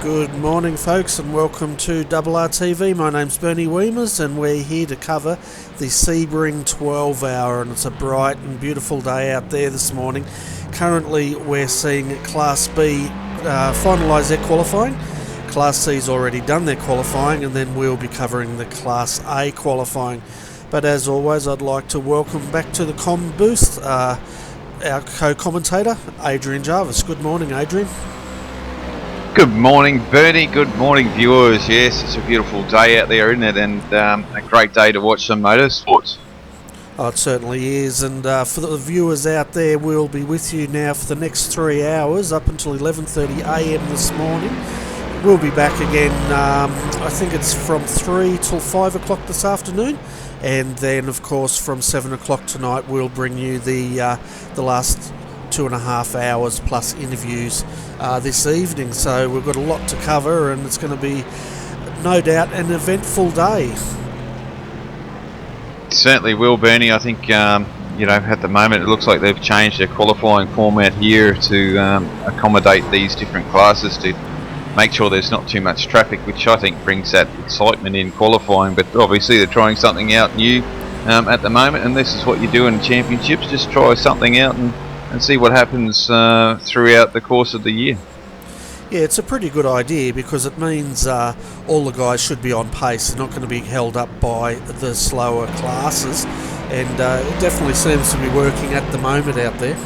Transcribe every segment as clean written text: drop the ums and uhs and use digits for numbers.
Good morning, folks, and welcome to RRTV. My name's Bernie Weemers, and we're here to cover the Sebring 12 hour, and it's a bright and beautiful day out there this morning. Currently, we're seeing Class B finalise their qualifying. Class C's already done their qualifying, and then we'll be covering the Class A qualifying. But as always, I'd like to welcome back to the comm booth our co-commentator, Adrian Jarvis. Good morning, Adrian. Good morning, Bernie. Good morning, viewers. Yes, it's a beautiful day out there, isn't it? And a great day to watch some motorsports. Oh, it certainly is. And for the viewers out there, we'll be with you now for the next 3 hours up until 11:30 a.m. this morning. We'll be back again, I think it's from 3 till 5 o'clock this afternoon. And then, of course, from 7 o'clock tonight, we'll bring you the last 2.5 hours plus interviews this evening. So we've got a lot to cover, and it's going to be no doubt an eventful day. It certainly will, Bernie. I think at the moment it looks like they've changed their qualifying format here to accommodate these different classes to make sure there's not too much traffic, which I think brings that excitement in qualifying. But obviously they're trying something out new at the moment, and this is what you do in championships: just try something out and see what happens throughout the course of the year. Yeah, it's a pretty good idea because it means all the guys should be on pace. They're not going to be held up by the slower classes, and it definitely seems to be working at the moment out there.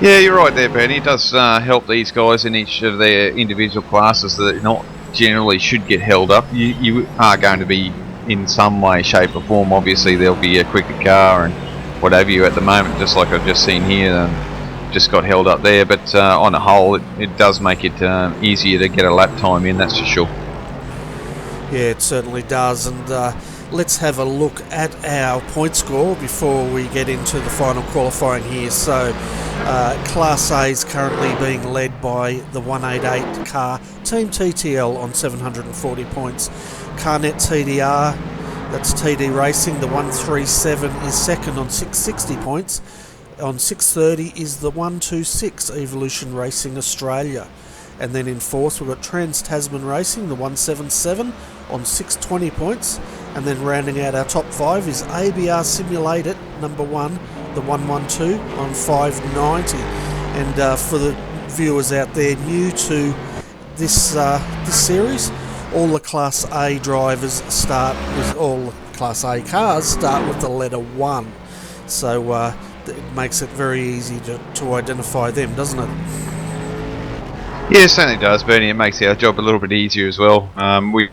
Yeah, you're right there, Bernie. It does help these guys in each of their individual classes that not generally should get held up. You are going to be in some way, shape or form. Obviously there'll be a quicker car and what have you at the moment, just like I've just seen here, just got held up there, but on a whole it does make it easier to get a lap time in, that's for sure. Yeah, it certainly does. And let's have a look at our point score before we get into the final qualifying here. So Class A is currently being led by the 188 car, Team TTL, on 740 points. Carnet TDR, that's TD Racing, the 137 is second on 660 points. On 630 is the 126 Evolution Racing Australia. And then in fourth we've got Trans-Tasman Racing, the 177 on 620 points. And then rounding out our top five is ABR Simulated, number one, the 112 on 590. And for the viewers out there new to this series, all the Class A drivers start with, all the Class A cars start with the letter 1. So it makes it very easy to identify them, doesn't it? Yeah, it certainly does, Bernie. It makes our job a little bit easier as well. We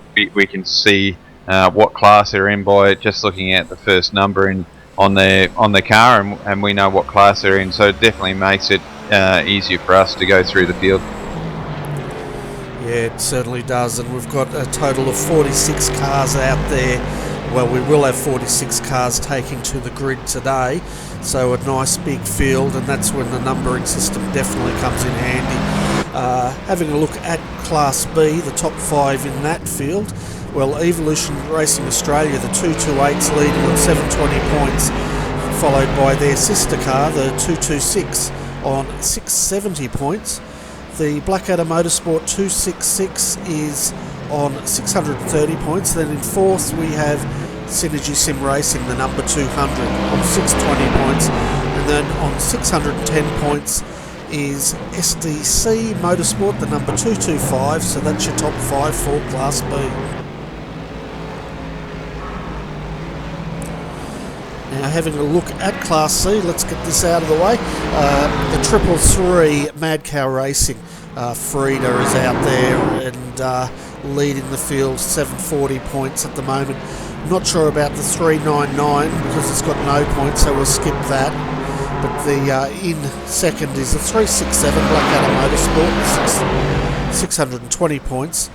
can see what class they're in by just looking at the first number on their car, and we know what class they're in. So it definitely makes it easier for us to go through the field. Yeah, it certainly does, and we've got a total of 46 cars out there. Well, we will have 46 cars taking to the grid today, so a nice big field, and that's when the numbering system definitely comes in handy. Having a look at Class B, the top five in that field, well, Evolution Racing Australia, the 228's leading on 720 points, followed by their sister car, the 226, on 670 points. The Blackadder Motorsport 266 is on 630 points. Then in fourth we have Synergy Sim Racing, the number 200, on 620 points. And then on 610 points is SDC Motorsport, the number 225. So that's your top five for Class B. Now having a look at Class C, let's get this out of the way. The 333 Mad Cow Racing, Frida is out there and leading the field, 740 points at the moment. Not sure about the 399 because it's got no points, so we'll skip that. But the in second is the 367 Blackadder Motorsport, 620 points.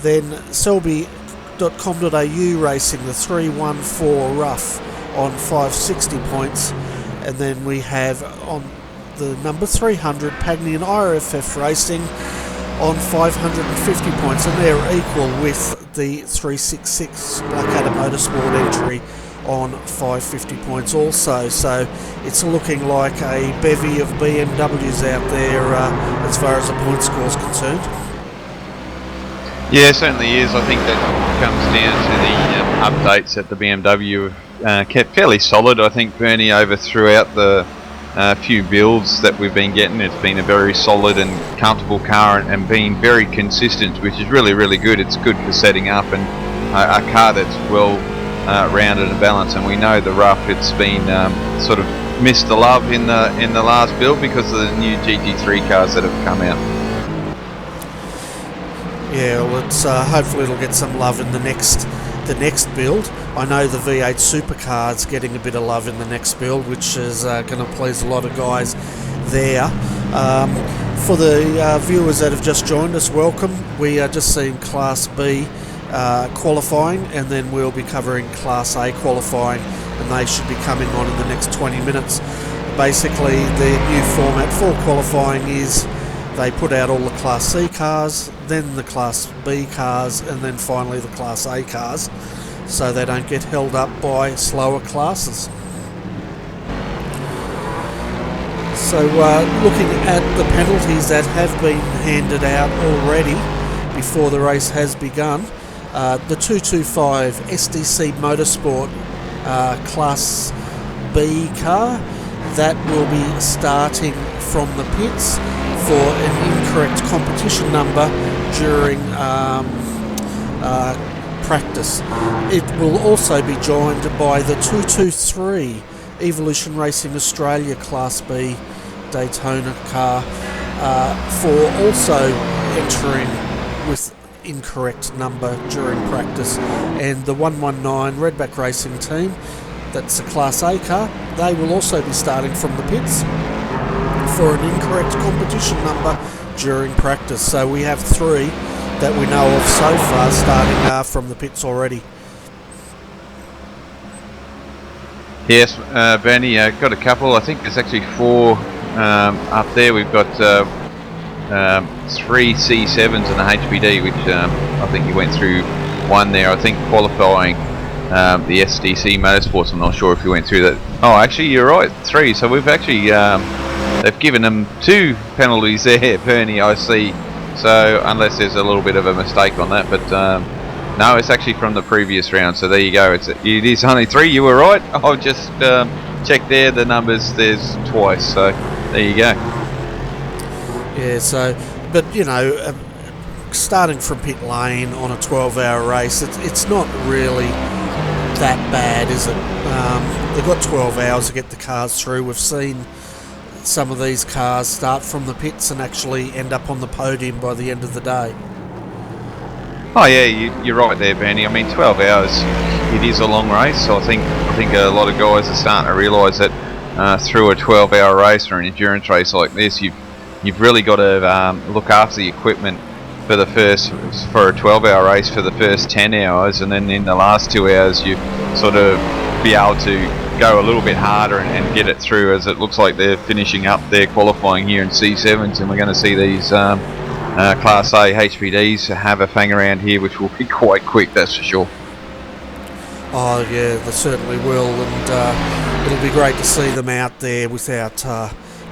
Then Selby.com.au Racing, the 314 Rough, on 560 points. And then we have on the number 300 Pagny and IRFF Racing on 550 points, and they're equal with the 366 Blackadder Motorsport entry on 550 points also. So it's looking like a bevy of BMWs out there as far as the point score is concerned. Yeah, it certainly is. I think that comes down to the updates that the BMW kept fairly solid. I think, Bernie, over throughout the few builds that we've been getting, it's been a very solid and comfortable car and being very consistent, which is really, really good. It's good for setting up and a car that's well rounded and balanced. And we know the rough, it's been sort of missed the love in the last build because of the new GT3 cars that have come out. Yeah, well, it's hopefully it'll get some love in the next build. I know the V8 supercar's getting a bit of love in the next build, which is going to please a lot of guys there. For the viewers that have just joined us, welcome. We are just seeing Class B qualifying, and then we'll be covering Class A qualifying, and they should be coming on in the next 20 minutes. Basically, the new format for qualifying is they put out all the Class C cars, then the Class B cars, and then finally the Class A cars, so they don't get held up by slower classes. So looking at the penalties that have been handed out already before the race has begun, the 225 SDC Motorsport Class B car, that will be starting from the pits for an incorrect competition number during practice. It will also be joined by the 223 Evolution Racing Australia Class B Daytona car for also entering with incorrect number during practice, and the 119 Redback Racing team, that's a Class A car, they will also be starting from the pits for an incorrect competition number during practice. So we have 3 that we know of so far starting from the pits already. Yes, Bernie, got a couple. I think there's actually 4 up there. We've got 3 C7s and a HPD, which I think you went through one there. I think qualifying the SDC Motorsports. I'm not sure if you went through that. Oh, actually, you're right, 3. So we've actually they've given them 2 penalties there, Bernie, I see. So unless there's a little bit of a mistake on that, but no, it's actually from the previous round. So there you go. It is only 3. You were right. I've just checked there. The numbers, there's twice. So there you go. Yeah. So, but you know, starting from pit lane on a 12-hour race, it's not really that bad, is it? They've got 12 hours to get the cars through. We've seen some of these cars start from the pits and actually end up on the podium by the end of the day. Oh yeah, you're right there, Bernie. I mean, 12 hours, it is a long race. So I think a lot of guys are starting to realise that through a 12-hour race or an endurance race like this, you've really got to look after the equipment for a 12-hour race for the first 10 hours, and then in the last 2 hours you sort of be able to go a little bit harder and get it through, as it looks like they're finishing up their qualifying here in C7s, and we're going to see these Class A HPDs have a fang around here, which will be quite quick, that's for sure. Oh yeah, they certainly will, and it'll be great to see them out there without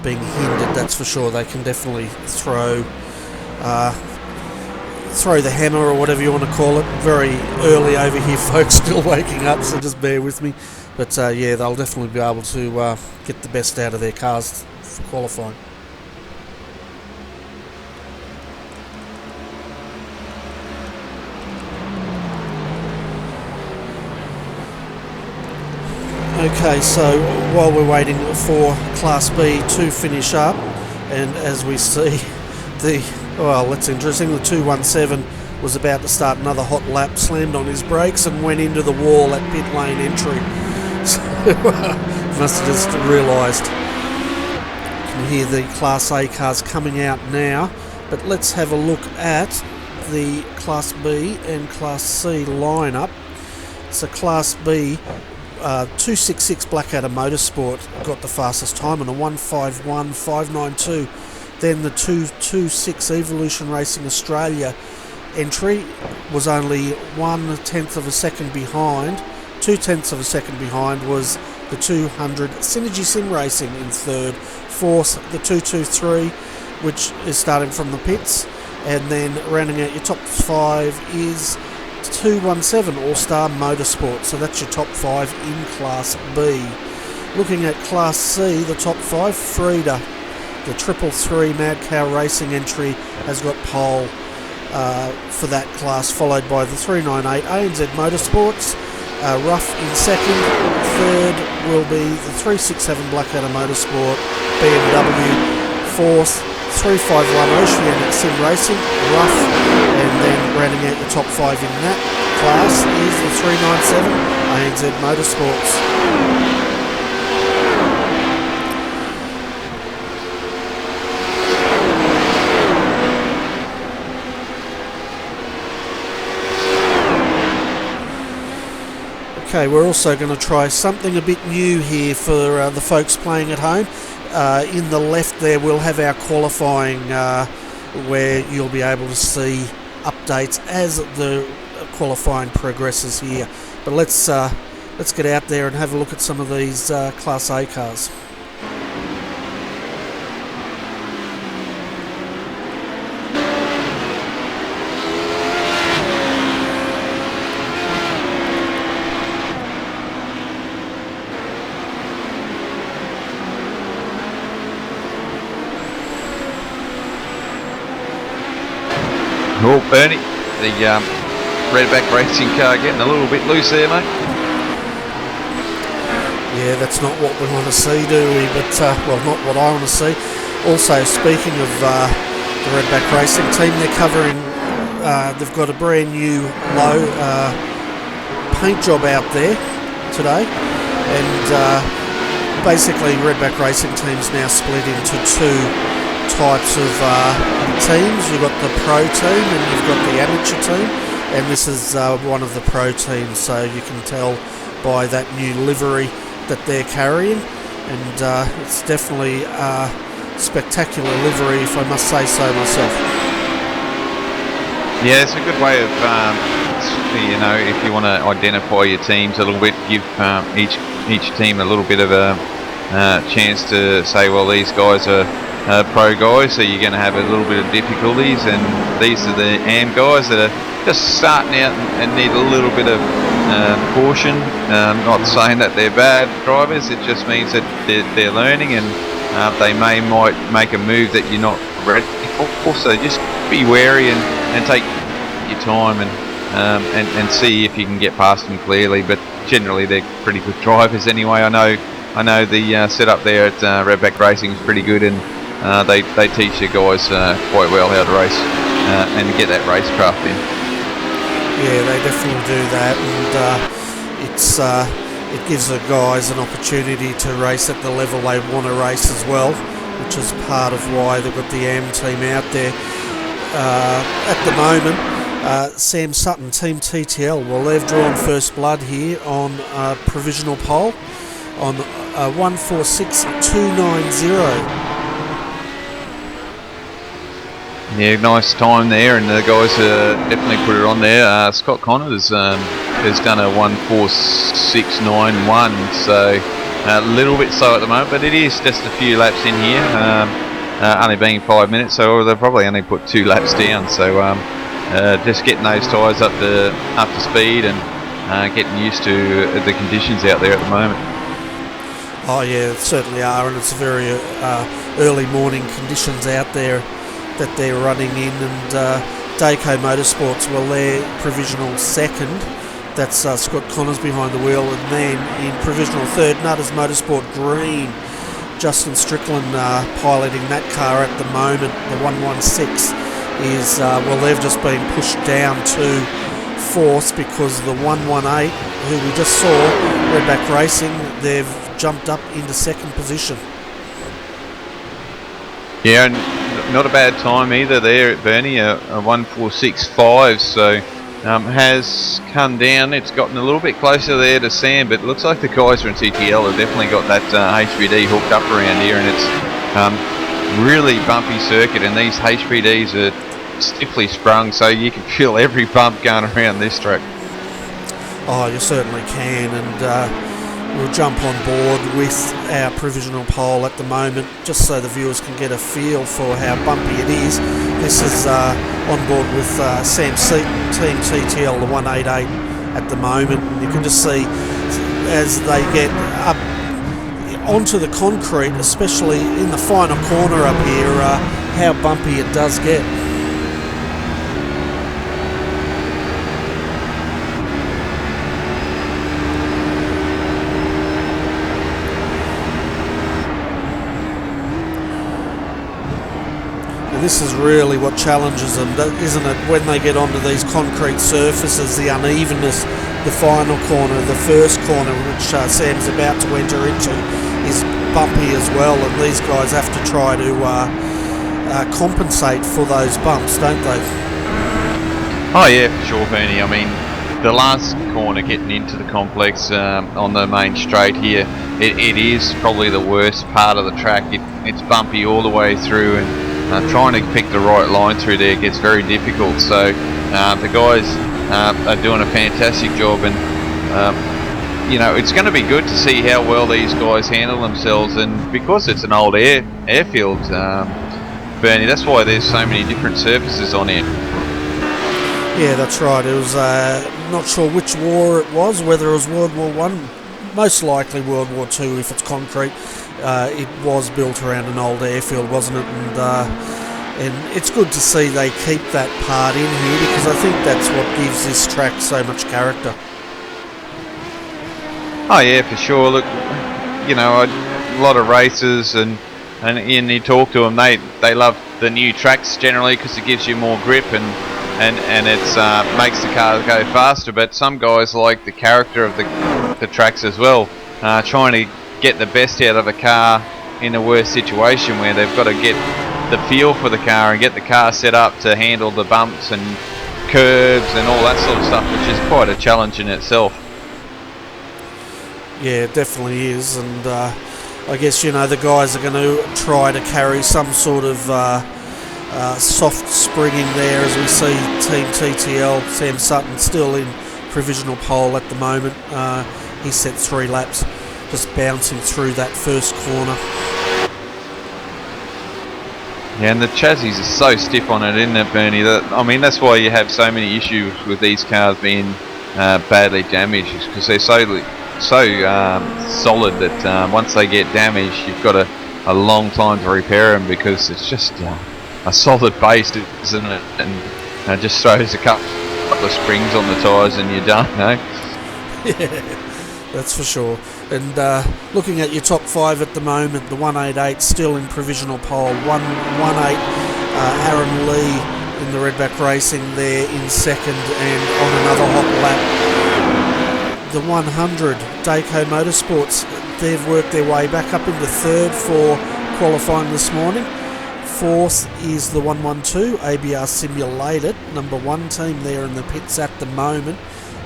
being hindered, that's for sure. They can definitely throw the hammer, or whatever you want to call it. Very early over here, folks, still waking up, so just bear with me. But yeah, they'll definitely be able to get the best out of their cars for qualifying. Okay, so while we're waiting for Class B to finish up, and as we see, well, that's interesting, the 217 was about to start another hot lap, slammed on his brakes and went into the wall at pit lane entry. So must have just realised. You can hear the Class A cars coming out now, but let's have a look at the Class B and Class C lineup. So Class B, 266 Blackadder Motorsport got the fastest time on a 151.592. Then the 226 Evolution Racing Australia entry was only 1/10 of a second behind 2/10 of a second behind was the 200 Synergy Sim Racing in third. Fourth, the 223, which is starting from the pits. And then rounding out your top 5 is 217 All-Star Motorsport. So that's your top 5 in Class B. Looking at Class C, the top 5, Frida. The 333 Mad Cow Racing entry has got pole for that class, followed by the 398 ANZ Motorsports. Rough in second. Third will be the 367 Blackadder Motorsport BMW. Fourth, 351 Oceanic Sim Racing, Rough. And then rounding out your top 5 in that class is the 397 ANZ Motorsports. Okay, we're also going to try something a bit new here for the folks playing at home. In the left there we'll have our qualifying where you'll be able to see updates as the qualifying progresses here. But let's get out there and have a look at some of these Class A cars. Oh, Bernie, the Redback Racing car getting a little bit loose there, mate. Yeah, that's not what we want to see, do we? But, well, not what I want to see. Also, speaking of the Redback Racing team, they're covering, they've got a brand new low paint job out there today. And basically, Redback Racing team's now split into two types of teams. You've got the pro team and you've got the amateur team, and this is one of the pro teams, so you can tell by that new livery that they're carrying, and it's definitely a spectacular livery, if I must say so myself. Yeah, it's a good way of you know, if you want to identify your teams a little bit, give each team a little bit of a chance to say, well, these guys are pro guys, so you're going to have a little bit of difficulties, and these are the AM guys that are just starting out and need a little bit of caution. Not saying that they're bad drivers, it just means that they're learning, and they might make a move that you're not ready for, so just be wary and take your time and see if you can get past them clearly. But generally they're pretty good drivers anyway. I know the setup there at Redback Racing is pretty good, and they teach the guys quite well how to race and get that racecraft in. Yeah, they definitely do that, and it gives the guys an opportunity to race at the level they want to race as well, which is part of why they've got the AM team out there. At the moment, Sam Sutton, Team TTL, well, they've drawn first blood here on provisional pole on 1:46.290. Yeah, nice time there, and the guys definitely put it on there. Scott Connors has done a 1:46.91, so a little bit slow at the moment, but it is just a few laps in here, only being 5 minutes, so they'll probably only put 2 laps down. So just getting those tyres up to speed and getting used to the conditions out there at the moment. Oh yeah, it certainly are, and it's very early morning conditions out there that they're running in. And Dayco Motorsports, well, they're provisional second. That's Scott Connors behind the wheel, and then in provisional third, Nutters Motorsport Green, Justin Strickland piloting that car at the moment. The 116 is, well, they've just been pushed down to fourth because the 118, who we just saw, Redback Racing, they've jumped up into second position. Yeah, and not a bad time either there at Bernie, a 1:46.5, so has come down. It's gotten a little bit closer there to Sam, but it looks like the guys from TTL have definitely got that HPD hooked up around here, and it's really bumpy circuit, and these HPDs are stiffly sprung, so you can feel every bump going around this track. Oh, you certainly can, and we'll jump on board with our provisional poll at the moment, just so the viewers can get a feel for how bumpy it is. This is on board with Sam Seaton, Team TTL, the 188 at the moment, and you can just see as they get up onto the concrete, especially in the final corner up here, how bumpy it does get. And this is really what challenges them, isn't it? When they get onto these concrete surfaces, the unevenness, the final corner, the first corner, which Sam's about to enter into, is bumpy as well, and these guys have to try to compensate for those bumps, don't they? Oh yeah, for sure, Bernie. I mean, the last corner getting into the complex on the main straight here, it is probably the worst part of the track. It's bumpy all the way through, and trying to pick the right line through there gets very difficult. So the guys are doing a fantastic job, and you know, it's going to be good to see how well these guys handle themselves, and because it's an old airfield, Bernie, that's why there's so many different surfaces on it. Yeah, that's right. It was not sure which war it was, whether it was World War One, most likely World War Two if it's concrete. It was built around an old airfield, wasn't it? And it's good to see they keep that part in here, because I think that's what gives this track so much character. Oh yeah, for sure. Look, you know, a lot of racers and you talk to them, they love the new tracks generally because it gives you more grip and it's makes the car go faster. But some guys like the character of the tracks as well, trying to get the best out of a car in a worse situation where they've got to get the feel for the car and get the car set up to handle the bumps and curbs and all that sort of stuff, which is quite a challenge in itself. Yeah, it definitely is, and I guess, you know, the guys are going to try to carry some sort of soft springing there, as we see Team TTL, Sam Sutton, still in provisional pole at the moment. He set 3 laps, just bouncing through that first corner. Yeah, and the chassis is so stiff on it, isn't it, Bernie? I mean, that's why you have so many issues with these cars being badly damaged, because they're so solid that once they get damaged, you've got a long time to repair them, because it's just a solid base, isn't it? And just throws a couple of springs on the tyres and you're done, no? Yeah, that's for sure. And looking at your top 5 at the moment, the 188 still in provisional pole. 118, Aaron Lee in the Redback Racing there in second and on another hot lap. The 100, Dayco Motorsports, they've worked their way back up into third for qualifying this morning. Fourth is the 112, ABR Simulated, number 1 team there in the pits at the moment.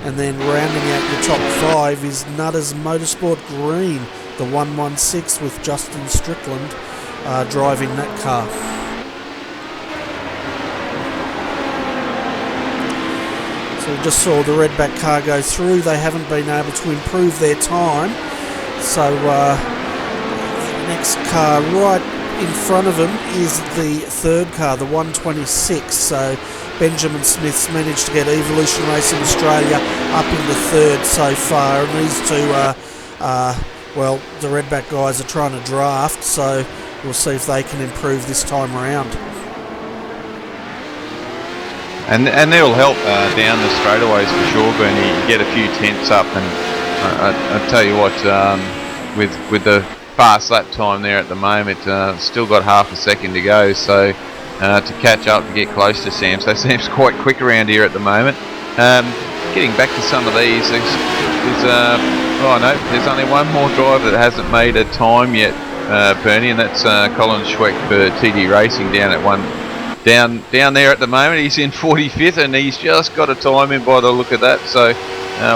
And then rounding out your top 5 is Nutters Motorsport Green, the 116 with Justin Strickland driving that car. So we just saw the Redback car go through. They haven't been able to improve their time. So the next car right in front of them is the third car, the 126. So Benjamin Smith's managed to get Evolution Racing Australia up into third so far, and these two well, the Redback guys are trying to draft, so we'll see if they can improve this time around. And they'll help down the straightaways for sure, Bernie. You get a few tenths up, and I tell you what, with the fast lap time there at the moment, still got half a second to go, so to catch up to get close to Sam. So Sam's quite quick around here at the moment. Getting back to some of these, oh no, there's only one more driver that hasn't made a time yet, Bernie, and that's Colin Schweck for TD Racing down at down there at the moment. He's in 45th, and he's just got a time in by the look of that. So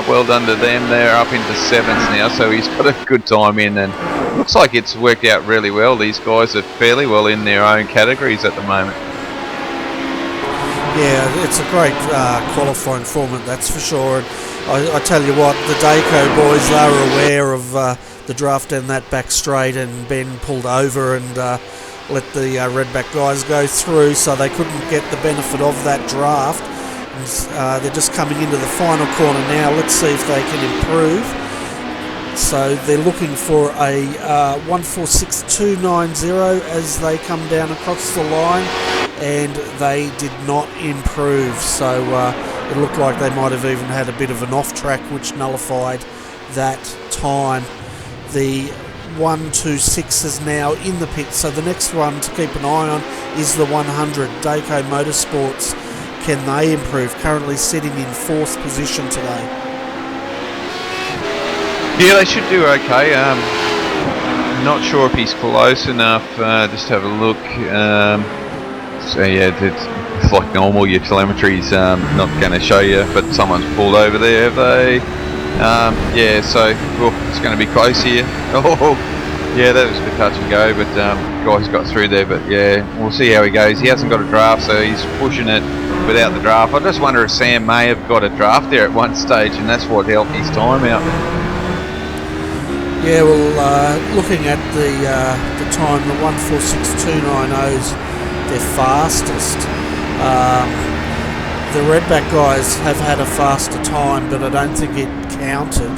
well done to them. They're up into 7th now, so he's got a good time in, and looks like it's worked out really well. These guys are fairly well in their own categories at the moment. Yeah, it's a great qualifying format, that's for sure. And I tell you what, the Dayco boys, they were aware of the draft down that back straight, and Ben pulled over and let the Redback guys go through, so they couldn't get the benefit of that draft. And, they're just coming into the final corner now. Let's see if they can improve. So they're looking for a 146.290 as they come down across the line, and they did not improve. So it looked like they might have even had a bit of an off track, which nullified that time. The 126 is now in the pit, so the next one to keep an eye on is the 100. Dayco Motorsports, can they improve? Currently sitting in 4th position today. Yeah, they should do okay. Not sure if he's close enough. Just have a look. So yeah, it's like normal. Your telemetry's not going to show you, but someone's pulled over there, have they? Yeah, so it's going to be close here. Oh, yeah, that was a bit touch and go, but guys got through there. But yeah, we'll see how he goes. He hasn't got a draft, so he's pushing it without the draft. I just wonder if Sam may have got a draft there at one stage, and that's what helped his time out. Yeah, well, looking at the time, the 146.290's their fastest. The Redback guys have had a faster time, but I don't think it counted.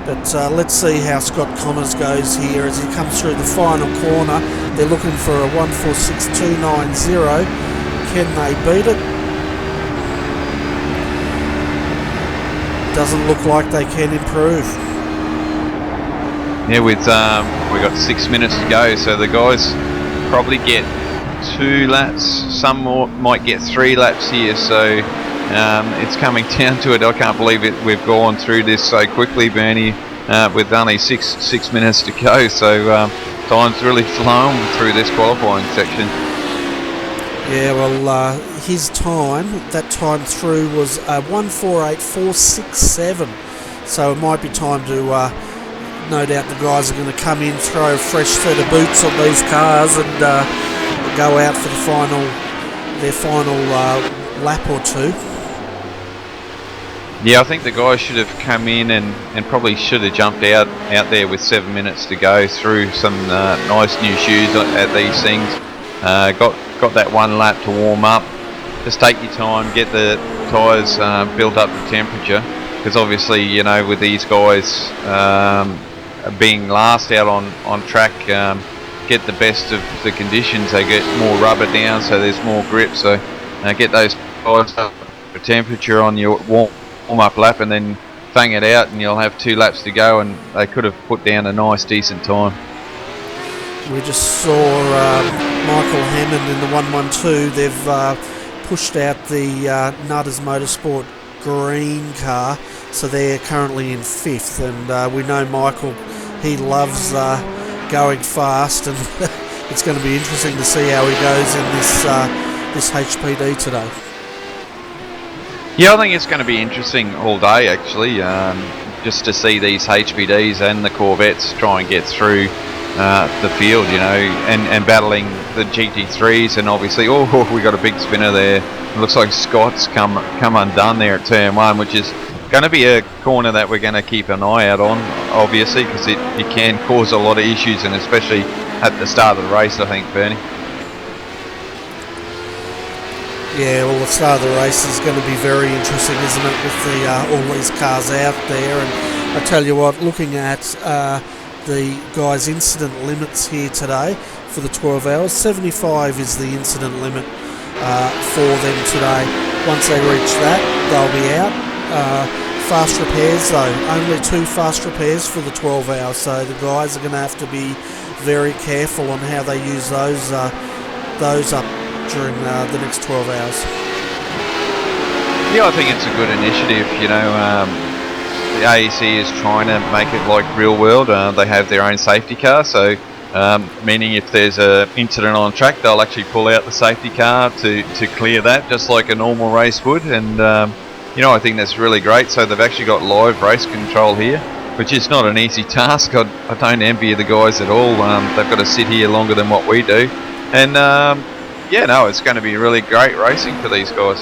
But let's see how Scott Connors goes here as he comes through the final corner. They're looking for a 146.290. Can they beat it? Doesn't look like they can improve. Yeah, with we got 6 minutes to go, so the guys probably get 2 laps. Some more might get 3 laps here, so it's coming down to it. I can't believe it. We've gone through this so quickly, Bernie, with only six minutes to go. So time's really flown through this qualifying section. Yeah, well, his time, that time through was 148.467. So it might be time to. No doubt the guys are going to come in, throw a fresh set of boots on these cars, and go out for their final lap or two. Yeah, I think the guys should have come in and probably should have jumped out there with 7 minutes to go through some nice new shoes at these things. Got that 1 lap to warm up. Just take your time, get the tyres built up to temperature, because obviously, you know, with these guys being last out on track, get the best of the conditions. They get more rubber down, so there's more grip. So get those tyres up to temperature on your warm up lap, and then fang it out, and you'll have 2 laps to go. And they could have put down a nice, decent time. We just saw Michael Hammond in the 112. They've pushed out the Nutters Motorsport green car, so they're currently in 5th, and we know Michael, he loves going fast, and it's going to be interesting to see how he goes in this HPD today. Yeah, I think it's going to be interesting all day, actually, just to see these HPDs and the Corvettes try and get through the field, you know, and battling the GT3s, and obviously, we got a big spinner there. It looks like Scott's come undone there at turn 1, which is going to be a corner that we're going to keep an eye out on, obviously, because it can cause a lot of issues, and especially at the start of the race, I think, Bernie. Yeah, well, the start of the race is going to be very interesting, isn't it, with all these cars out there. And I tell you what, looking at the guys' incident limits here today for the 12 hours, 75 is the incident limit for them today. Once they reach that, they'll be out. Fast repairs though, only 2 fast repairs for the 12 hours, so the guys are going to have to be very careful on how they use those up during the next 12 hours. Yeah, I think it's a good initiative, you know. The AEC is trying to make it like real world. They have their own safety car, so meaning if there's an incident on track, they'll actually pull out the safety car to clear that, just like a normal race would. And you know, I think that's really great. So they've actually got live race control here, which is not an easy task. I don't envy the guys at all. They've got to sit here longer than what we do. And yeah, no, it's going to be really great racing for these guys.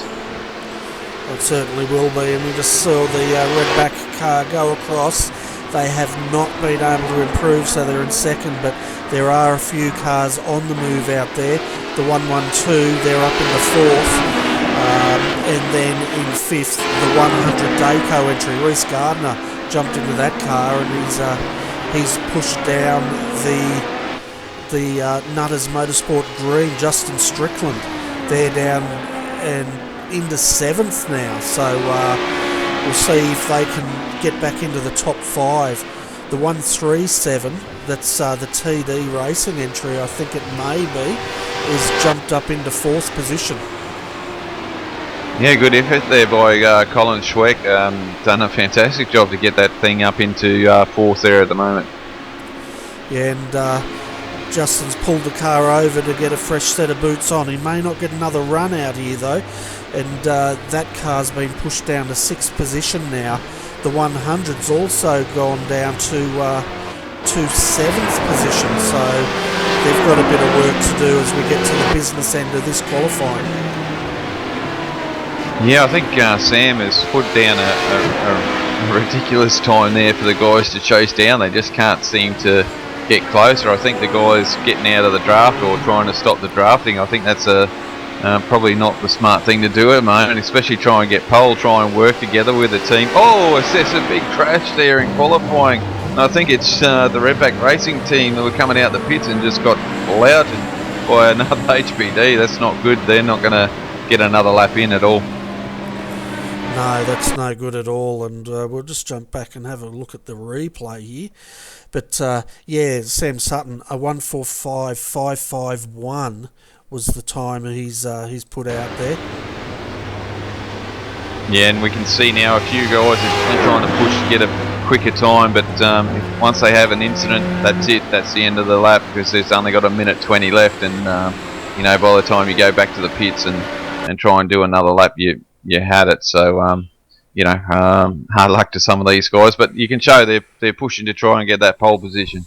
It certainly will be, and we just saw the Redback car go across. They have not been able to improve, so they're in second, but there are a few cars on the move out there. The 112, they're up in the fourth, and then in fifth, the 100 Dayco entry. Reece Gardner jumped into that car, and he's pushed down the Nutters Motorsport Green, Justin Strickland. They're down and into seventh now, so we'll see if they can get back into the top five. The 137, that's the TD Racing entry, I think it may be, is jumped up into fourth position. Yeah, good effort there by Colin Schweck. Done a fantastic job to get that thing up into fourth there at the moment. Yeah, and Justin's pulled the car over to get a fresh set of boots on. He may not get another run out here though, and that car's been pushed down to sixth position now. The 100's also gone down to seventh position, so they've got a bit of work to do as we get to the business end of this qualifying. Yeah, I think Sam has put down a ridiculous time there for the guys to chase down. They just can't seem to get closer. I think the guys getting out of the draft or trying to stop the drafting, I think that's probably not the smart thing to do at the moment, especially try and get pole, try and work together with the team. Oh, there's a big crash there in qualifying. And I think it's the Redback Racing team that were coming out the pits and just got flouted by another HPD. That's not good. They're not going to get another lap in at all. No, that's no good at all, and we'll just jump back and have a look at the replay here. But yeah, Sam Sutton, a 1:45.551 was the time he's put out there. Yeah, and we can see now a few guys are trying to push to get a quicker time, but once they have an incident, that's it. That's the end of the lap, because there's only got a minute 20 left, and you know, by the time you go back to the pits and try and do another lap, you had it. So you know, hard luck to some of these guys, but you can show they're pushing to try and get that pole position.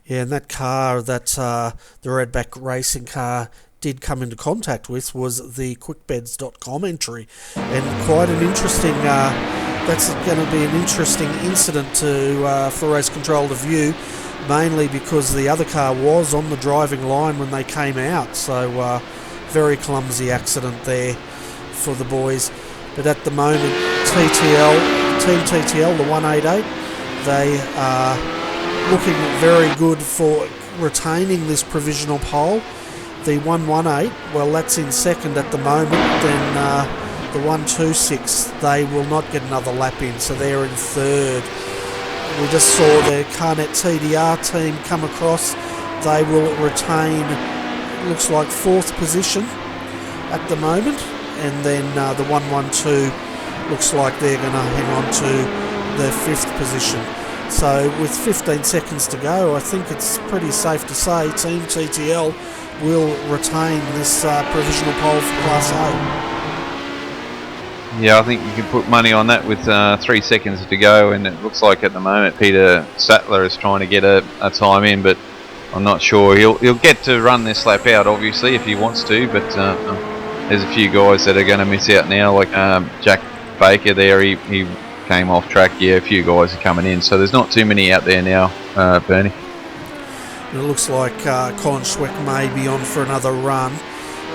Yeah, and that car that the Redback Racing car did come into contact with was the quickbeds.com entry, and quite an interesting that's going to be an interesting incident to for race control to view, mainly because the other car was on the driving line when they came out, so very clumsy accident there for the boys. But at the moment, Team TTL, the 188, they are looking very good for retaining this provisional pole. The 118, well, that's in second at the moment. Then the 126, they will not get another lap in, so they're in third. We just saw the Carnet TDR team come across. They will retain, looks like, fourth position at the moment. And then the 112 looks like they're going to hang on to the fifth position. So with 15 seconds to go, I think it's pretty safe to say Team TTL will retain this provisional pole for Class A. Yeah, I think you can put money on that with 3 seconds to go, and it looks like at the moment Peter Sattler is trying to get a time in, but I'm not sure. He'll get to run this lap out, obviously, if he wants to, but there's a few guys that are going to miss out now, like Jack Baker there, he came off track. Yeah, a few guys are coming in, so there's not too many out there now, Bernie. It looks like Colin Schweck may be on for another run.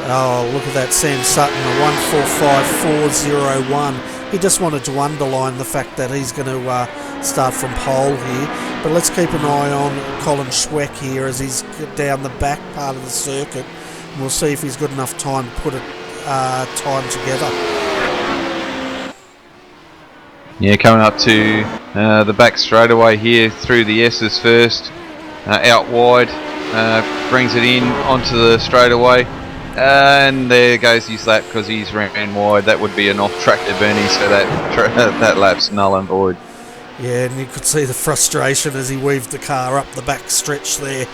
Oh, look at that, Sam Sutton, a 1:45.401. He just wanted to underline the fact that he's going to start from pole here. But let's keep an eye on Colin Schweck here as he's down the back part of the circuit. And we'll see if he's got enough time to put a time together. Yeah, coming up to the back straightaway here through the S's first, out wide, brings it in onto the straightaway, and there goes his lap because he's ran wide. That would be an off-tractor, Bernie, so that lap's null and void. Yeah, and you could see the frustration as he weaved the car up the back stretch there.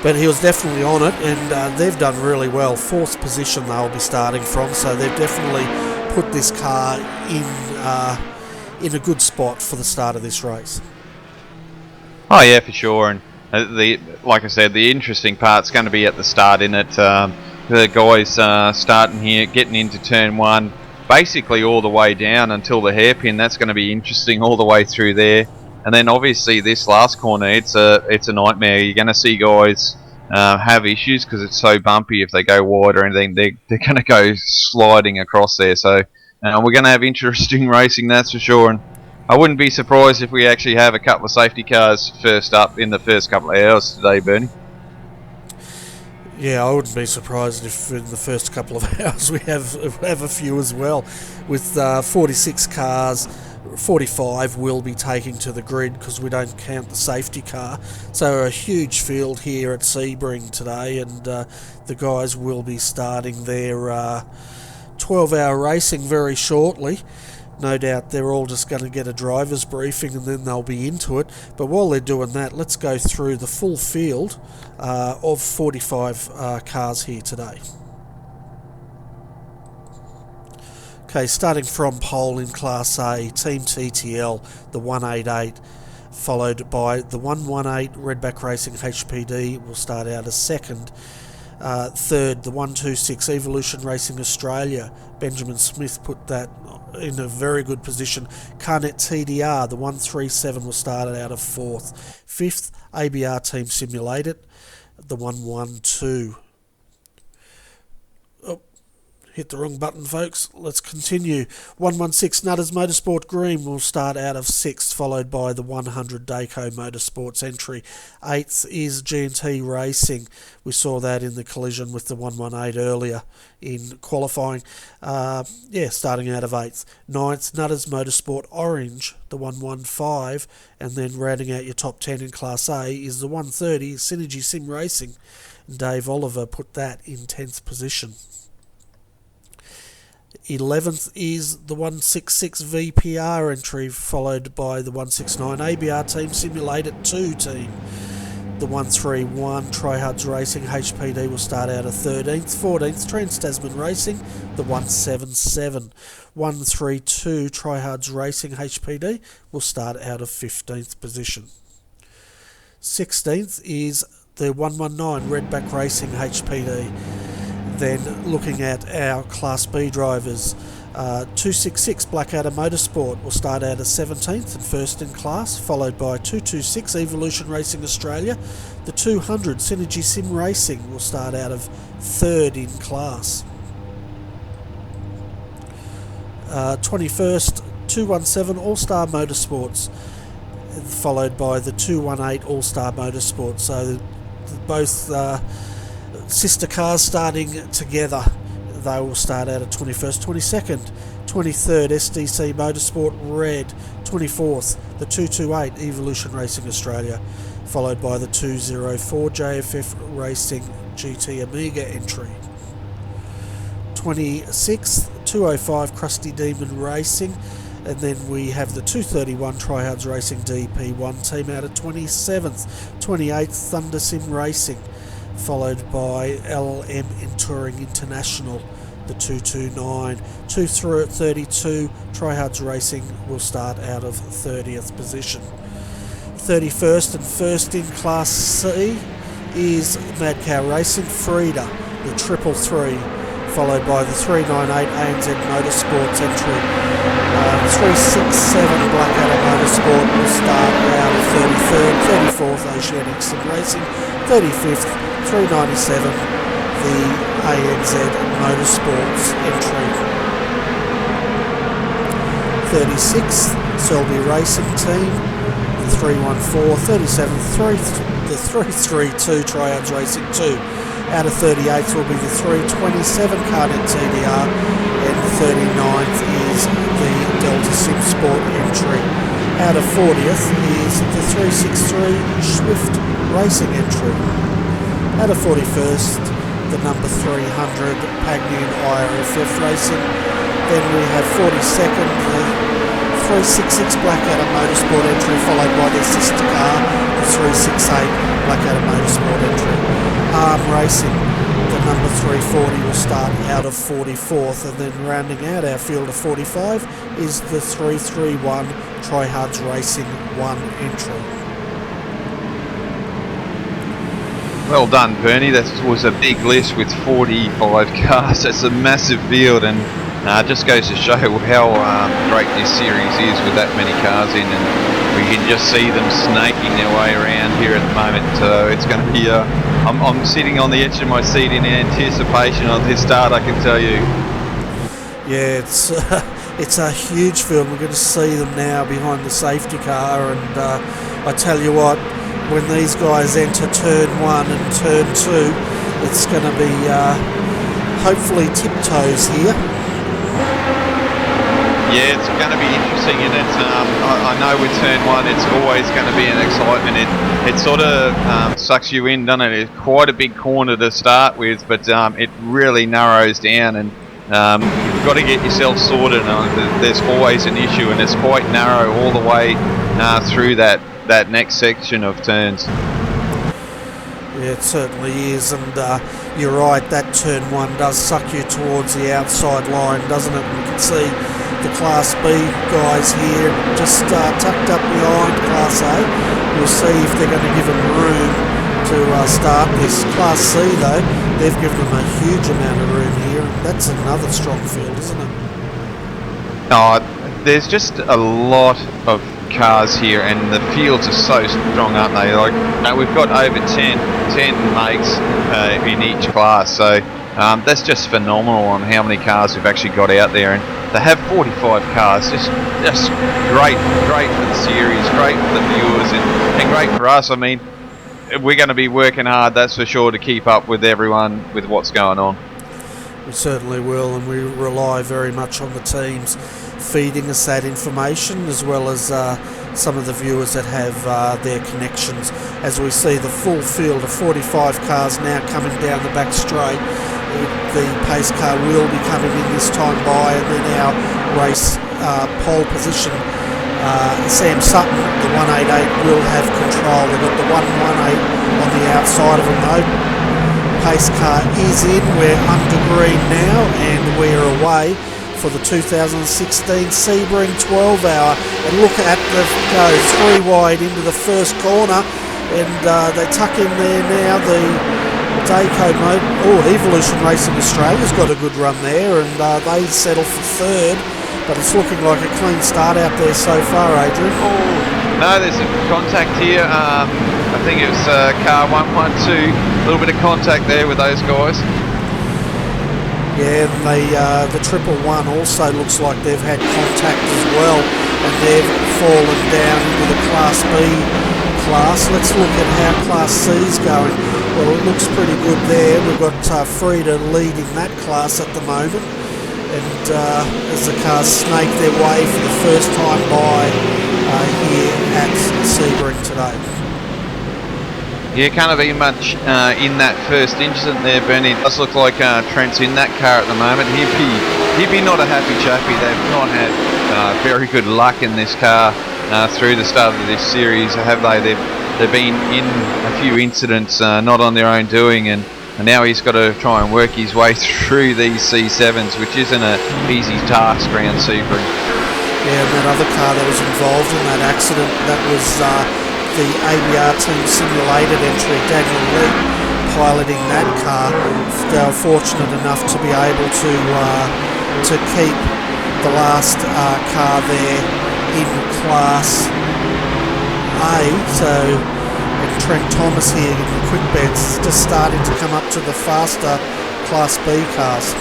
But he was definitely on it, and they've done really well. Fourth position they'll be starting from, so they've definitely put this car in a good spot for the start of this race. Oh yeah, for sure, and Like I said, the interesting part's going to be at the start in it. The guys starting here, getting into turn one, basically all the way down until the hairpin. That's going to be interesting all the way through there. And then obviously this last corner, it's a nightmare. You're going to see guys have issues because it's so bumpy. If they go wide or anything, they're going to go sliding across there. So we're going to have interesting racing, that's for sure. And I wouldn't be surprised if we actually have a couple of safety cars first up in the first couple of hours today, Bernie. Yeah, I wouldn't be surprised if in the first couple of hours we have a few as well. With 46 cars, 45 will be taking to the grid because we don't count the safety car. So a huge field here at Sebring today, and the guys will be starting their 12-hour racing very shortly. No doubt they're all just going to get a driver's briefing and then they'll be into it. But while they're doing that, let's go through the full field of 45 cars here today. Okay, starting from pole in Class A, Team TTL, the 188, followed by the 118 Redback Racing HPD will start out as second. Third, the 126 Evolution Racing Australia, Benjamin Smith put that in a very good position. Carnet TDR, the 137 will start out of fourth. Fifth, ABR Team Simulated, the 112. Hit the wrong button, folks. Let's continue. 116 Nutters Motorsport Green will start out of 6th, followed by the 100 Dayco Motorsports entry. 8th is G&T Racing. We saw that in the collision with the 118 earlier in qualifying. Starting out of 8th. 9th, Nutters Motorsport Orange, the 115. And then rounding out your top 10 in Class A is the 130 Synergy Sim Racing. Dave Oliver put that in 10th position. 11th is the 166 VPR entry, followed by the 169 ABR Team Simulated 2 team. The 131 Tryhards Racing HPD will start out of 13th. 14th Trans-Tasman Racing, the 177. 132 Tryhards Racing HPD will start out of 15th position. 16th is the 119 Redback Racing HPD. Then looking at our Class B drivers, 266 Blackadder Motorsport will start out as 17th and first in class, followed by 226 Evolution Racing Australia. The 200 Synergy Sim Racing will start out of third in class. 21st 217 All-Star Motorsports, followed by the 218 All-Star Motorsports. So both sister cars starting together. They will start out at 21st, 22nd, 23rd SDC Motorsport Red, 24th the 228 Evolution Racing Australia, followed by the 204 JFF Racing GT Amiga entry. 26th 205 Krusty Demon Racing, and then we have the 231 Tryhards Racing DP1 team out at 27th, 28th Thunder Sim Racing, followed by LM Touring International, the 229. 232 Tryhards Racing will start out of 30th position. 31st and first in Class C is Mad Cow Racing Frida, the 333, followed by the 398 ANZ Motorsports entry. 367 Blackadder Motorsport will start out of 33rd, 34th Oceanic Sim Racing, 35th 397 the ANZ Motorsports entry. 36th Selby Racing Team, the 314, 37th the 332 Tryhards Racing 2. Out of 38th will be the 327 Carnet TDR, and the 39th is the Delta Sim Sport entry. Out of 40th is the 363 Swift Racing entry. Out of 41st, the number 300 Pagnian IRFF Racing. Then we have 42nd, the 366 Blackadder Motorsport entry, followed by their sister car, the 368 Blackadder Motorsport entry. Arm Racing, the number 340 will start out of 44th, and then rounding out our field of 45 is the 331 Tryhards Racing 1 entry. Well done, Bernie. That was a big list with 45 cars. That's a massive field, and just goes to show how great this series is with that many cars in, and we can just see them snaking their way around here at the moment. So it's going to be. I'm sitting on the edge of my seat in anticipation of this start, I can tell you. Yeah, it's a huge field. We're going to see them now behind the safety car, and I tell you what, when these guys enter turn 1 and turn 2, it's going to be hopefully tiptoes here. Yeah, it's going to be interesting, and it's I know with turn 1 it's always going to be an excitement. It sort of sucks you in, doesn't it? It's quite a big corner to start with, but it really narrows down, and you've got to get yourself sorted. There's always an issue, and it's quite narrow all the way through that next section of turns. Yeah, it certainly is, and you're right, that turn 1 does suck you towards the outside line, doesn't it? You can see the Class B guys here just tucked up behind Class A. We'll see if they're going to give them room to start this. Class C, though, they've given them a huge amount of room here, and that's another strong field, isn't it? There's just a lot of cars here, and the fields are so strong, aren't they? Like, we've got over 10 makes in each class, so that's just phenomenal on how many cars we've actually got out there. And to have 45 cars, just great for the series, great for the viewers, and great for us. I mean, we're going to be working hard, that's for sure, to keep up with everyone with what's going on. We certainly will, and we rely very much on the teams feeding us that information, as well as some of the viewers that have their connections. As we see the full field of 45 cars now coming down the back straight, the pace car will be coming in this time by, and then our race pole position, Sam Sutton, the 188, will have control. They've got the 118 on the outside of them though. Pace car is in, we're under green now, and we're away for the 2016 Sebring 12 hour. And look at the go 3 wide into the first corner, and they tuck in there now the Dayco mode. Oh, Evolution Racing Australia's got a good run there, and they settle for 3rd, but it's looking like a clean start out there so far, Adrian. Oh, no, there's a contact here. I think it was car 112, a little bit of contact there with those guys. Yeah, and the 111 also looks like they've had contact as well, and they've fallen down into the Class B class. Let's look at how Class C's going. Well, it looks pretty good there. We've got Frida leading that class at the moment, and as the cars snake their way for the first time by here at Sebring today. Yeah, can't have been much in that first incident there, Bernie. It does look like Trent's in that car at the moment. He'd be not a happy chappy. They've not had very good luck in this car through the start of this series, have they? They've been in a few incidents not on their own doing, and now he's got to try and work his way through these C7s, which isn't an easy task around Sebring. Yeah, and that other car that was involved in that accident, that was the ABR team simulated entry, Daniel Lee piloting that car. They were fortunate enough to be able to keep the last car there in Class A. So Trent Thomas here in the quick bets just starting to come up to the faster Class B cars.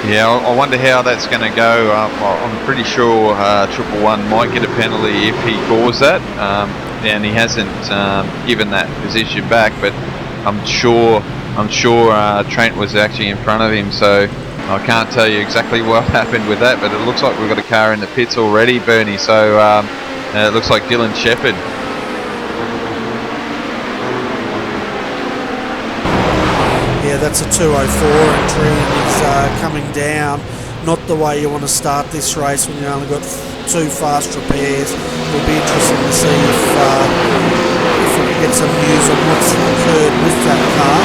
Yeah, I wonder how that's going to go. I'm pretty sure 111 might get a penalty if he caused that, and he hasn't given that position back. But I'm sure Trent was actually in front of him, so I can't tell you exactly what happened with that. But it looks like we've got a car in the pits already, Bernie. So it looks like Dylan Shepherd. Yeah, that's a 204 entry, and he's coming down. Not the way you want to start this race when you only got 2 fast repairs. It'll be interesting to see if we can get some news on what's occurred with that car.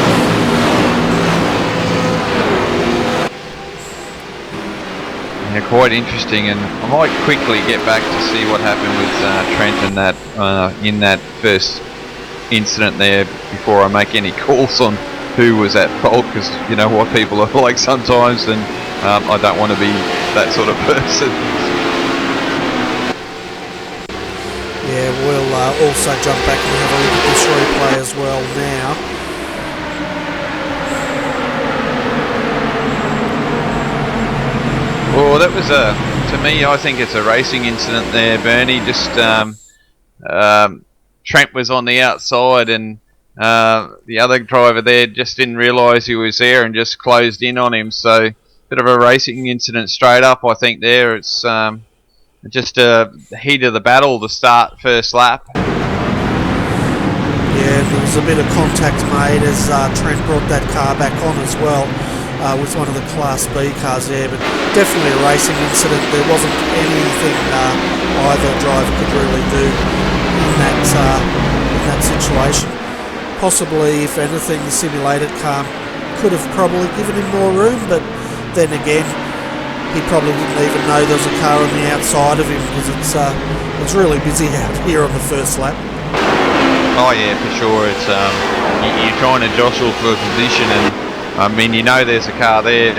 Yeah, quite interesting, and I might quickly get back to see what happened with Trent and that in that first incident there before I make any calls on who was at fault, because you know what people are like sometimes, and I don't want to be that sort of person. Yeah, we'll also jump back and have a look at this replay as well now. Well, that was to me, I think it's a racing incident there, Bernie. Just Trent was on the outside, and the other driver there just didn't realise he was there and just closed in on him. So, bit of a racing incident straight up, I think there. It's just the heat of the battle to start first lap. Yeah, there was a bit of contact made as Trent brought that car back on as well. With one of the Class B cars there, but definitely a racing incident. There wasn't anything either driver could really do in that situation. Possibly, if anything, the simulated car could have probably given him more room, but then again, he probably didn't even know there was a car on the outside of him, because it's really busy out here on the first lap. Oh yeah, for sure. It's you're trying to jostle for a position, and I mean, you know there's a car there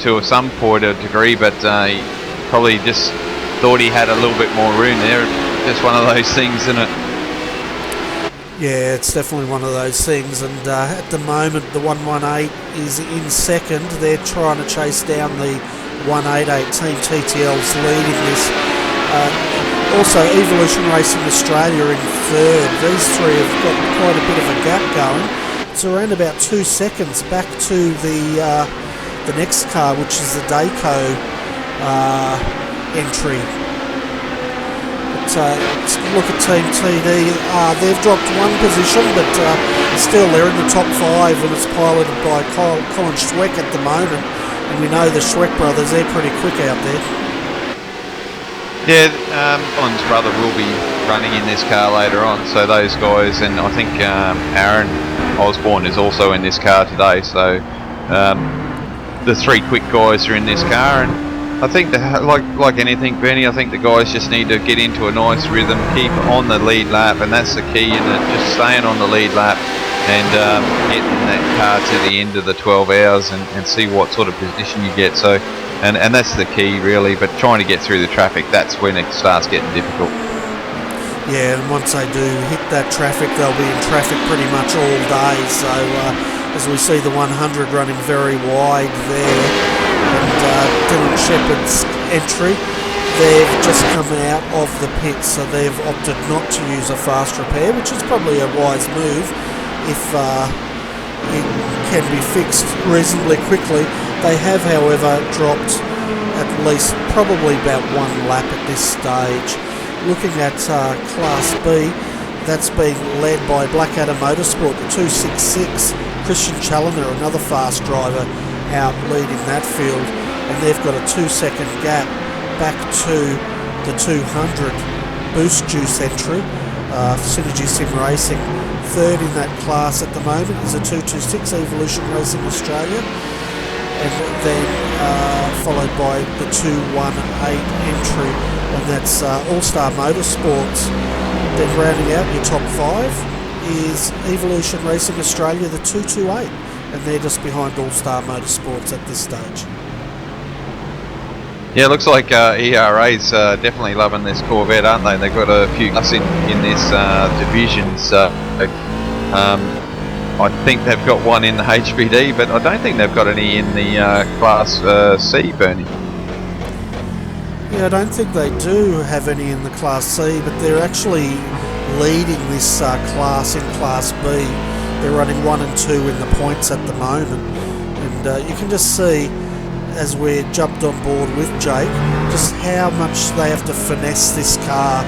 to some point of degree, but he probably just thought he had a little bit more room there. Just one of those things, isn't it? Yeah, it's definitely one of those things, and at the moment the 118 is in second. They're trying to chase down the 188 Team TTL's leading this. Also, Evolution Racing Australia in third. These three have got quite a bit of a gap going. It's around about 2 seconds back to the next car, which is the Dayco entry. But look at Team TD. They've dropped one position, but still they're in the top 5, and it's piloted by Colin Schweck at the moment. And we know the Schweck brothers, they're pretty quick out there. Yeah, Colin's brother will be running in this car later on, so those guys, and I think Aaron Osborne is also in this car today, so the three quick guys are in this car, and I think like anything, Bernie, I think the guys just need to get into a nice rhythm, keep on the lead lap, and that's the key, and just staying on the lead lap and getting that car to the end of the 12 hours and see what sort of position you get. So, and that's the key really, but trying to get through the traffic, that's when it starts getting difficult. Yeah, and once they do hit that traffic, they'll be in traffic pretty much all day. So as we see the 100 running very wide there, and Dylan Shepherd's entry, they've just come out of the pit, so they've opted not to use a fast repair, which is probably a wise move if it can be fixed reasonably quickly. They have, however, dropped at least probably about 1 lap at this stage. Looking at Class B, that's being led by Blackadder Motorsport, the 266. Christian Challoner, another fast driver, out leading that field, and they've got a 2-second gap back to the 200 Boost Juice entry. Synergy Sim Racing, third in that class at the moment is a 226 Evolution Racing Australia, and then followed by the 218 entry, and that's All-Star Motorsports. Then rounding out your top 5 is Evolution Racing Australia, the 228, and they're just behind All-Star Motorsports at this stage. Yeah, it looks like ERA's definitely loving this Corvette, aren't they? They've got a few us in this division, so I think they've got one in the HBD, but I don't think they've got any in the Class C, Bernie. Yeah, I don't think they do have any in the Class C, but they're actually leading this class in Class B. They're running 1 and 2 in the points at the moment, and you can just see, as we're jumped on board with Jake, just how much they have to finesse this car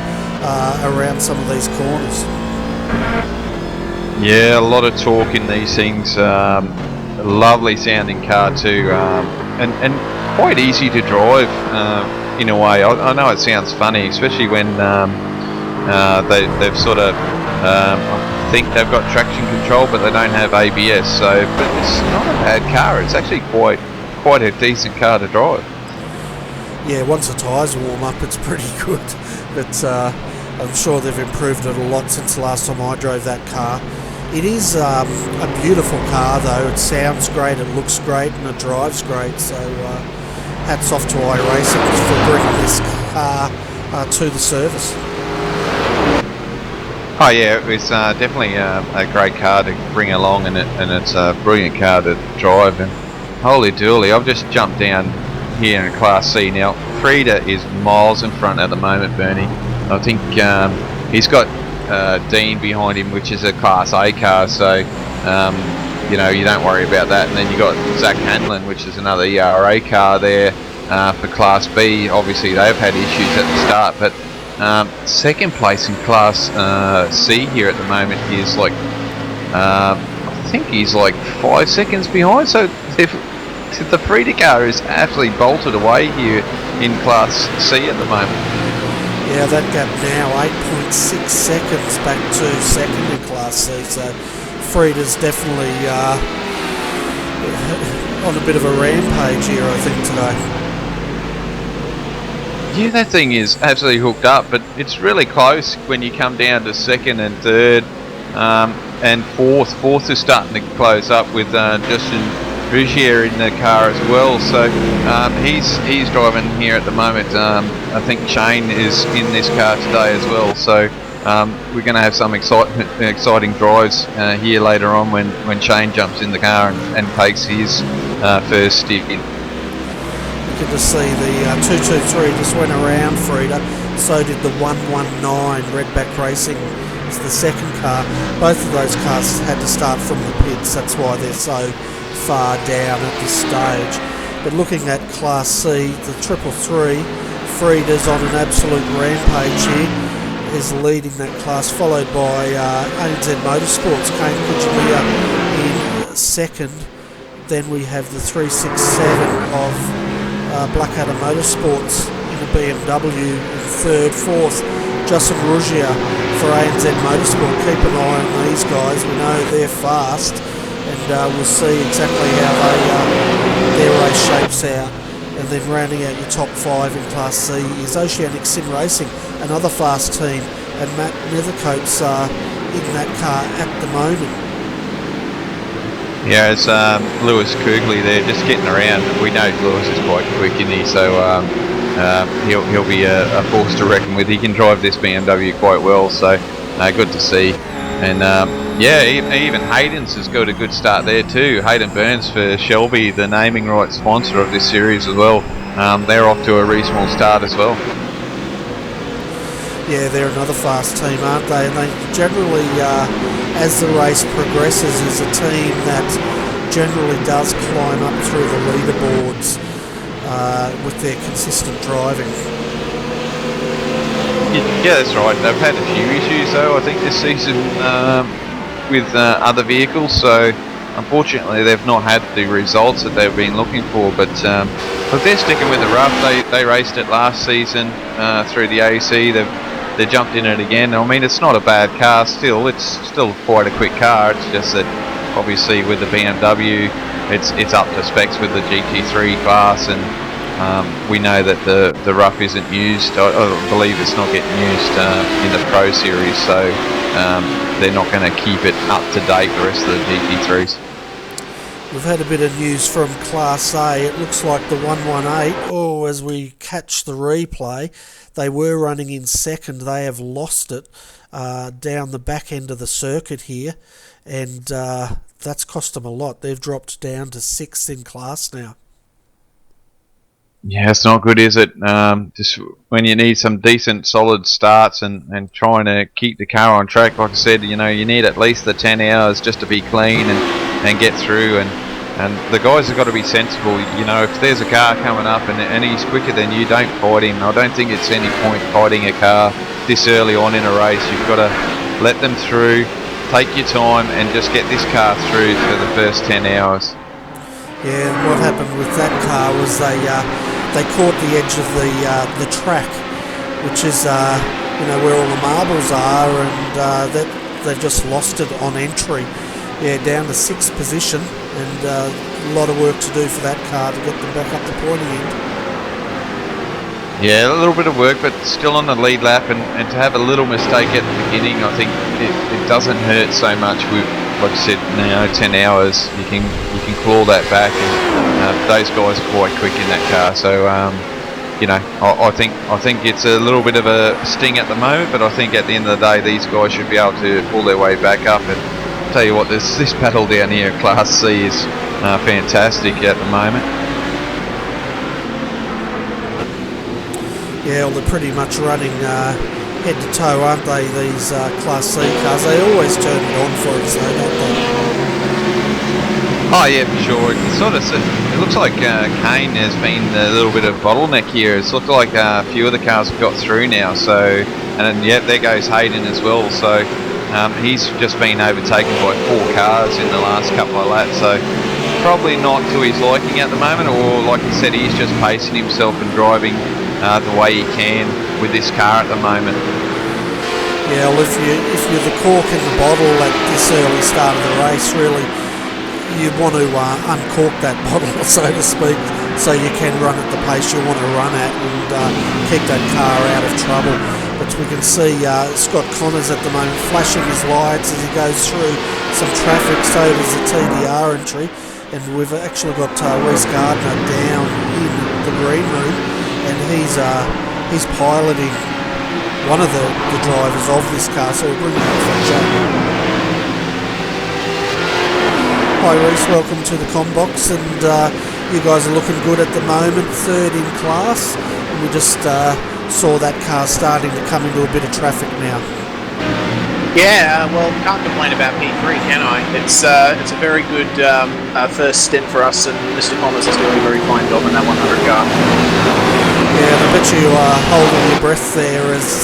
around some of these corners. Yeah, a lot of torque in these things. A lovely sounding car too, and quite easy to drive in a way. I know it sounds funny, especially when they've sort of, I think they've got traction control, but they don't have ABS. So, but it's not a bad car. It's actually quite a decent car to drive. Yeah, once the tyres warm up, it's pretty good. But I'm sure they've improved it a lot since the last time I drove that car. It is a beautiful car though. It sounds great, it looks great, and it drives great. So hats off to iRacing for bringing this car to the service. Oh yeah, it was definitely a great car to bring along, and it's a brilliant car to drive. And holy dooly, I've just jumped down here in Class C now. Frida is miles in front at the moment, Bernie. I think he's got Dean behind him, which is a Class A car, so you know, you don't worry about that. And then you got Zach Hanlon, which is another ERA car there for Class B. Obviously they've had issues at the start, but second place in Class C here at the moment is like I think he's like 5 seconds behind, so the Frida car is absolutely bolted away here in Class C at the moment. Yeah, that gap now 8.6 seconds back to second in Class C, so Frida's definitely on a bit of a rampage here, I think, today. Yeah, that thing is absolutely hooked up, but it's really close when you come down to second and third and fourth. Fourth is starting to close up with Justin Rougier in the car as well, so he's driving here at the moment. I think Shane is in this car today as well, so we're going to have some exciting drives here later on when Shane jumps in the car and takes his first stick in. Good to see the 223 just went around Frida, so did the 119 Redback Racing. It's the second car. Both of those cars had to start from the pits, that's why they're so far down at this stage. But looking at Class C, the 333, Frida's on an absolute rampage here, is leading that class, followed by ANZ Motorsports, Kane Kuchimia in second. Then we have the 367 of Blackadder Motorsports in a BMW in third. Fourth, Justin Rougier for ANZ Motorsport. Keep an eye on these guys, we know they're fast, and we'll see exactly how their race shapes out. And then rounding out your top five in Class C is Oceanic Sim Racing, another fast team, and Matt Nethercote's in that car at the moment. Yeah, it's Lewis Kugley there just getting around. We know Lewis is quite quick, isn't he? So he'll be a force to reckon with. He can drive this BMW quite well, so good to see. And yeah, even Hayden's has got a good start there too. Hayden Burns for Shelby, the naming rights sponsor of this series as well. They're off to a reasonable start as well. Yeah, they're another fast team, aren't they? And they generally, as the race progresses, is a team that generally does climb up through the leaderboards with their consistent driving. Yeah, that's right. They've had a few issues though, I think, this season with other vehicles, so unfortunately they've not had the results that they've been looking for, but they're sticking with the rough. They raced it last season through the AEC. They jumped in it again. I mean, it's not a bad car still. It's still quite a quick car. It's just that obviously with the BMW, it's up to specs with the GT3 class, and we know that the rough isn't used. I believe it's not getting used in the Pro Series, so they're not going to keep it up to date, the rest of the GT3s. We've had a bit of news from Class A. It looks like the 118, as we catch the replay, they were running in second. They have lost it down the back end of the circuit here, and that's cost them a lot. They've dropped down to sixth in class now. Yeah, it's not good, is it? Just when you need some decent, solid starts and trying to keep the car on track, like I said, you know, you need at least the 10 hours just to be clean and get through. And the guys have got to be sensible. You know, if there's a car coming up and he's quicker than you, don't fight him. I don't think it's any point fighting a car this early on in a race. You've got to let them through, take your time, and just get this car through for the first 10 hours. Yeah, and what happened with that car was they caught the edge of the track, which is you know, where all the marbles are, and they've just lost it on entry. Yeah, down to sixth position, and a lot of work to do for that car to get them back up the pointy end. Yeah, a little bit of work, but still on the lead lap, and to have a little mistake at the beginning, I think it doesn't hurt so much. With, like I said, now 10 hours, you can claw that back, and those guys are quite quick in that car. So you know, I think it's a little bit of a sting at the moment, but I think at the end of the day, these guys should be able to pull their way back up. And tell you what, this battle down here, Class C, is fantastic at the moment. Yeah, well, they're pretty much running head to toe, aren't they, these Class C cars? They always turn it on for us, though, don't they? Oh yeah, for sure. It looks like Kane has been a little bit of bottleneck here. It's looked like a few of the cars have got through now. So, and then, yeah, there goes Hayden as well. So he's just been overtaken by 4 cars in the last couple of laps. So probably not to his liking at the moment, or like he said, he's just pacing himself and driving the way he can with this car at the moment. Yeah, well, if you're the cork in the bottle at this early start of the race, really, you want to uncork that bottle, so to speak, so you can run at the pace you want to run at and keep that car out of trouble. But we can see Scott Connors at the moment flashing his lights as he goes through some traffic. So does the TDR entry, and we've actually got Reece Gardner down in the green room, and he's piloting one of the drivers of this car. So we'll bring him up for a chat. Hi Reece, welcome to the Combox, and you guys are looking good at the moment, 3rd in class, and we just saw that car starting to come into a bit of traffic now. Yeah, well, can't complain about P3, can I? It's a very good first stint for us, and Mr. Connors is doing a very fine job in that 100 car. Yeah, and I bet you are holding your breath there as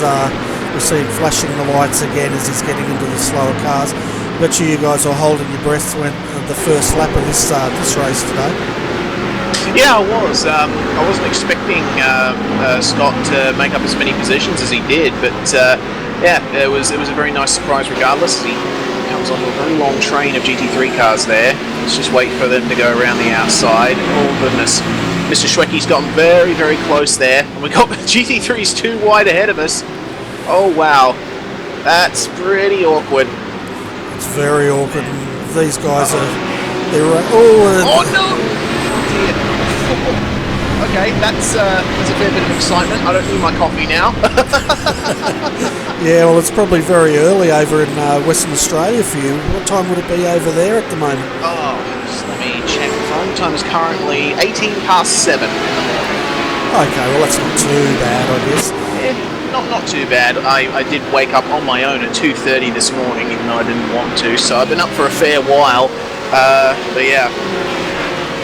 we see him flashing the lights again as he's getting into the slower cars. I bet you guys are holding your breath when the first lap of this race today. Yeah, I was. I wasn't expecting Scott to make up as many positions as he did, but yeah, it was a very nice surprise regardless. He comes onto a very long train of GT3 cars there. Let's just wait for them to go around the outside. Oh goodness, Mr. Schwecky's gotten very, very close there, and we got GT3s too wide ahead of us. Oh wow, that's pretty awkward. It's very awkward, and these guys they're oh no! Oh dear. Okay, that's a fair bit of excitement. I don't need my coffee now. Yeah, well, it's probably very early over in Western Australia for you. What time would it be over there at the moment? Oh, just let me check. The phone time is currently 18 past 7 in the morning. Okay, well that's not too bad, I guess. Yeah, not too bad. I did wake up on my own at 2:30 this morning, even though I didn't want to. So I've been up for a fair while. But yeah.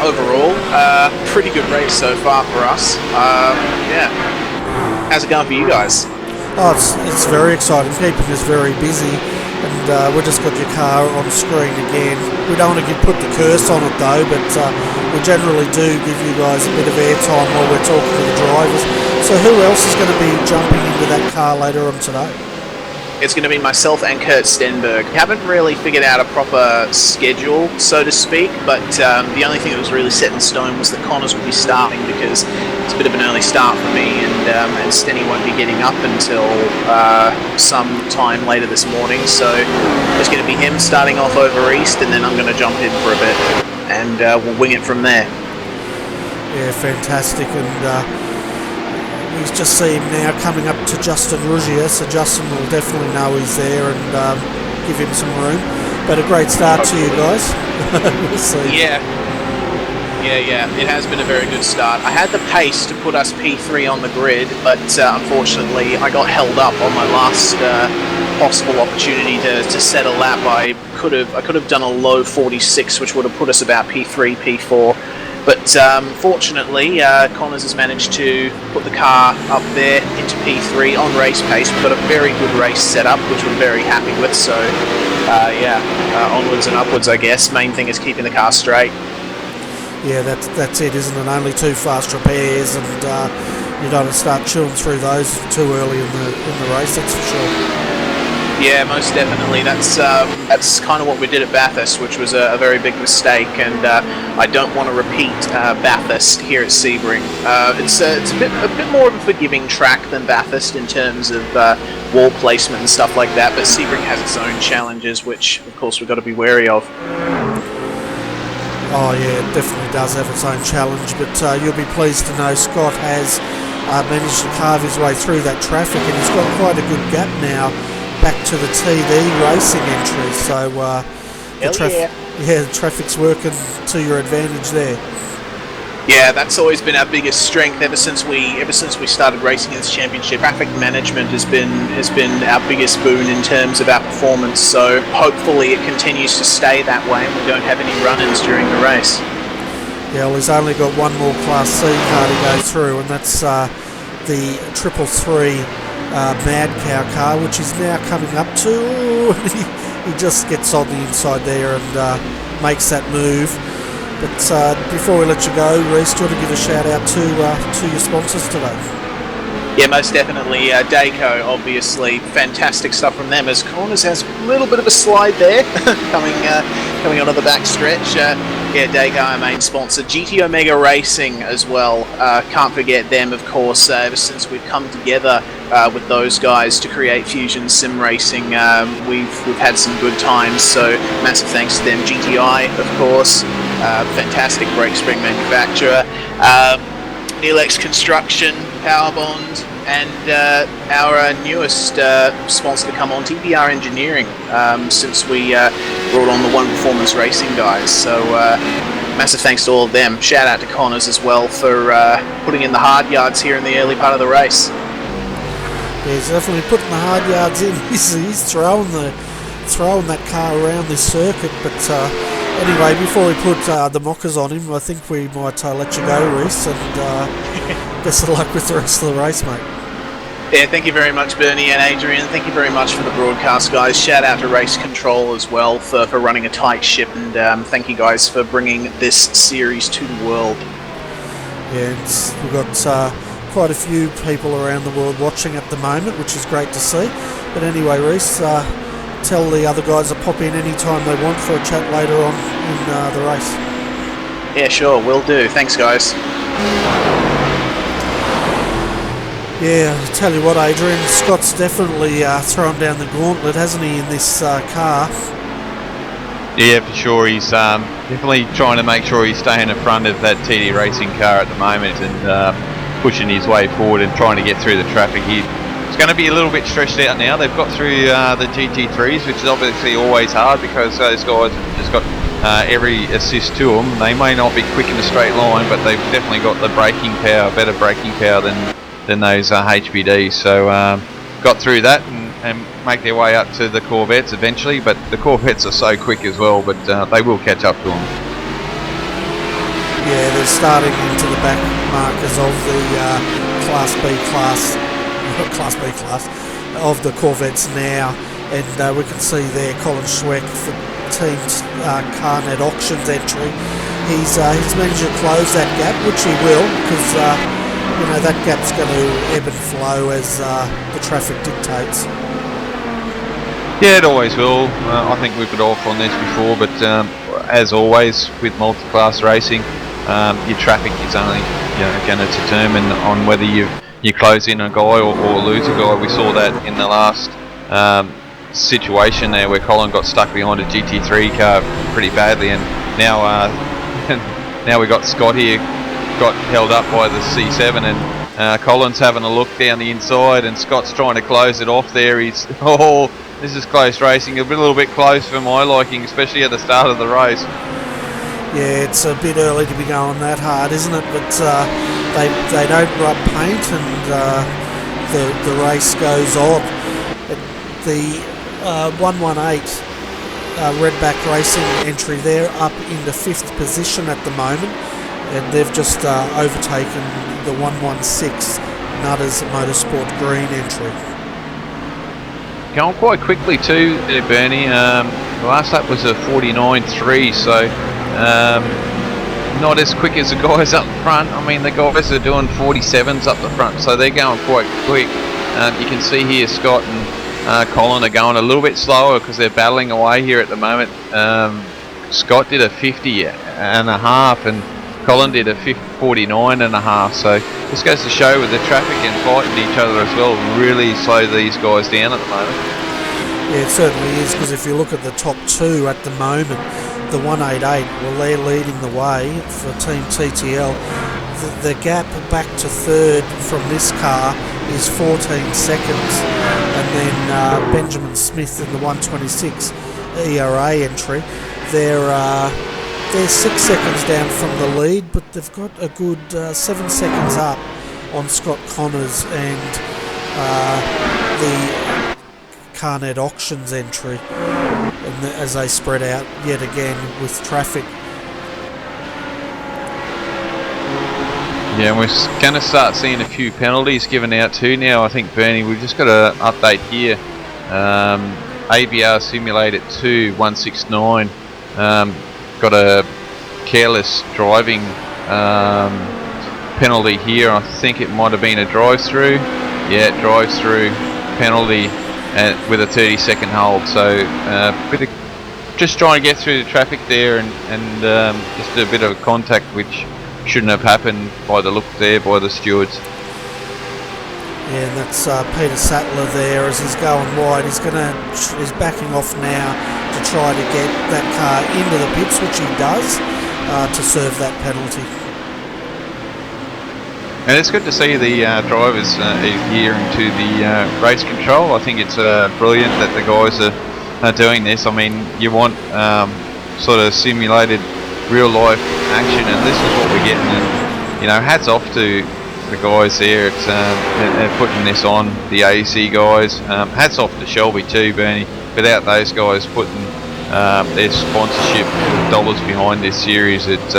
Overall, pretty good race so far for us. Yeah. How's it going for you guys? Oh, it's very exciting, keeping us very busy, and we just got your car on screen again. We don't want to put the curse on it though, but we generally do give you guys a bit of airtime while we're talking to the drivers. So who else is going to be jumping into that car later on today? It's going to be myself and Kurt Stenberg. Haven't really figured out a proper schedule, so to speak, but the only thing that was really set in stone was that Connors will be starting, because it's a bit of an early start for me, and Stenny won't be getting up until some time later this morning, so it's going to be him starting off over east, and then I'm going to jump in for a bit, and we'll wing it from there. Yeah, fantastic, and we just see him now coming up to Justin Ruggier, so Justin will definitely know he's there and give him some room. But a great start to you guys. We'll see. Yeah, it has been a very good start. I had the pace to put us P3 on the grid, but unfortunately I got held up on my last possible opportunity to set a lap. I could have done a low 46, which would have put us about P3, P4. But fortunately, Connors has managed to put the car up there into P3 on race pace. We've got a very good race set up, which we're very happy with. So, onwards and upwards, I guess. Main thing is keeping the car straight. Yeah, that's it, isn't it? Only 2 fast repairs, and you don't start chewing through those too early in the race, that's for sure. Yeah, most definitely. That's kind of what we did at Bathurst, which was a very big mistake, and I don't want to repeat Bathurst here at Sebring. It's a bit more of a forgiving track than Bathurst in terms of wall placement and stuff like that, but Sebring has its own challenges, which of course we've got to be wary of. Oh yeah, it definitely does have its own challenge, but you'll be pleased to know Scott has managed to carve his way through that traffic, and he's got quite a good gap now back to the TD racing entry, so the traffic's working to your advantage there. Yeah, that's always been our biggest strength ever since we started racing in this championship. Traffic management has been our biggest boon in terms of our performance, so hopefully it continues to stay that way and we don't have any run-ins during the race. Yeah, well, he's only got one more Class C car to go through, and that's the 333 Mad Cow car, which is now coming up to. He just gets on the inside there and makes that move. But before we let you go, Reece, do you want to give a shout out to your sponsors today? Yeah, most definitely. Dayco, obviously, fantastic stuff from them. As Corners has a little bit of a slide there, coming onto the back stretch. Yeah, Dayco, our main sponsor. GT Omega Racing as well. Can't forget them, of course. Ever since we've come together with those guys to create Fusion Sim Racing, we've had some good times. So massive thanks to them. GTI, of course, fantastic brake spring manufacturer. Neelex Construction, Powerbond, and our newest sponsor to come on, TPR Engineering, since we brought on the One Performance Racing guys. So massive thanks to all of them. Shout out to Connors as well for putting in the hard yards here in the early part of the race. Yeah, he's definitely putting the hard yards in. He's throwing that car around this circuit, but anyway, before we put the mockers on him, I think we might let you go, Reece, and best of luck with the rest of the race, mate. Yeah, thank you very much, Bernie and Adrian. Thank you very much for the broadcast, guys. Shout out to Race Control as well for running a tight ship, and thank you guys for bringing this series to the world. Yeah, we've got quite a few people around the world watching at the moment, which is great to see. But anyway, Reece, tell the other guys to pop in anytime they want for a chat later on in the race. Yeah, sure, will do. Thanks, guys. Yeah, I'll tell you what, Adrian, Scott's definitely thrown down the gauntlet, hasn't he, in this car? Yeah, for sure. He's definitely trying to make sure he's staying in front of that TD racing car at the moment and pushing his way forward and trying to get through the traffic. It's going to be a little bit stretched out now. They've got through the GT3s, which is obviously always hard because those guys have just got every assist to them. They may not be quick in a straight line, but they've definitely got the braking power, better braking power than those HBDs. So got through that and make their way up to the Corvettes eventually, but the Corvettes are so quick as well, but they will catch up to them. Yeah, they're starting into the back markers of the Class B class of the Corvettes now, and we can see there Colin Schweck for Team Carnet Auctions entry. He's managed to close that gap, which he will, because that gap's going to ebb and flow as the traffic dictates. Yeah, it always will. I think we've been off on this before, but as always with multi-class racing, your traffic is only going to determine on whether you close in a guy or lose a guy. We saw that in the last situation there where Colin got stuck behind a GT3 car pretty badly, and now we got Scott here, got held up by the C7, and Colin's having a look down the inside, and Scott's trying to close it off there. This is close racing, a little bit close for my liking, especially at the start of the race. Yeah, it's a bit early to be going that hard, isn't it? But they don't rub paint, and the race goes on. The 118 Redback Racing entry there up into 5th position at the moment, and they've just overtaken the 116 Nutters Motorsport Green entry. Going quite quickly too there, Bernie. The last lap was a 49.3, so not as quick as the guys up front. I mean, the guys are doing 47s up the front, so they're going quite quick. You can see here Scott and Colin are going a little bit slower because they're battling away here at the moment. Scott did a 50.5 and Colin did a 49.5. So this goes to show with the traffic and fighting each other as well, really slow these guys down at the moment. Yeah, it certainly is, because if you look at the top two at the moment, the 188, well, they're leading the way for Team TTL. The gap back to third from this car is 14 seconds, and then Benjamin Smith in the 126 ERA entry, they're 6 seconds down from the lead, but they've got a good 7 seconds up on Scott Connors and the Carnet Auctions entry, and as they spread out yet again with traffic. Yeah, and we're going to start seeing a few penalties given out too now, I think, Bernie. We've just got an update here. ABR Simulated 2 169 got a careless driving penalty here. I think it might have been a drive-through. Yeah, drive-through penalty with a 30-second hold. So just trying to get through the traffic there and just a bit of contact, which shouldn't have happened by the look there by the stewards. Yeah, and that's Peter Sattler there as he's going wide. He's backing off now to try to get that car into the pits, which he does, to serve that penalty. And it's good to see the drivers adhering to the race control. I think it's brilliant that the guys are doing this. I mean, you want sort of simulated real life action, and this is what we're getting. And you know, hats off to the guys there at putting this on, the AEC guys. Hats off to Shelby too, Bernie. Without those guys putting their sponsorship dollars behind this series, it's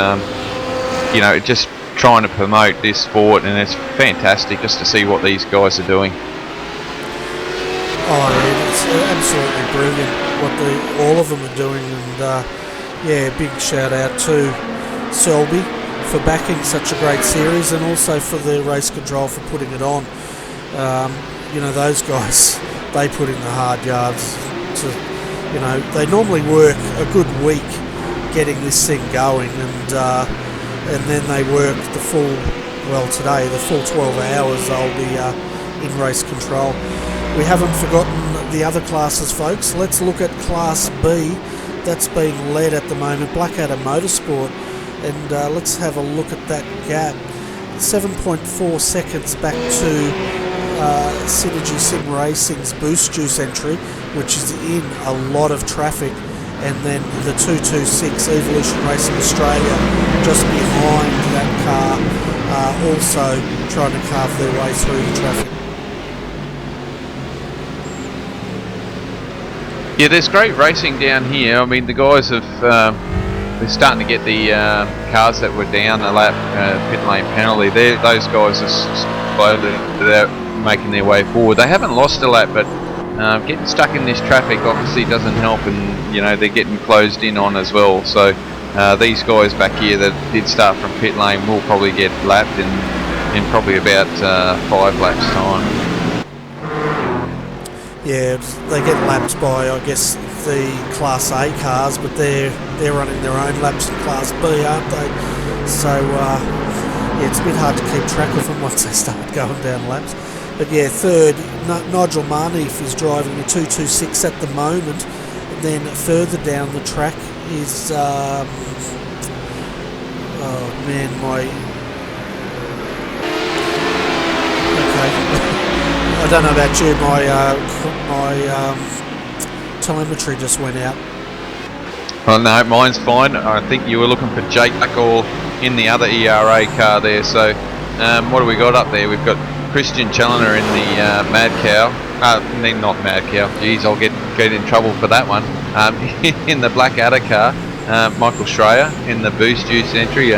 you know, just trying to promote this sport, and it's fantastic just to see what these guys are doing. Oh, yeah, it's absolutely brilliant what all of them are doing, and yeah, big shout out to Selby for backing such a great series, and also for the race control for putting it on. You know, those guys, they put in the hard yards. You know, they normally work a good week getting this thing going, and then they work the full, well, today, the full 12 hours they'll be in race control. We haven't forgotten the other classes, folks. Let's look at Class B. That's being led at the moment, Blackadder Motorsport, and let's have a look at that gap. 7.4 seconds back to Synergy Sim Racing's Boost Juice entry, which is in a lot of traffic, and then the 226 Evolution Racing Australia just behind that car, also trying to carve their way through the traffic. Yeah, there's great racing down here. I mean, the guys have they're starting to get the cars that were down the lap pit lane penalty. Those guys are slowly making their way forward. They haven't lost a lap, but getting stuck in this traffic obviously doesn't help, and you know, they're getting closed in on as well. So these guys back here that did start from pit lane will probably get lapped in probably about 5 laps time. Yeah, they get lapped by, I guess, the Class A cars, but they're running their own laps in Class B, aren't they? So yeah, it's a bit hard to keep track of them once they start going down laps. But yeah, third, Nigel Marneef is driving the 226 at the moment. And then further down the track is oh man, okay. I don't know about you, my telemetry just went out. Oh no, mine's fine. I think you were looking for Jake Blackall in the other ERA car there. So what do we got up there? We've got Christian Challoner in the Mad Cow. Not Mad Cow. Geez, I'll get in trouble for that one. In the Blackadder car, Michael Schreier in the Boost Juice entry,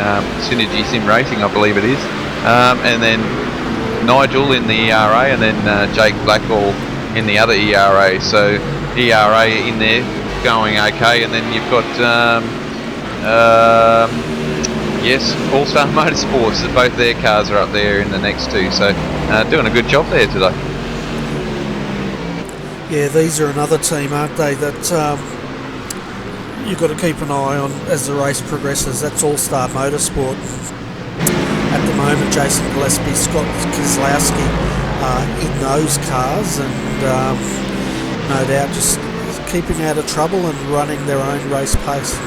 Synergy Sim Racing, I believe it is, and then Nigel in the ERA, and then Jake Blackall in the other ERA. So ERA in there going okay, and then you've got yes, All Star Motorsports. Both their cars are up there in the next two, so doing a good job there today. Yeah, these are another team, aren't they, that you've got to keep an eye on as the race progresses. That's All-Star Motorsport. At the moment, Jason Gillespie, Scott Kozlowski in those cars, and no doubt just keeping out of trouble and running their own race pace.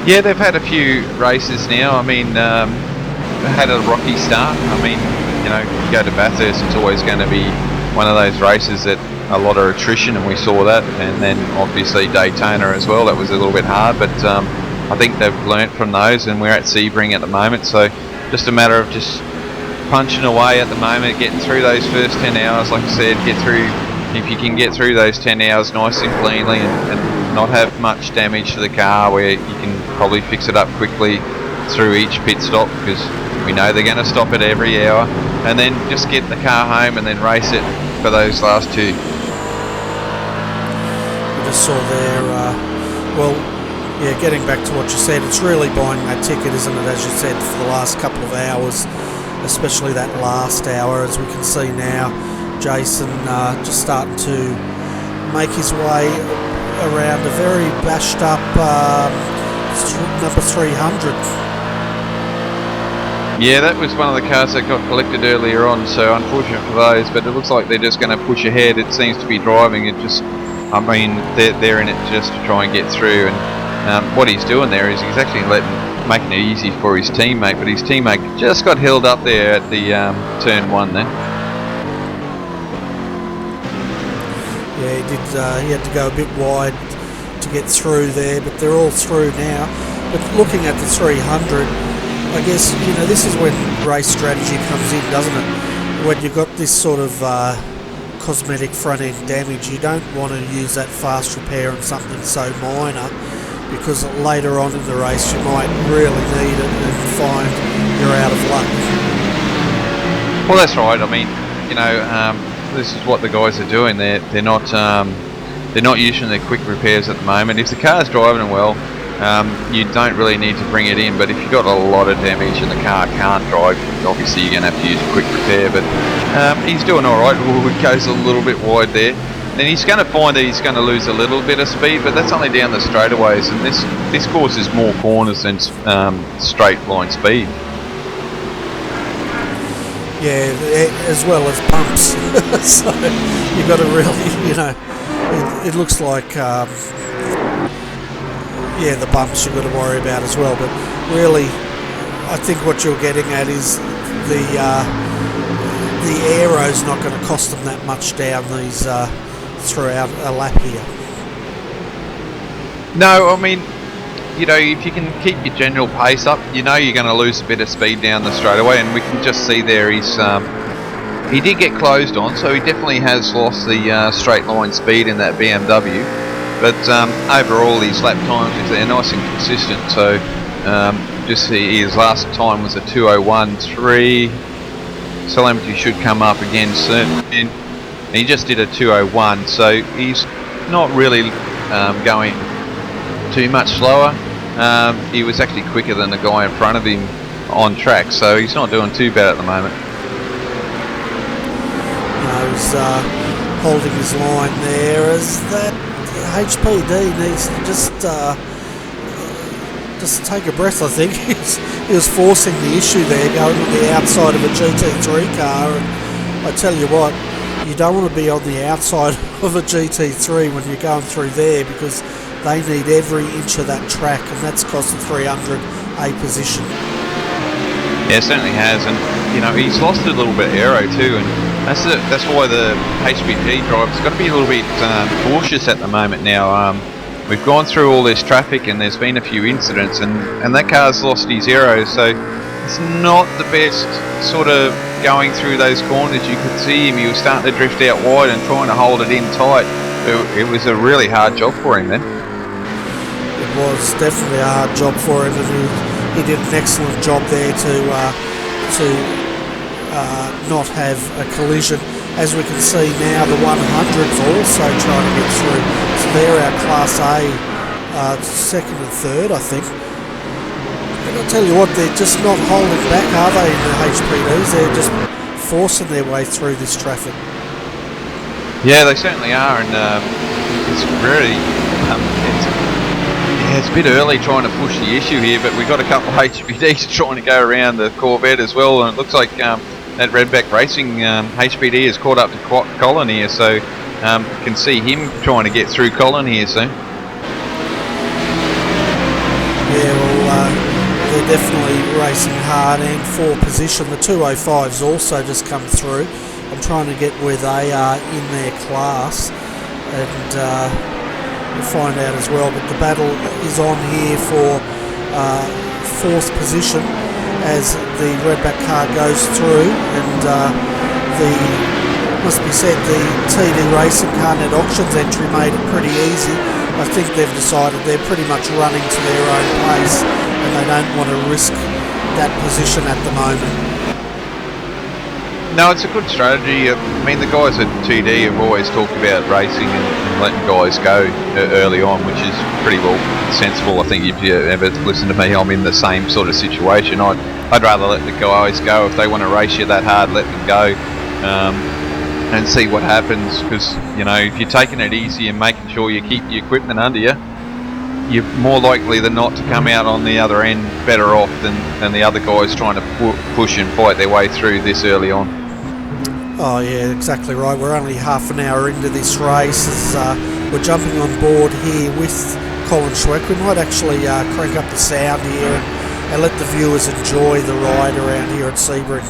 Yeah, they've had a few races now. I mean, had a rocky start. I mean, you know, you go to Bathurst, it's always going to be one of those races that a lot of attrition, and we saw that. And then obviously Daytona as well. That was a little bit hard, but I think they've learnt from those, and we're at Sebring at the moment. So just a matter of just punching away at the moment, getting through those first 10 hours. Like I said, if you can get through those 10 hours nice and cleanly and not have much damage to the car, where you can probably fix it up quickly through each pit stop, because we know they're going to stop it every hour, and then just get the car home and then race it for those last two. I just saw there, well, yeah, getting back to what you said, it's really buying that ticket, isn't it, as you said, for the last couple of hours, especially that last hour. As we can see now, Jason just starting to make his way around a very bashed up number 300. Yeah, that was one of the cars that got collected earlier on, so unfortunate for those, but it looks like they're just going to push ahead. It seems to be driving it just, I mean, they're in it just to try and get through, and what he's doing there is he's actually making it easy for his teammate, but his teammate just got held up there at the turn 1 there. Yeah, he did. He had to go a bit wide to get through there, but they're all through now. But looking at the 300, I guess, you know, this is when race strategy comes in, doesn't it? When you've got this sort of cosmetic front end damage, you don't want to use that fast repair on something so minor, because later on in the race you might really need it and find you're out of luck. Well, that's right. I mean, you know, this is what the guys are doing. They're not using their quick repairs at the moment. If the car's driving well, you don't really need to bring it in, but if you've got a lot of damage and the car can't drive, obviously you're going to have to use a quick repair. But he's doing alright. He goes a little bit wide there. Then he's going to find that he's going to lose a little bit of speed, but that's only down the straightaways, and this causes more corners than straight line speed. Yeah, as well as bumps. So you've got to really, you know, it looks like, yeah, the bumps you've got to worry about as well. But really, I think what you're getting at is the aero's not going to cost them that much down these throughout a lap here. No, I mean, you know, if you can keep your general pace up, you know you're going to lose a bit of speed down the straightaway, and we can just see there he did get closed on, so he definitely has lost the straight line speed in that BMW. But overall, his lap times, they're nice and consistent. So just see his last time was a 2:01.3. Telemetry should come up again soon. And he just did a 2:01, so he's not really going too much slower. He was actually quicker than the guy in front of him on track, so he's not doing too bad at the moment. No, he's holding his line there, as that HPD needs to just take a breath. I think he was forcing the issue there, going on the outside of a GT3 car, and I tell you what, you don't want to be on the outside of a GT3 when you're going through there, because they need every inch of that track, and that's cost the 300 a position. Yeah, it certainly has, and you know, he's lost a little bit of aero too, and that's why the HPG driver's got to be a little bit cautious at the moment now. We've gone through all this traffic, and there's been a few incidents, and that car's lost his aero, so it's not the best sort of going through those corners. You could see him, he was starting to drift out wide and trying to hold it in tight. It was a really hard job for him then. It was definitely a hard job for him, and he did an excellent job there to not have a collision. As we can see now, the 100's also trying to get through. So they're our Class A, second and third, I think. And I'll tell you what, they're just not holding back, are they, in the HPDs? They're just forcing their way through this traffic. Yeah, they certainly are, and it's really it's a bit early trying to push the issue here, but we've got a couple of HPDs trying to go around the Corvette as well, and it looks like that Racing HPD has caught up to Colin here, so can see him trying to get through Colin here soon. Yeah, well, they're definitely racing hard and for position. The 205's also just come through. I'm trying to get where they are in their class, and we'll find out as well. But the battle is on here for fourth position as the redback car goes through, and must be said, the TD Racing car net auctions entry made it pretty easy. I think they've decided they're pretty much running to their own pace, and they don't want to risk that position at the moment. No, it's a good strategy. I mean, the guys at TD have always talked about racing and letting guys go early on, which is pretty well sensible. I think if you ever listen to me, I'm in the same sort of situation. I'd rather let the guys go. If they want to race you that hard, let them go and see what happens, because, you know, if you're taking it easy and making sure you keep the equipment under you, you're more likely than not to come out on the other end better off than the other guys trying to push and fight their way through this early on. Oh yeah, exactly right. We're only half an hour into this race as we're jumping on board here with Colin Schweck. We might actually crank up the sound here and let the viewers enjoy the ride around here at Sebring.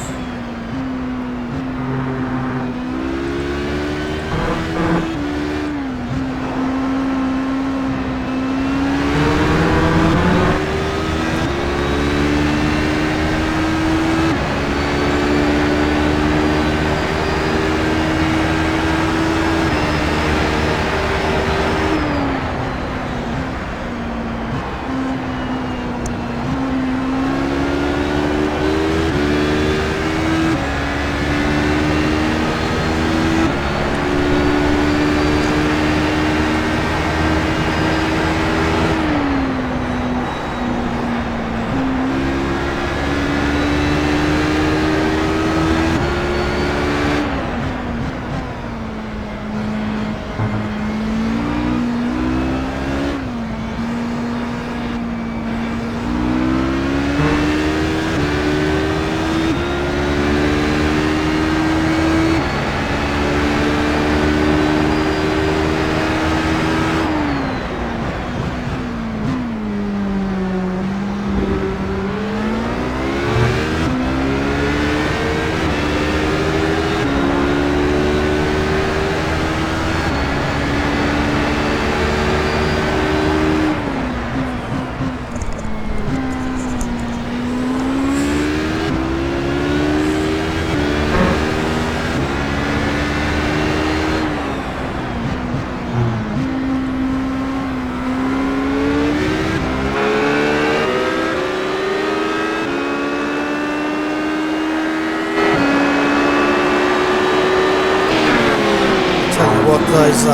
Those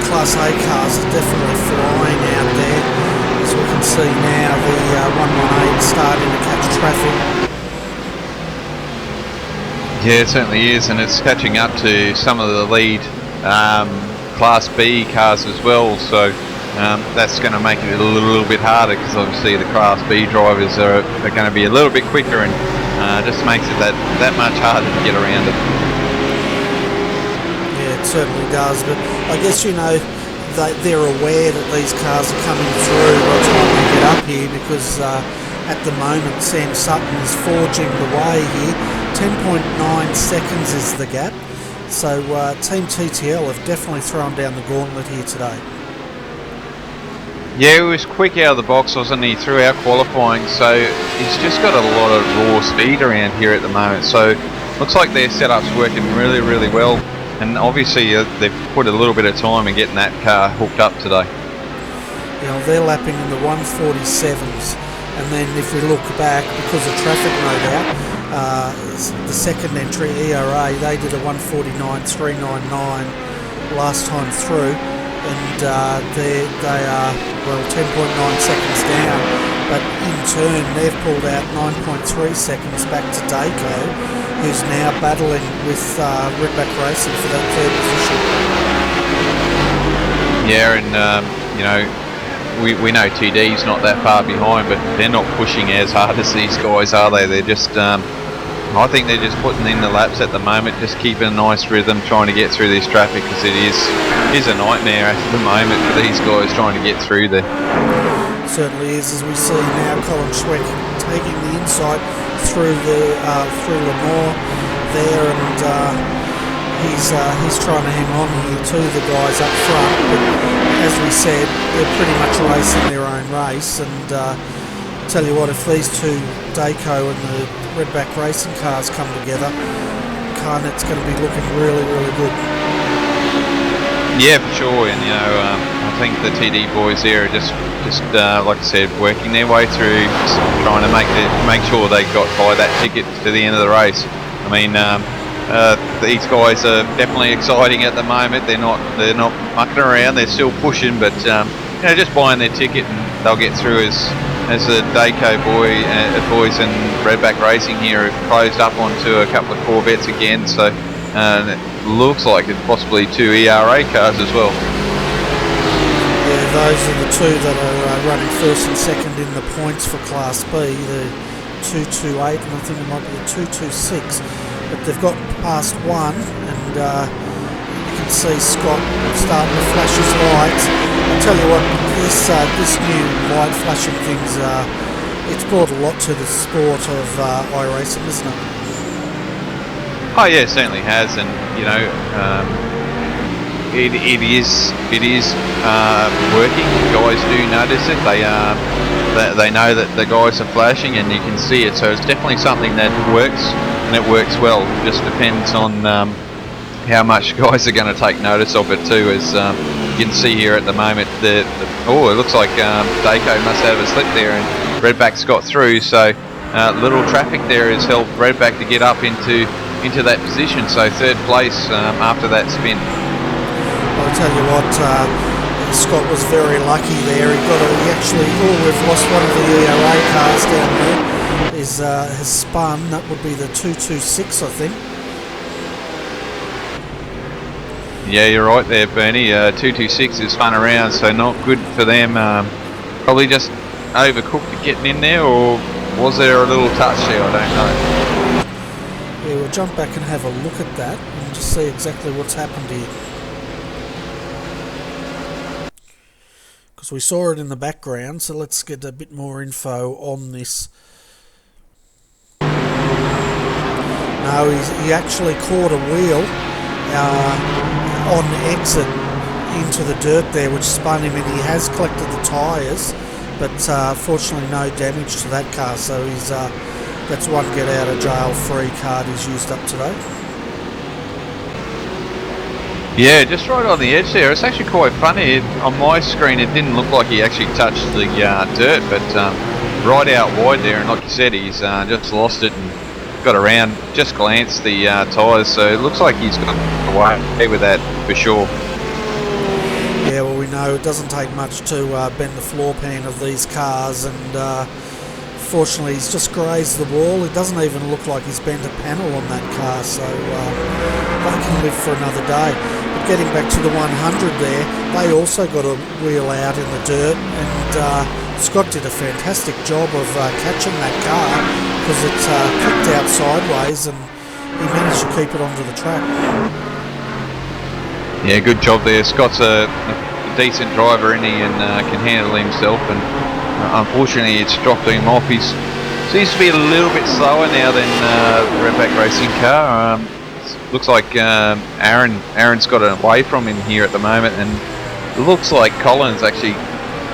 Class A cars are definitely flying out there. As we can see now, the 118 starting to catch traffic. Yeah, it certainly is, and it's catching up to some of the lead Class B cars as well, so that's going to make it a little bit harder, because obviously the Class B drivers are going to be a little bit quicker, and just makes it that much harder to get around it. It certainly does, but I guess, you know, they're aware that these cars are coming through by the time they get up here, because at the moment Sam Sutton is forging the way here. 10.9 seconds is the gap, so Team TTL have definitely thrown down the gauntlet here today. Yeah, he was quick out of the box, wasn't he, throughout qualifying, so he's just got a lot of raw speed around here at the moment, so looks like their setup's working really, really well. And obviously they've put a little bit of time in getting that car hooked up today. You know, they're lapping in the 147s, and then if we look back, because of traffic no doubt, the second entry, ERA, they did a 149.399 last time through, and they are, well, 10.9 seconds down. but in turn they've pulled out 9.3 seconds back to Dayco, who's now battling with Redback Racing for that third position. Yeah, and you know, we know TD's not that far behind, but they're not pushing as hard as these guys, are they? They're just, I think they're just putting in the laps at the moment, just keeping a nice rhythm, trying to get through this traffic, because it is a nightmare at the moment for these guys trying to get through there. Certainly is, as we see now Colin Schweck taking the inside through Lamore there, and he's trying to hang on here to the guys up front, but as we said, they're pretty much racing their own race, and tell you what, if these two Dayco and the Redback Racing cars come together, Carnet's going to be looking really, really good. Yeah, for sure, and you know, I think the TD boys there are just like I said, working their way through, trying to make sure they buy that ticket to the end of the race. I mean, these guys are definitely exciting at the moment. They're not mucking around. They're still pushing, but you know, just buying their ticket and they'll get through as the Dayco boys and Redback Racing here have closed up onto a couple of Corvettes again. So it looks like it's possibly two ERA cars as well. Yeah, those are the two that are running first and second in the points for Class B, the 228 and I think it might be the 226. But they've got past one, and you can see Scott starting to flash his lights. I'll tell you what, this new light flashing thing's it's brought a lot to the sport of iRacing, isn't it? Oh yeah, it certainly has, and you know, it is working. Guys do notice it. They know that the guys are flashing, and you can see it. So it's definitely something that works, and it works well. It just depends on how much guys are going to take notice of it too. As you can see here at the moment, it looks like Dayco must have a slip there, and Redback's got through. So little traffic there has helped Redback to get up into that position. So third place after that spin. I'll tell you what, Scott was very lucky there. He actually, we've lost one of the ERA cars down there. Has spun. That would be the 226, I think. Yeah, you're right there, Bernie. 226 is spun around, so not good for them. Probably just overcooked getting in there, or was there a little touch there? I don't know. Yeah, we'll jump back and have a look at that and just see exactly what's happened here. Because we saw it in the background, so let's get a bit more info on this. No, he actually caught a wheel on exit into the dirt there, which spun him, and he has collected the tyres, but fortunately no damage to that car, so he's that's one get out of jail free card he's used up today. Yeah, just right on the edge there. It's actually quite funny. On my screen, it didn't look like he actually touched the dirt, but right out wide there, and like you said, he's just lost it and got around, just glanced the tyres, so it looks like he's got away with that for sure. Yeah, well, we know it doesn't take much to bend the floor pan of these cars, and fortunately he's just grazed the wall. It doesn't even look like he's bent a panel on that car, so they can live for another day. But getting back to the 100 there, they also got a wheel out in the dirt, and Scott did a fantastic job of catching that car, because it kicked out sideways and he managed to keep it onto the track. Yeah, good job there. Scott's a decent driver, and he can handle himself, and unfortunately it's dropped him off. He seems to be a little bit slower now than the Redback Racing car. Looks like Aaron's got it away from him here at the moment, and it looks like Colin's actually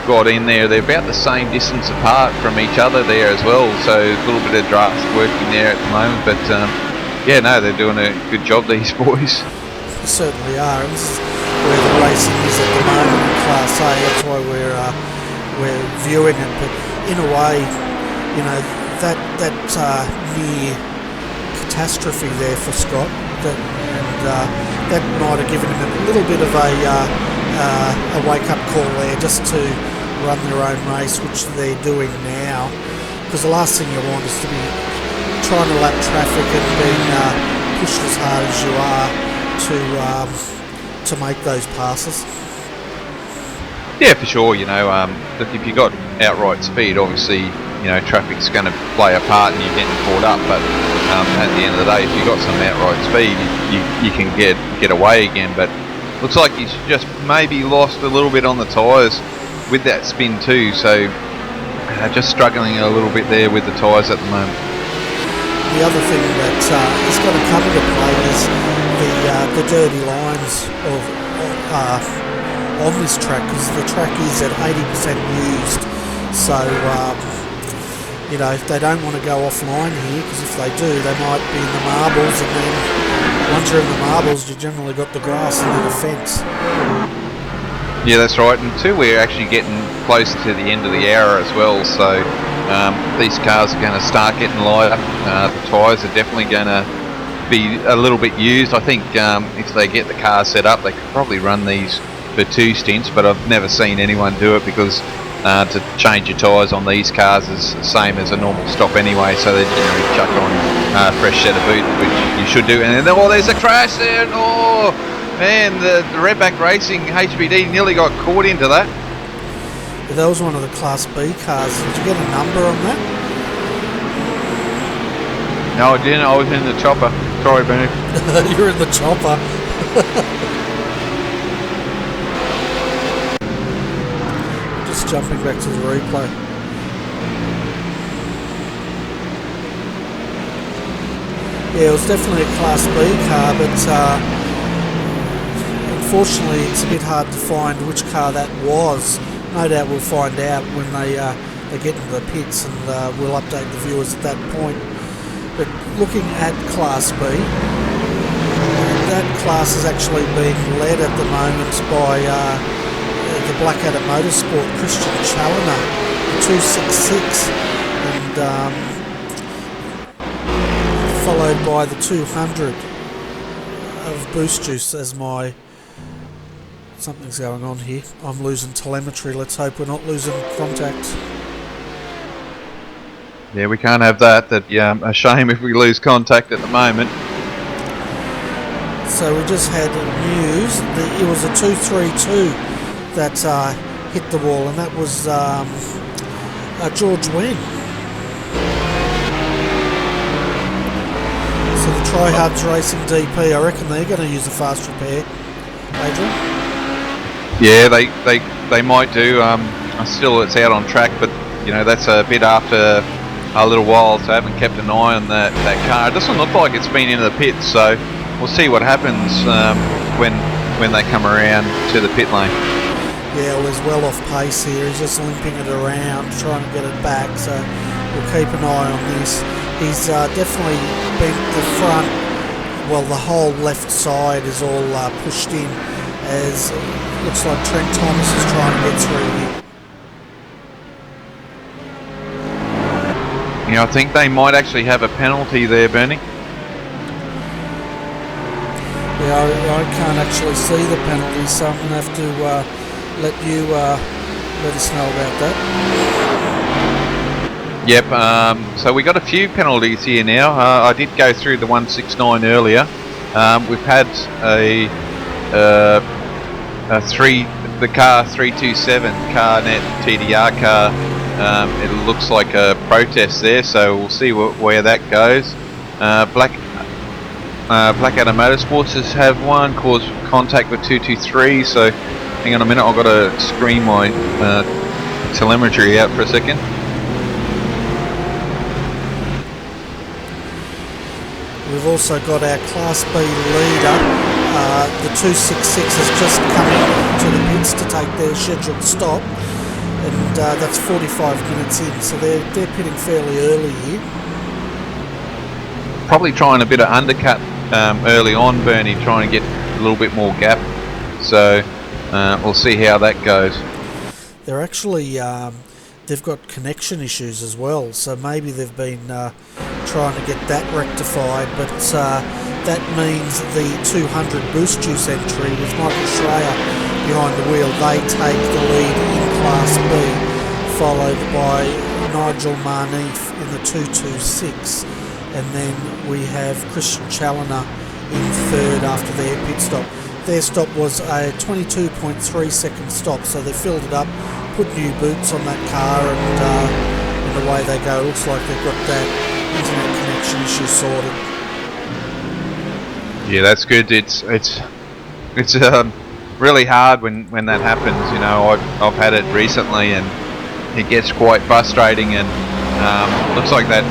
got in there. They're about the same distance apart from each other there as well, so a little bit of draft working there at the moment, but yeah, no, they're doing a good job, these boys. They certainly are, and this is where the racing is at the moment in Class A. That's why we're viewing it, but in a way, you know, that near catastrophe there for Scott, that might have given him a little bit of a wake-up call there, just to run their own race, which they're doing now. Because the last thing you want is to be trying to lap traffic and being pushed as hard as you are to make those passes. Yeah, for sure. Look, if you got outright speed, obviously, traffic's going to play a part and you're getting caught up. But at the end of the day, if you got some outright speed, you can get away again. But looks like he's just maybe lost a little bit on the tyres with that spin too. So just struggling a little bit there with the tyres at the moment. The other thing that is going to come into play is the dirty lines on this track, because the track is at 80% used. So if they don't want to go offline here, because if they do, they might be in the marbles, and then once you're in the marbles, you generally got the grass and then the fence. Yeah, that's right. And two, we're actually getting close to the end of the hour as well, so these cars are going to start getting lighter. The tyres are definitely going to be a little bit used. I think if they get the car set up, they could probably run these for 2 stints, but I've never seen anyone do it, because to change your tyres on these cars is the same as a normal stop anyway, so they generally chuck on a fresh set of boots, which you should do. And then, there's a crash there. Oh man, the Redback Racing HBD nearly got caught into that. Yeah, that was one of the Class B cars. Did you get a number on that? No, I didn't. I was in the chopper. Sorry, Benny. You're in the chopper. Just jumping back to the replay. Yeah, it was definitely a Class B car, but unfortunately it's a bit hard to find which car that was. No doubt we'll find out when they get into the pits, and we'll update the viewers at that point. But looking at Class B, that class is actually being led at the moment by the Blackadder Motorsport Christian Challoner, the 266, and followed by the 200 of Boost Juice. As something's going on here. I'm losing telemetry. Let's hope we're not losing contact. Yeah, we can't have that. A shame if we lose contact at the moment. So we just had news that it was a 232 that hit the wall, and that was George Wynn. So the Tryhards Racing DP, I reckon they're going to use a fast repair, Adrian. Yeah, they might do. Still, it's out on track, but that's a bit after a little while, so I haven't kept an eye on that car. It doesn't look like it's been into the pits, so we'll see what happens when they come around to the pit lane. Yeah, well, he's well off pace here. He's just limping it around, trying to get it back, so we'll keep an eye on this. He's definitely bent the front, well, the whole left side is all pushed in, as it looks like Trent Thomas is trying to get through here. I think they might actually have a penalty there, Bernie. Yeah, I can't actually see the penalty, so I'm going to have to let you let us know about that. Yep, so we got a few penalties here now. I did go through the 169 earlier. We've had the car 327 CarNet TDR car. It looks like a protest there, so we'll see where that goes. Blackadder Motorsports has had one cause contact with 223, so hang on a minute, I've got to screen my telemetry out for a second. We've also got our Class B leader. The 266 has just come into the pits to take their scheduled stop, and that's 45 minutes in, so they're pitting fairly early here. Probably trying a bit of undercut early on, Bernie, trying to get a little bit more gap, so we'll see how that goes. They're actually they've got connection issues as well, so maybe they've been trying to get that rectified, but that means the 200 Boost Juice entry with Michael Schreier behind the wheel. They take the lead in Class B, followed by Nigel Marneef in the 226, and then we have Christian Challoner in third after their pit stop. Their stop was a 22.3 second stop, so they filled it up, put new boots on that car, and away they go. Looks like they've got that internet connection issue sorted. Yeah, that's good. It's really hard when that happens. You know, I've had it recently, and it gets quite frustrating. And looks like that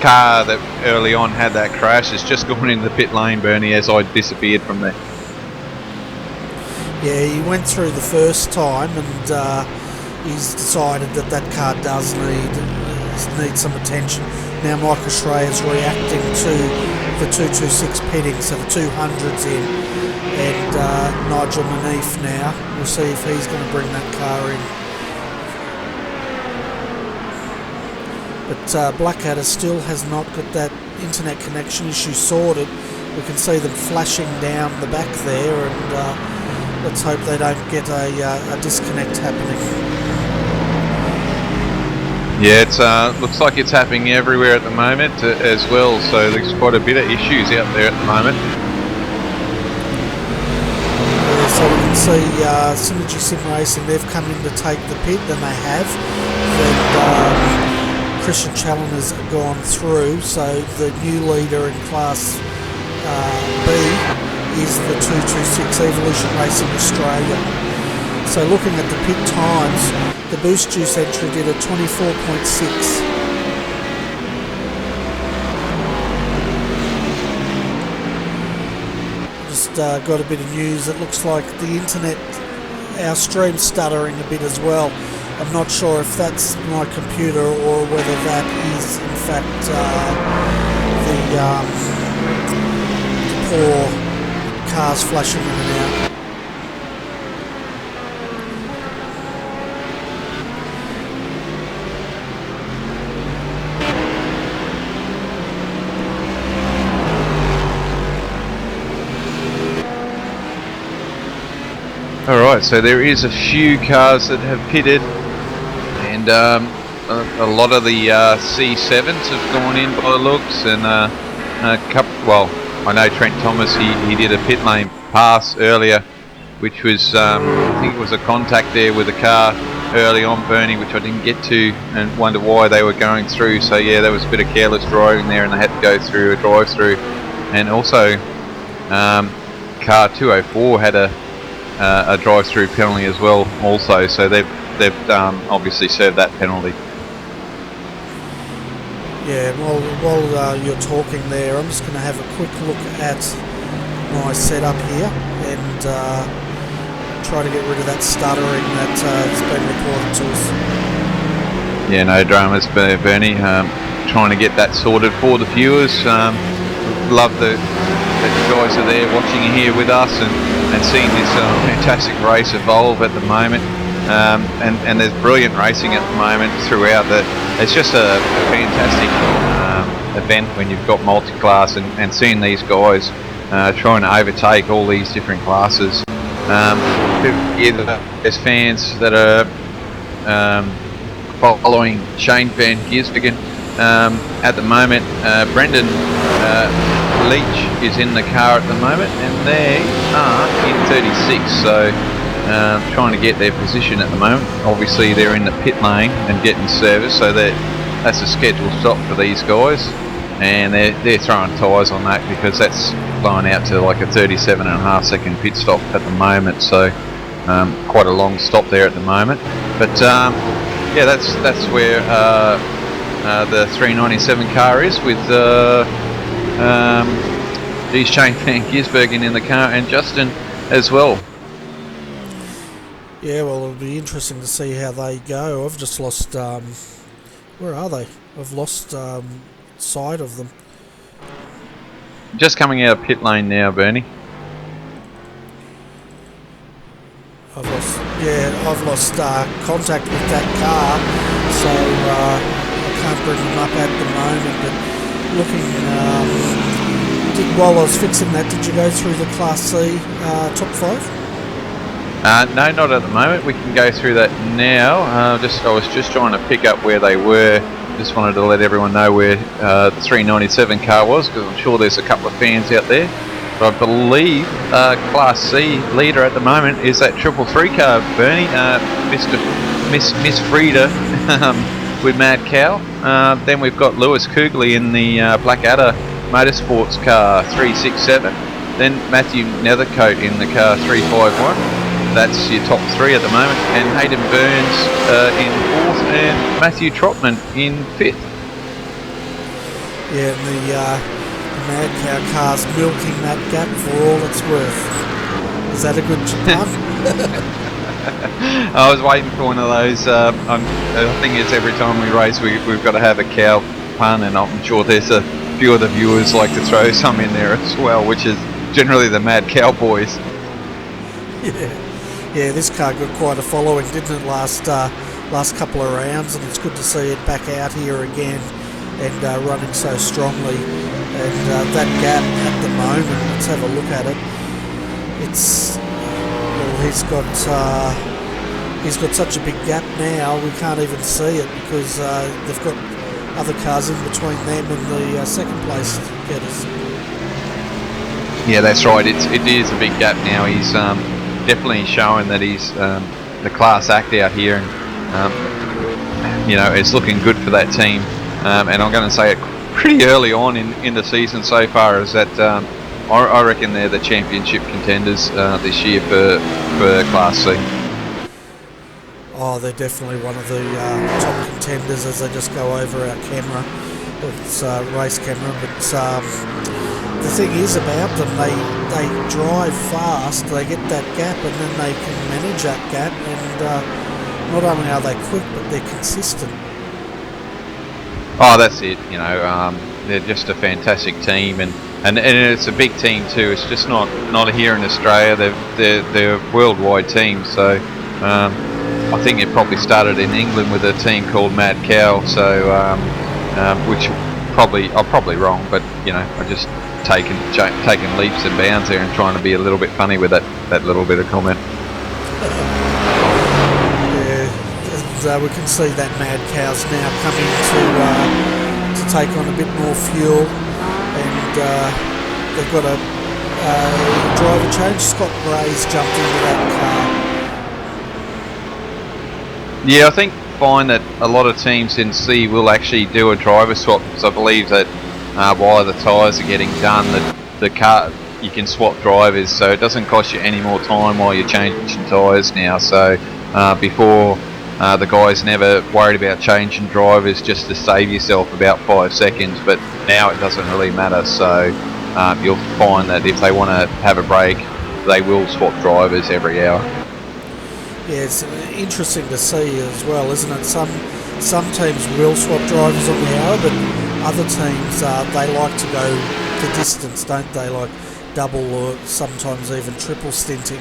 car that early on had that crash has just gone into the pit lane, Bernie, as I disappeared from there. Yeah, he went through the first time, and he's decided that that car does need some attention. Now Michael Schreier's reacting to the 226 pitting, so the 200's in, and Nigel Marneef now. We'll see if he's going to bring that car in. But Blackadder still has not got that internet connection issue sorted. We can see them flashing down the back there, and let's hope they don't get a disconnect happening. Yeah, it looks like it's happening everywhere at the moment as well, so there's quite a bit of issues out there at the moment. Yeah, so we can see Synergy Sim Racing, they've come in to take the pit, and they have. And Christian Challoner's gone through, so the new leader in Class B is the 226 Evolution Racing Australia. So looking at the pit times, the Boost Juice entry did a 24.6. Just got a bit of news. It looks like the internet, our stream's stuttering a bit as well. I'm not sure if that's my computer or whether that is in fact the poor cars flashing in and out. Alright, so there is a few cars that have pitted, and a lot of the C7s have gone in by the looks, and a couple, well, I know Trent Thomas, he did a pit lane pass earlier, which was, I think it was a contact there with a car early on, Bernie, which I didn't get to, and wonder why they were going through. So yeah, there was a bit of careless driving there, and they had to go through a drive-through. And also, car 204 had a drive-through penalty as well, also. So they've obviously served that penalty. Yeah, while you're talking there, I'm just going to have a quick look at my setup here and try to get rid of that stuttering that has been reported to us. Yeah, no dramas, Bernie. Trying to get that sorted for the viewers. Love that you guys are there watching here with us and seeing this fantastic race evolve at the moment. And there's brilliant racing at the moment throughout. It's just a fantastic event when you've got multi-class and seeing these guys trying to overtake all these different classes. There's fans that are following Shane Van Gisbergen at the moment. Brendan Leach is in the car at the moment, and they are in 36, so trying to get their position at the moment. Obviously they're in the pit lane and getting service, so that's a scheduled stop for these guys, and they're throwing tyres on that because that's blowing out to like a 37.5 second pit stop at the moment, so quite a long stop there at the moment. But yeah, that's where the 397 car is with Shane Van Gisbergen in the car and Justin as well. Yeah, well, it'll be interesting to see how they go. I've just lost, where are they? I've lost sight of them. Just coming out of pit lane now, Bernie. I've lost contact with that car, so I can't bring them up at the moment, but looking, while I was fixing that, did you go through the Class C top 5? No, not at the moment. We can go through that now. I was just trying to pick up where they were. Just wanted to let everyone know where the 397 car was, because I'm sure there's a couple of fans out there. But I believe Class C leader at the moment is that 333 car, Bernie, Miss Frida with Mad Cow. Then we've got Lewis Kugley in the Blackadder Motorsports car 367. Then Matthew Nethercoat in the car 351. That's your top three at the moment. And Hayden Burns in fourth, and Matthew Trotman in fifth. Yeah, and the Mad Cow car's milking that gap for all it's worth. Is that a good pun? I was waiting for one of those. I think it's every time we race we've got to have a cow pun, and I'm sure there's a few of the viewers like to throw some in there as well, which is generally the Mad Cowboys. Yeah, this car got quite a following, didn't it, last couple of rounds, and it's good to see it back out here again and running so strongly. And that gap at the moment, let's have a look at it. It's he's got such a big gap now we can't even see it, because they've got other cars in between them and the second place getters. Yeah, that's right. It is a big gap now. He's definitely showing that he's the class act out here, and it's looking good for that team. And I'm going to say it pretty early on in the season so far, is that I reckon they're the championship contenders this year for Class C. Oh, they're definitely one of the top contenders as they just go over our camera. It's race camera, but the thing is about them, they drive fast, they get that gap, and then they can manage that gap, and not only are they quick, but they're consistent. Oh, that's it. They're just a fantastic team, and it's a big team too. It's just not here in Australia. They're a worldwide team. So I think it probably started in England with a team called Mad Cow. So which I'm probably wrong, but I just taking leaps and bounds there and trying to be a little bit funny with that little bit of comment. Yeah, and we can see that Mad Cow's now coming to take on a bit more fuel, and they've got a driver change. Scott Gray's jumped into that car. Yeah, I find that a lot of teams in C will actually do a driver swap, because I believe that while the tyres are getting done, the car, you can swap drivers, so it doesn't cost you any more time while you're changing tyres now. So before, the guys never worried about changing drivers just to save yourself about 5 seconds, but now it doesn't really matter. So you'll find that if they want to have a break, they will swap drivers every hour. Yeah, it's interesting to see as well, isn't it? Some teams will swap drivers on the hour, but other teams, they like to go the distance, don't they? Like double or sometimes even triple stinting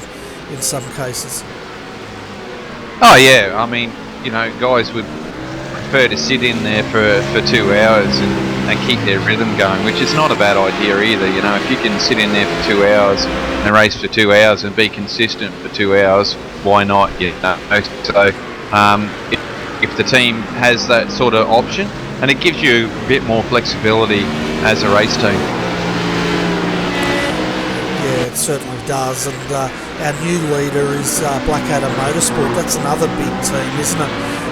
in some cases. Oh yeah, I mean, guys would prefer to sit in there for 2 hours and keep their rhythm going, which is not a bad idea either. If you can sit in there for 2 hours and race for 2 hours and be consistent for 2 hours, why not? So if the team has that sort of option, and it gives you a bit more flexibility as a race team. Yeah, it certainly does. And our new leader is Blackadder Motorsport. That's another big team, isn't it?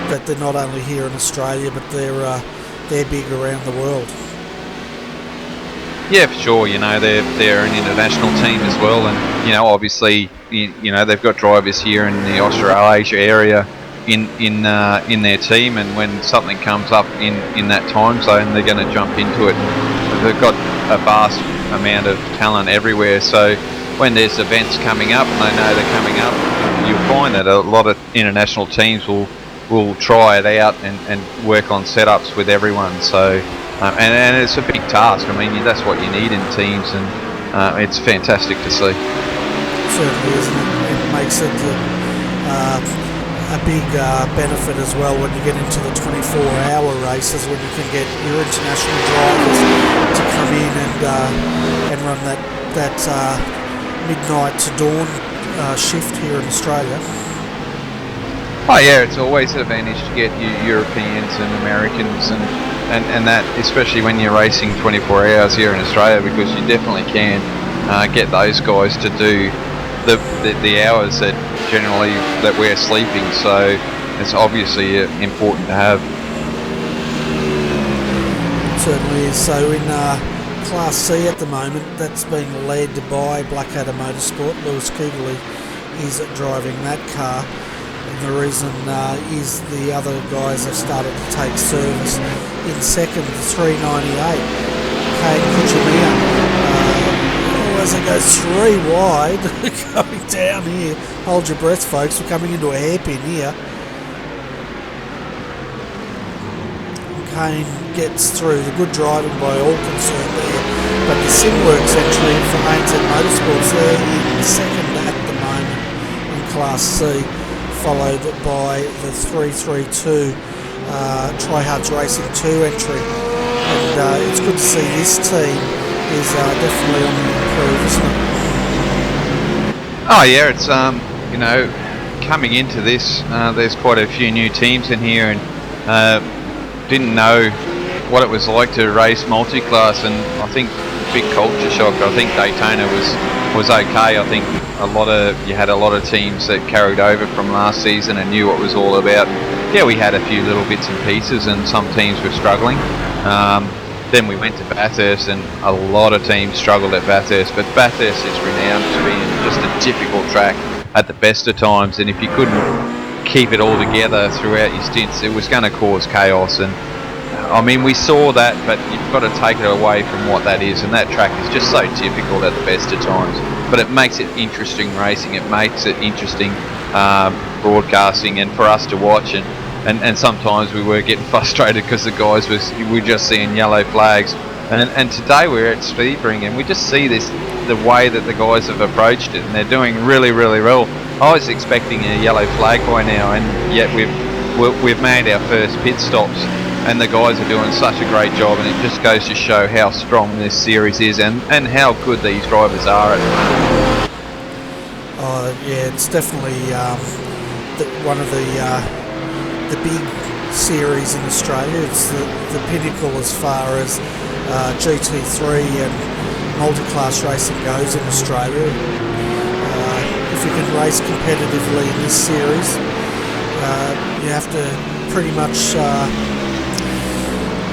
That they're not only here in Australia, but they're big around the world. Yeah, for sure. They're an international team as well, and obviously, they've got drivers here in the Australasia area in their team, and when something comes up in that time zone, they're going to jump into it. They've got a vast amount of talent everywhere, so when there's events coming up and they know they're coming up, you'll find that a lot of international teams will try it out and work on setups with everyone. So and it's a big task. I mean, that's what you need in teams, and it's fantastic to see. It certainly is, and it makes it a big benefit as well when you get into the 24-hour races, when you can get your international drivers to come in and run that midnight to dawn shift here in Australia. Oh yeah, it's always an advantage to get you Europeans and Americans and that, especially when you're racing 24 hours here in Australia, because you definitely can get those guys to do the hours that generally that we're sleeping. So it's obviously important to have. It certainly is. So in Class C at the moment, that's being led by Blackadder Motorsport. Lewis Kugeley is driving that car. And the reason is the other guys have started to take service. In second, the 398, Kane Kuchimiya. As it goes 3 wide, going down here. Hold your breath, folks. We're coming into a hairpin here. Kane gets through. The good driving by all concerned there. But the Simworks entry for ANZ Motorsports there in second at the moment in Class C, followed by the 332 Tryhards Racing 2 entry. And it's good to see this team is definitely on the improve, isn't it? Oh yeah, it's you know, coming into this, there's quite a few new teams in here, and didn't know what it was like to race multi-class, and I think big culture shock. I think Daytona was okay. I think you had a lot of teams that carried over from last season and knew what it was all about. Yeah, we had a few little bits and pieces, and some teams were struggling. Then we went to Bathurst, and a lot of teams struggled at Bathurst, but Bathurst is renowned to being just a difficult track at the best of times, and if you couldn't keep it all together throughout your stints, it was going to cause chaos. And I mean, we saw that, but you've got to take it away from what that is, and that track is just so difficult at the best of times. But it makes it interesting racing, it makes it interesting broadcasting, and for us to watch, and sometimes we were getting frustrated because the guys were just seeing yellow flags. And today we're at Sebring, and we just see the way that the guys have approached it, and they're doing really, really well. I was expecting a yellow flag by now, and yet we've made our first pit stops, and the guys are doing such a great job, and it just goes to show how strong this series is, and how good these drivers are at the moment. Yeah, it's definitely one of the big series in Australia. It's the pinnacle as far as GT3 and multi-class racing goes in Australia. If you can race competitively in this series, you have to pretty much,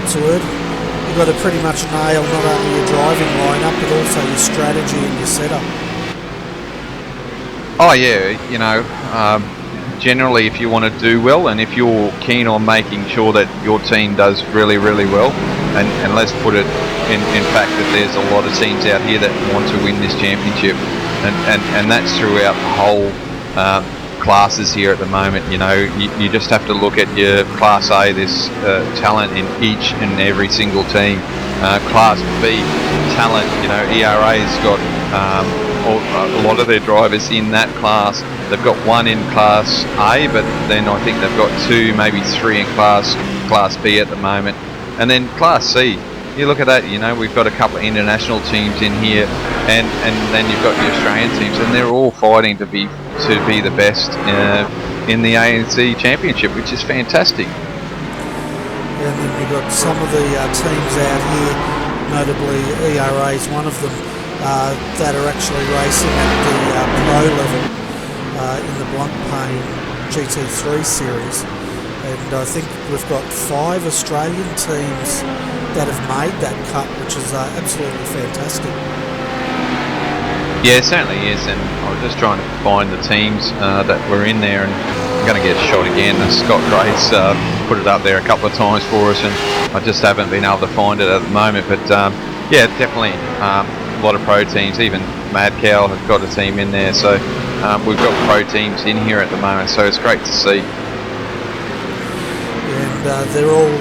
what's the word? You've got to pretty much nail not only your driving lineup but also your strategy and your setup. Oh yeah, you know, generally if you want to do well, and if you're keen on making sure that your team does really, really well, and let's put it in fact that there's a lot of teams out here that want to win this championship, and that's throughout the whole classes here at the moment. You know, you just have to look at your Class A, there's talent in each and every single team. Class B, talent, you know, ERA's got a lot of their drivers in that class. They've got one in Class A, but then I think they've got 2, maybe 3 in Class B at the moment. And then Class C, you look at that, you know, we've got a couple of international teams in here, and then you've got the Australian teams, and they're all fighting to be the best in the ANC Championship, which is fantastic. And then we've got some of the teams out here, notably ERA is one of them, that are actually racing at the pro level in the Blancpain GT3 series. And I think we've got 5 Australian teams that have made that cut, which is absolutely fantastic. Yeah, it certainly is, and I was just trying to find the teams that were in there, and I'm going to get a shot again. Scott Grace put it up there a couple of times for us, and I just haven't been able to find it at the moment. But yeah, definitely a lot of pro teams. Even Mad Cow have got a team in there, so we've got pro teams in here at the moment, so it's great to see. And they're all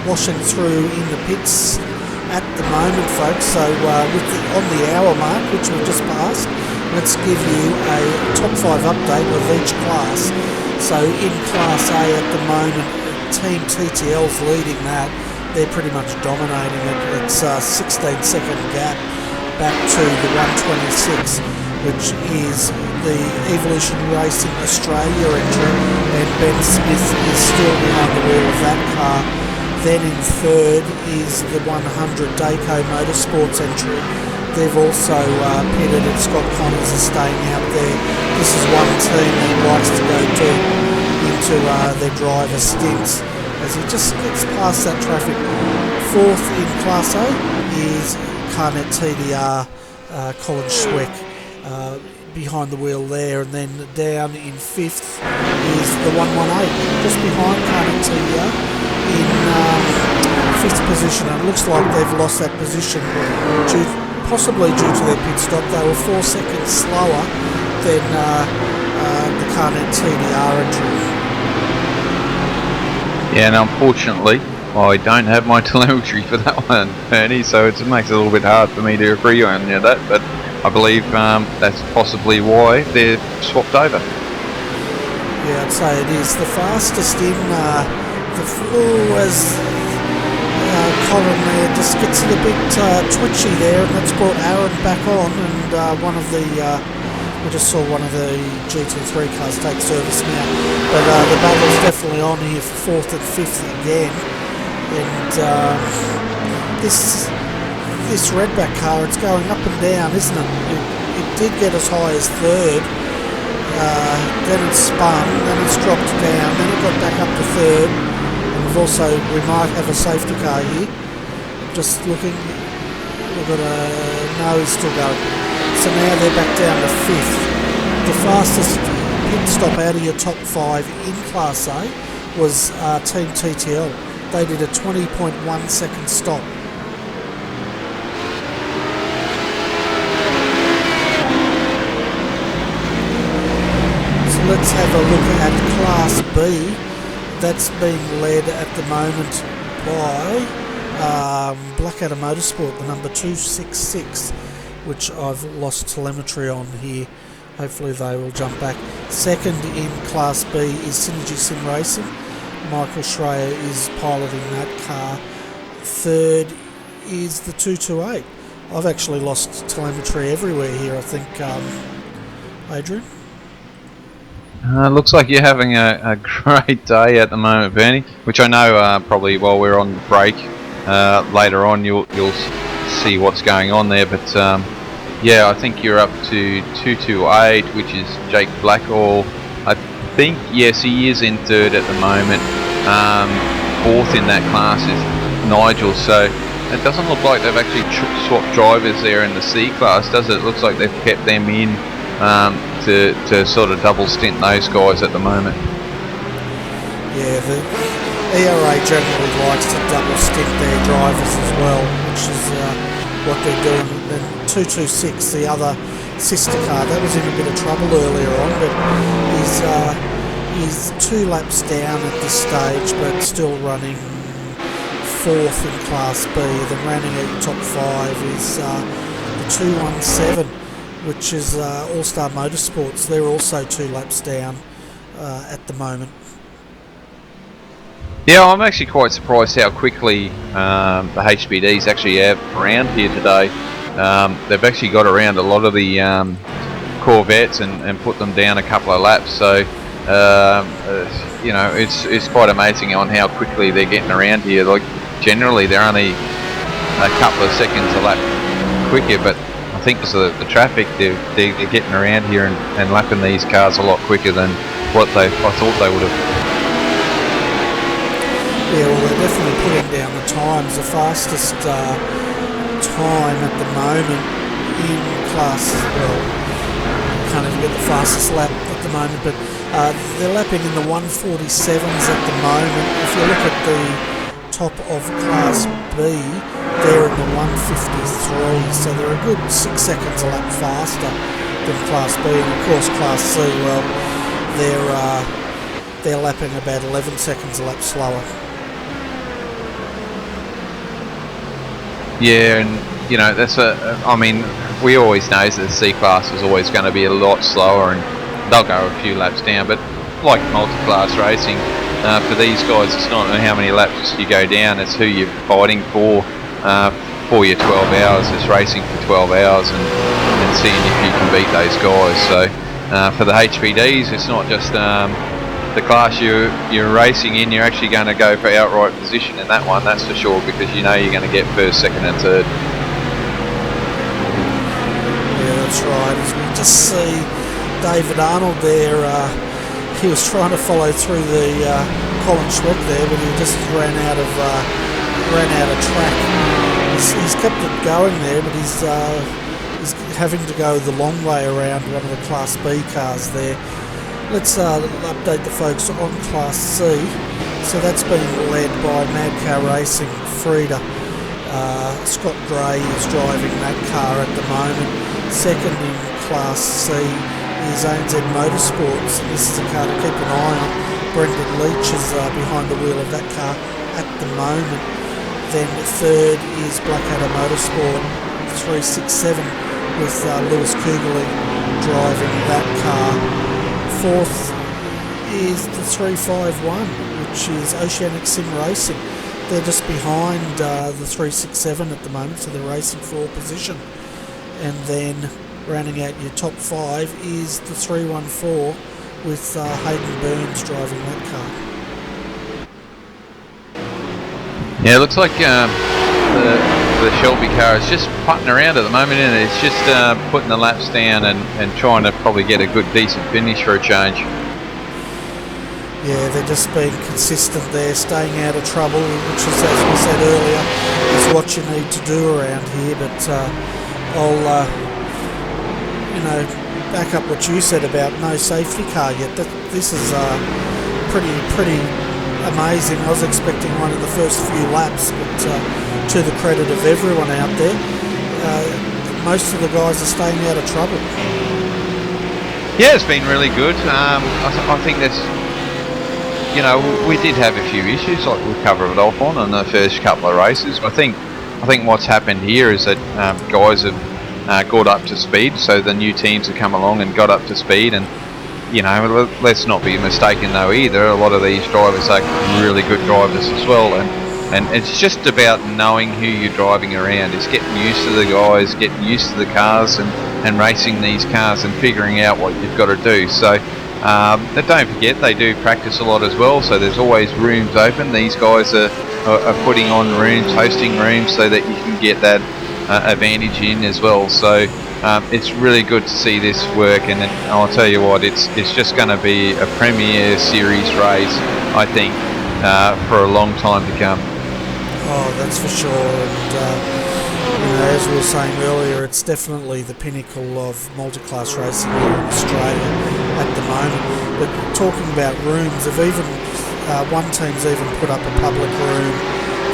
washing through in the pits at the moment, folks. So on the hour mark, which we've just passed, let's give you a top 5 update of each class. So in Class A at the moment, Team TTL's leading that. They're pretty much dominating it. It's a 16-second gap back to the 126, which is the Evolution Racing Australia entry, and Ben Smith is still behind the wheel of that car. Then in third is the 100 Dayco Motorsports entry. They've also pitted, and Scott Connors is staying out there. This is one team that likes to go deep into their driver stints as he just gets past that traffic. Fourth in Class A is Carnet TDR, Colin Schweck behind the wheel there, and then down in fifth is the 118, just behind Carnet TDR in fifth position. And it looks like they've lost that position possibly due to their pit stop. They were 4 seconds slower than the Carnet TDR entry. Yeah, and unfortunately, I don't have my telemetry for that one, Bernie, so it makes it a little bit hard for me to agree on that, but I believe that's possibly why they're swapped over. Yeah, I'd say it is. The fastest in as Colin there just gets a little bit twitchy there, and that's brought Aaron back on, and one of the we just saw one of the GT3 cars take service now, but the battle's definitely on here for fourth and fifth again. And this Redback car, it's going up and down, isn't it? It did get as high as third, then it spun, then it's dropped down, then it got back up to third. And we might have a safety car here. Just looking, we've got no, he's still going. So now they're back down to fifth. The fastest pit stop out of your top five in Class A was Team TTL. They did a 20.1 second stop. So let's have a look at Class B. That's being led at the moment by Blackadder Motorsport, the number 266, which I've lost telemetry on here. Hopefully they will jump back. Second in Class B is Synergy Sim Racing. Michael Schreier is piloting that car. Third is the 228. I've actually lost telemetry everywhere here, I think, Adrian. Looks like you're having a great day at the moment, Bernie, which I know probably while we're on break later on you'll see what's going on there, but yeah, I think you're up to 228, which is Jake Blackall. I think, yes, he is in third at the moment. Fourth in that class is Nigel, so it doesn't look like they've actually swapped drivers there in the C class, does it? It looks like they've kept them in to sort of double stint those guys at the moment. Yeah, the ERA generally likes to double stint their drivers as well, which is what they're doing. And 226, the other sister car, that was in a bit of trouble earlier on, but he's 2 laps down at this stage, but still running fourth in Class B. Then rounding out your top 5 is the 217, which is All-Star Motorsports. They're also 2 laps down at the moment. Yeah, I'm actually quite surprised how quickly the HBDs actually have around here today. They've actually got around a lot of the Corvettes and put them down a couple of laps. So you know, it's quite amazing on how quickly they're getting around here. Like generally they're only a couple of seconds a lap quicker, but I think because of the traffic, they're getting around here and lapping these cars a lot quicker than what I thought they would have. Yeah, well, they're definitely putting down the times. The fastest time at the moment in class, well, can't even get the fastest lap at the moment, but they're lapping in the 147s at the moment. If you look at the top of Class B, they're in the 153, so they're a good 6 seconds a lap faster than Class B. And of course Class C, well, they're lapping about 11 seconds a lap slower. Yeah, and you know, that's I mean, we always know that the C class is always going to be a lot slower, and they'll go a few laps down. But like multi-class racing, for these guys, it's not how many laps you go down; it's who you're fighting for your 12 hours. It's racing for 12 hours and seeing if you can beat those guys. So for the HPDs, it's not just the class you're racing in. You're actually going to go for outright position in that one, that's for sure, because you know you're going to get first, second and third. Yeah, that's right. As we just see David Arnold there, he was trying to follow through the Colin Schweck there, but he just ran out of track. He's kept it going there, but he's having to go the long way around one of the Class B cars there. Let's update the folks on Class C. So that's being led by Madcar Racing, Frida. Scott Gray is driving that car at the moment. Second in Class C is ANZ Motorsports. This is a car to keep an eye on. Brendan Leach is behind the wheel of that car at the moment. Then third is Blackadder Motorsport 367 with Lewis Kugeley driving that car. Fourth is the 351, which is Oceanic Sim Racing. They're just behind the 367 at the moment, so they're racing for position. And then rounding out your top five is the 314 with Hayden Burns driving that car. Yeah, it looks like the Shelby car is just putting around at the moment, and it's just putting the laps down and trying to probably get a good, decent finish for a change. Yeah, they're just being consistent there, staying out of trouble, which is, as we said earlier, is what you need to do around here. But I'll, back up what you said about no safety car yet. This is pretty amazing. I was expecting one in the first few laps, but to the credit of everyone out there, most of the guys are staying out of trouble. Yeah, it's been really good. I think that's, we did have a few issues like we covered it off on the first couple of races. I think what's happened here is that guys have got up to speed, so the new teams have come along and got up to speed, and let's not be mistaken though either, a lot of these drivers are really good drivers as well, and it's just about knowing who you're driving around. It's getting used to the guys, getting used to the cars, and racing these cars and figuring out what you've got to do. So don't forget, they do practice a lot as well, so there's always rooms open. These guys are putting on rooms, hosting rooms, so that you can get that advantage in as well. So it's really good to see this work, and I'll tell you what, it's just going to be a premier series race, I think, for a long time to come. Oh, that's for sure. And as we were saying earlier, it's definitely the pinnacle of multi-class racing here in Australia at the moment. But talking about rooms, one team's even put up a public room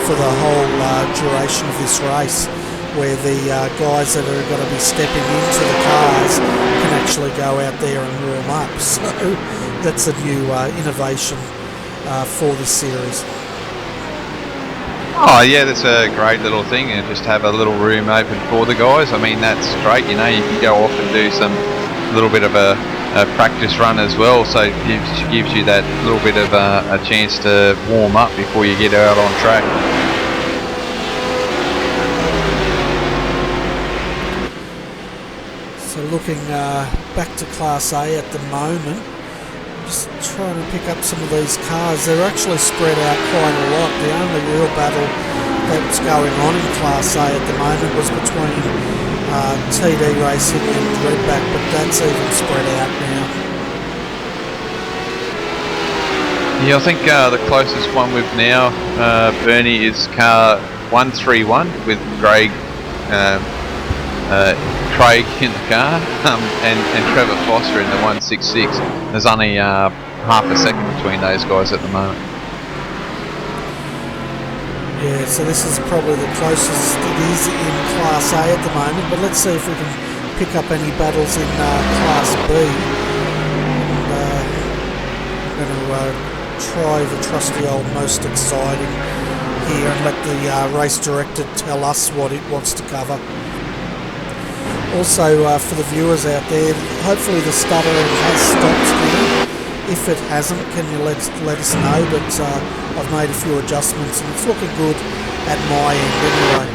for the whole duration of this race, where the guys that are going to be stepping into the cars can actually go out there and warm up. So that's a new innovation for this series. Oh yeah, that's a great little thing, and just have a little room open for the guys. I mean, that's great. You can go off and do some little bit of a practice run as well, so it gives you that little bit of a chance to warm up before you get out on track. So looking back to Class A at the moment, just trying to pick up some of these cars. They're actually spread out quite a lot. The only real battle that's going on in Class A at the moment was between TD Racing and Redback, but that's even spread out now. Yeah, I think the closest one we've now, Bernie, is car 131 with Craig in the car, and Trevor Foster in the 166. There's only half a second between those guys at the moment. Yeah, so this is probably the closest it is in Class A at the moment, but let's see if we can pick up any battles in Class B. And, I'm going to try the trusty old most exciting here and let the race director tell us what it wants to cover. Also, for the viewers out there, hopefully the stuttering has stopped now. If it hasn't, can you let us know? But I've made a few adjustments, and it's looking good at my end anyway.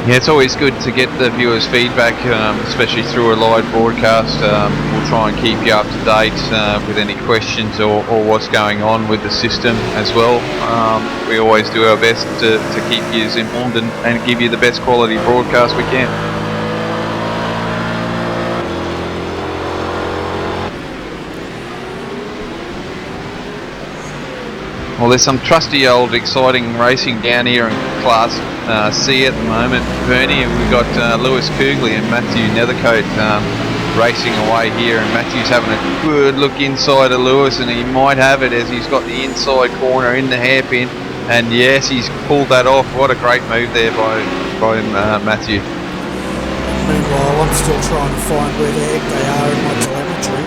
Yeah, it's always good to get the viewers' feedback, especially through a live broadcast. We'll try and keep you up to date with any questions or what's going on with the system as well. We always do our best to keep you informed and give you the best quality broadcast we can. Well, there's some trusty old exciting racing down here in Class C at the moment, Bernie. We've got Lewis Kugley and Matthew Nethercote racing away here, and Matthew's having a good look inside of Lewis, and he might have it as he's got the inside corner in the hairpin, and yes, he's pulled that off. What a great move there by Matthew. Meanwhile, I'm still trying to find where the heck they are in my telemetry.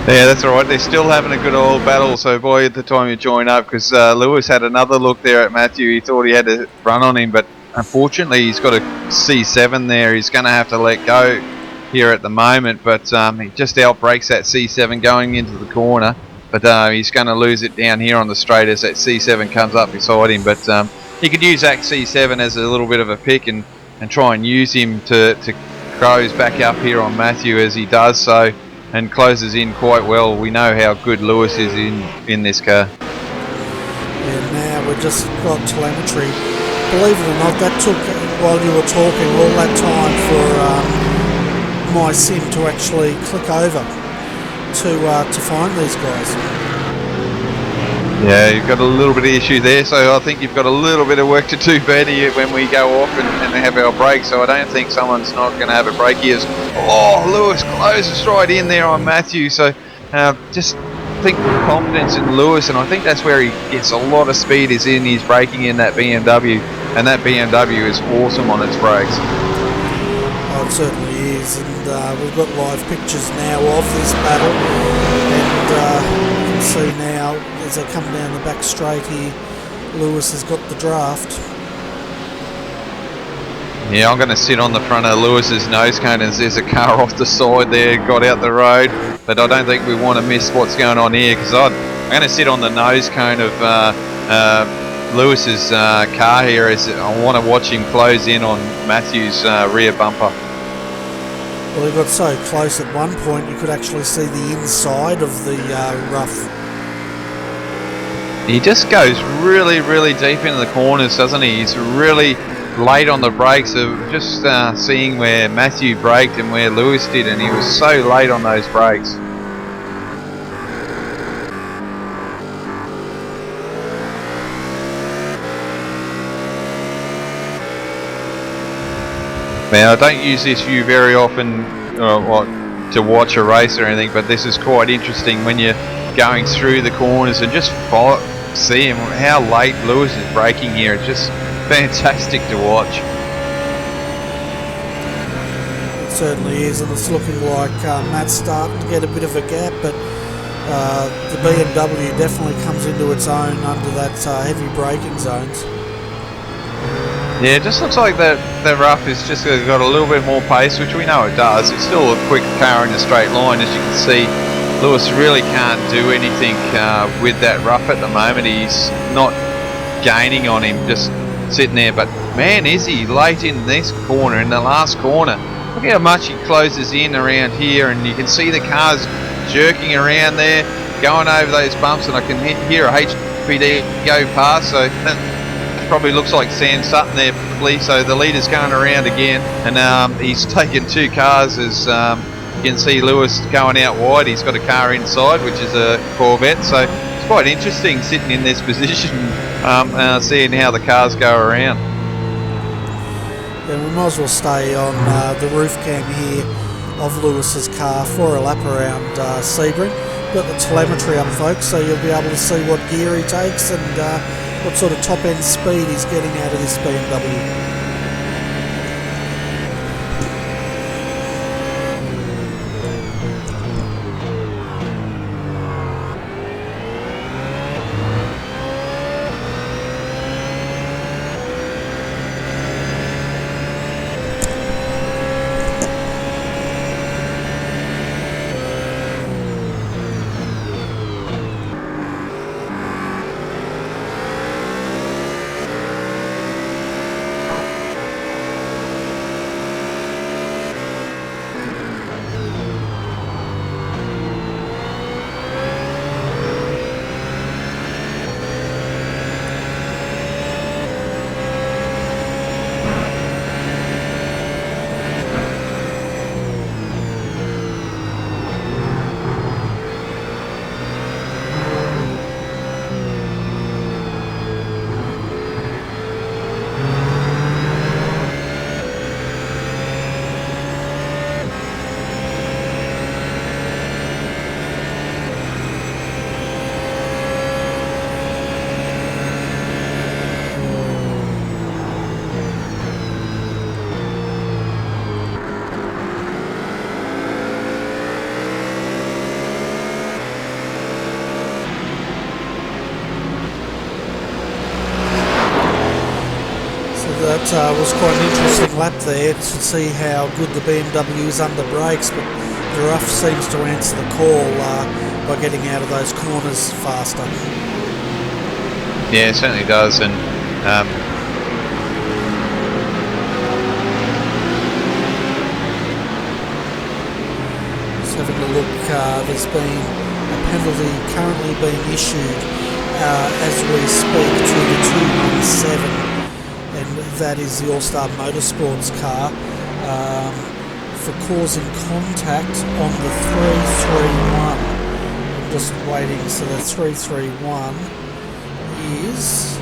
So yeah, that's alright. They're still having a good old battle, so by the time you join up, because Lewis had another look there at Matthew, he thought he had to run on him, but unfortunately he's got a C7 there. He's going to have to let go here at the moment, but he just outbreaks that C7 going into the corner, but he's going to lose it down here on the straight as that C7 comes up beside him. But he could use that C7 as a little bit of a pick and try and use him to close back up here on Matthew as he does so, and closes in quite well. We know how good Lewis is in this car. Yeah, now we've just got telemetry. Believe it or not, that took, while you were talking, all that time for my sim to actually click over to find these guys. Yeah, you've got a little bit of issue there, so I think you've got a little bit of work to do, Bernie, when we go off and have our break. So I don't think someone's not going to have a break here. Oh, Lewis closes right in there on Matthew. So just think confidence in Lewis, and I think that's where he gets a lot of speed is in his braking in that BMW, and that BMW is awesome on its brakes. Oh, it certainly is, and we've got live pictures now of this battle, and you can see now as they come down the back straight here, Lewis has got the draft. Yeah, I'm going to sit on the front of Lewis's nose cone as there's a car off the side there, got out the road, but I don't think we want to miss what's going on here, because I'm going to sit on the nose cone of Lewis's car here as I want to watch him close in on Matthew's rear bumper. Well, he got so close at one point you could actually see the inside of the rough. He just goes really, really deep into the corners, doesn't he? He's really late on the brakes, of just seeing where Matthew braked and where Lewis did, and he was so late on those brakes. Now, I don't use this view very often to watch a race or anything, but this is quite interesting when you're going through the corners and just see him, how late Lewis is braking here. It's just fantastic to watch. It certainly is, and it's looking like Matt's starting to get a bit of a gap, but the BMW definitely comes into its own under that heavy braking zones. Yeah, it just looks like that rough is just got a little bit more pace, which we know it does. It's still a quick car in a straight line, as you can see. Lewis really can't do anything with that rough at the moment. He's not gaining on him, just sitting there. But man, is he late in this corner, in the last corner. Look how much he closes in around here, and you can see the cars jerking around there, going over those bumps, and I can hear a HPD go past. So that probably looks like Sam Sutton there, so the leader's going around again, and he's taken two cars as you can see Lewis going out wide. He's got a car inside, which is a Corvette, so it's quite interesting sitting in this position, seeing how the cars go around. Yeah, we might as well stay on the roof cam here of Lewis's car for a lap around Sebring. Got the telemetry up, folks, so you'll be able to see what gear he takes and what sort of top end speed he's getting out of this BMW. was quite an interesting lap there to see how good the BMW is under brakes, but the rough seems to answer the call by getting out of those corners faster. Yeah, it certainly does, and just having a look, there's been a penalty currently being issued as we speak to the 217, and that is the All-Star Motorsports car for causing contact on the 331. I'm just waiting, so the 331 is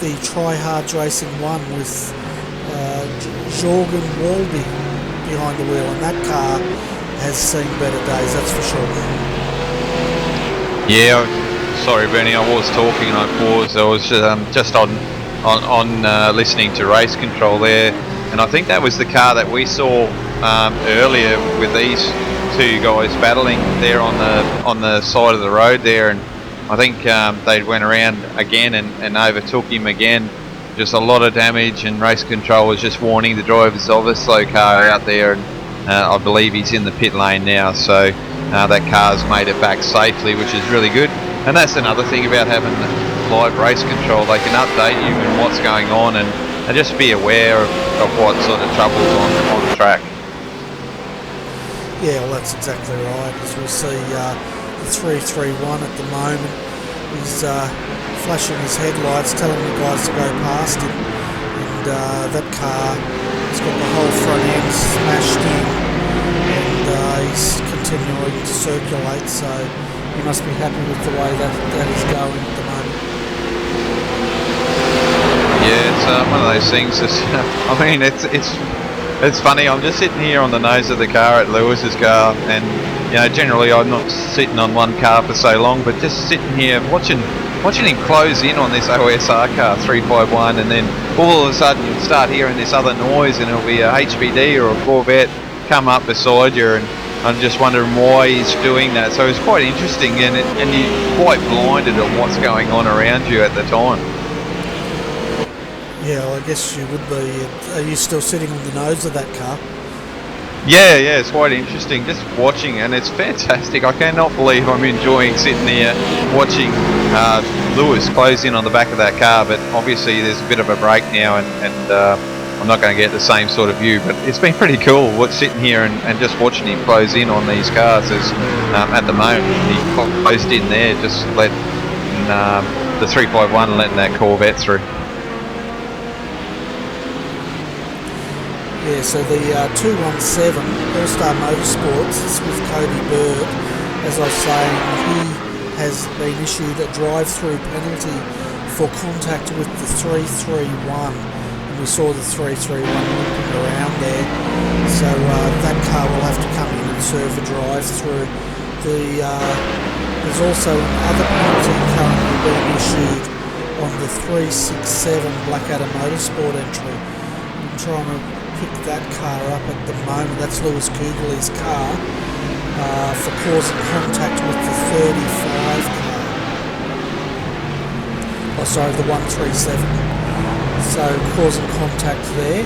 the Tryhard Racing 1 with Jorgen Walby behind the wheel, and that car has seen better days, that's for sure. yeah, sorry Bernie, I was talking and I paused. I was just on listening to race control there, and I think that was the car that we saw earlier with these two guys battling there on the side of the road there, and I think they went around again and overtook him again. Just a lot of damage, and race control was just warning the drivers of a slow car out there, and I believe he's in the pit lane now, so that car's made it back safely, which is really good. And that's another thing about having live race control. They can update you on what's going on and just be aware of what sort of trouble's on the track. Yeah, well, that's exactly right. As we see the 331 at the moment, he's flashing his headlights, telling the guys to go past him, and that car has got the whole front end smashed in, and he's continuing to circulate, so he must be happy with the way that is going at the moment. Yeah, it's one of those things. I mean, it's funny. I'm just sitting here on the nose of the car at Lewis's car, and generally I'm not sitting on one car for so long, but just sitting here watching him close in on this OSR car 351, and then all of a sudden you'll start hearing this other noise, and it'll be a HPD or a Corvette come up beside you, and I'm just wondering why he's doing that. So it's quite interesting, and you're quite blinded at what's going on around you at the time. Yeah, well, I guess you would be. Are you still sitting on the nose of that car? Yeah, it's quite interesting just watching, and it's fantastic. I cannot believe I'm enjoying sitting here watching Lewis close in on the back of that car, but obviously there's a bit of a break now, and I'm not going to get the same sort of view, but it's been pretty cool sitting here and just watching him close in on these cars. As at the moment he closed in there, just letting the 351 and letting that Corvette through. Yeah, so the 217 All-Star Motorsports is with Cody Bird. As I was saying, he has been issued a drive-through penalty for contact with the 331. And we saw the 331 looping around there. So that car will have to come in and serve a drive-through. There's also another penalty currently being issued on the 367 Blackadder Motorsport entry. I'm trying to pick that car up at the moment. That's Lewis Kugel's car for causing contact with the 35 car. Oh, sorry, the 137. So causing contact there.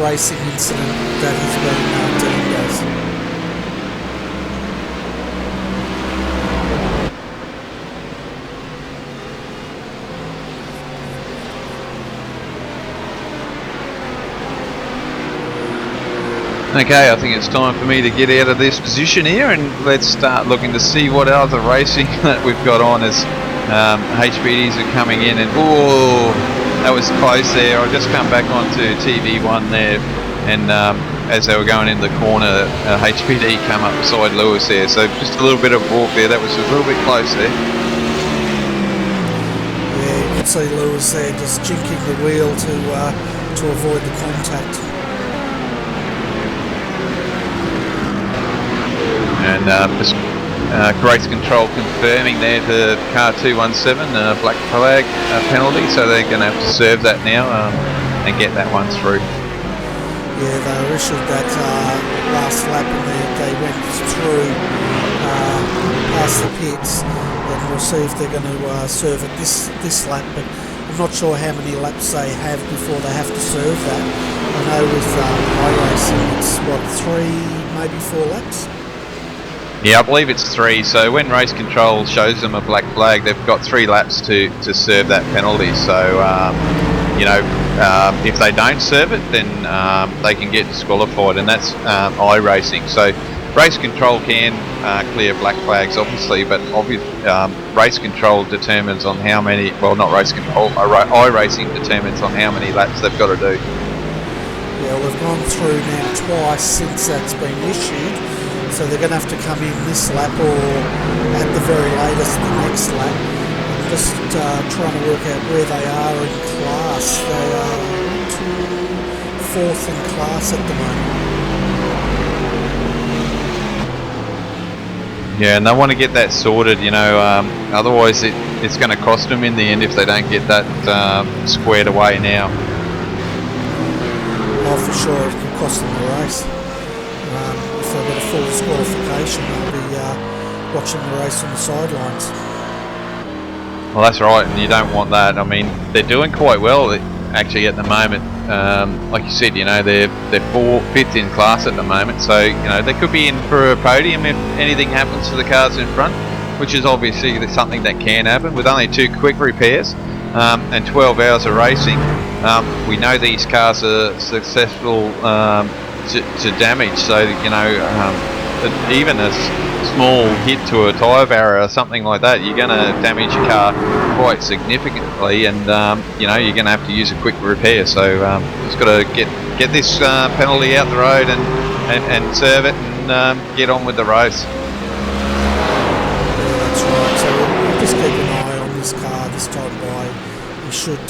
Racing incident that has been deemed as. Okay, I think it's time for me to get out of this position here, and let's start looking to see what other racing that we've got on as HPDs are coming in. And oh, that was close there. I just come back onto TV1 there, and as they were going in the corner, HPD come up beside Lewis there. So just a little bit of walk there. That was a little bit close there. Yeah, you can see Lewis there just jinking the wheel to avoid the contact. And just race control confirming there to car 217 black flag penalty, so they're going to have to serve that now and get that one through. Yeah, they were issued that last lap, and they went through past the pits, then we'll see if they're going to serve it this lap. But I'm not sure how many laps they have before they have to serve that. I know with iRacing it's what, 3, maybe 4 laps. Yeah, I believe it's 3. So when race control shows them a black flag, they've got 3 laps to serve that penalty. So you know, if they don't serve it, then they can get disqualified, and that's iRacing. So race control can clear black flags, obviously, but race control determines on how many. Well, not race control. iRacing determines on how many laps they've got to do. Yeah, we've gone through now twice since that's been issued. So they're going to have to come in this lap or at the very latest the next lap. I'm just trying to work out where they are in class. They are 4th in class at the moment. Yeah, and they want to get that sorted, you know, otherwise it's going to cost them in the end if they don't get that squared away now. Oh, for sure, it can cost them the race. If they get a full disqualification, they'll be watching the race on the sidelines. Well, that's right, and you don't want that. I mean, they're doing quite well actually at the moment. Like you said, you know, they're 5th in class at the moment, so you know they could be in for a podium if anything happens to the cars in front, which is obviously something that can happen with only 2 quick repairs and 12 hours of racing. We know these cars are successful to damage, so you know, even a small hit to a tyre barrier or something like that, you're going to damage your car quite significantly, and you know, you're going to have to use a quick repair. So just got to get this penalty out the road and serve it and get on with the race. Yeah, that's right. So we'll just keep an eye on this car this time by. We should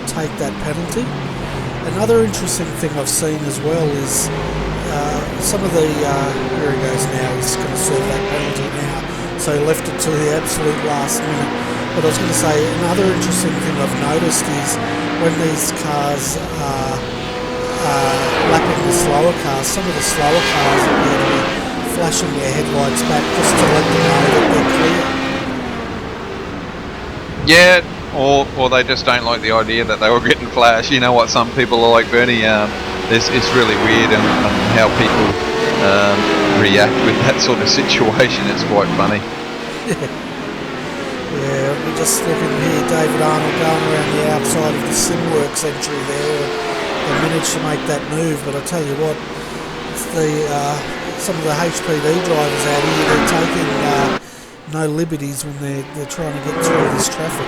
take that penalty. Another interesting thing I've seen as well is some of the here he goes now, he's going to serve that penalty now, so he left it to the absolute last minute. But I was going to say, another interesting thing I've noticed is when these cars are lapping the slower cars, some of the slower cars appear to be flashing their headlights back just to let them know that they're clear. Yeah, or they just don't like the idea that they were getting flashed. You know what some people are like, Bernie. It's really weird and how people react with that sort of situation. It's quite funny. Yeah, we're just looking here, David Arnold going around the outside of the Simworks entry there. They managed to make that move, but I tell you what, it's some of the HPD drivers out here, they're taking no liberties when they're trying to get through this traffic.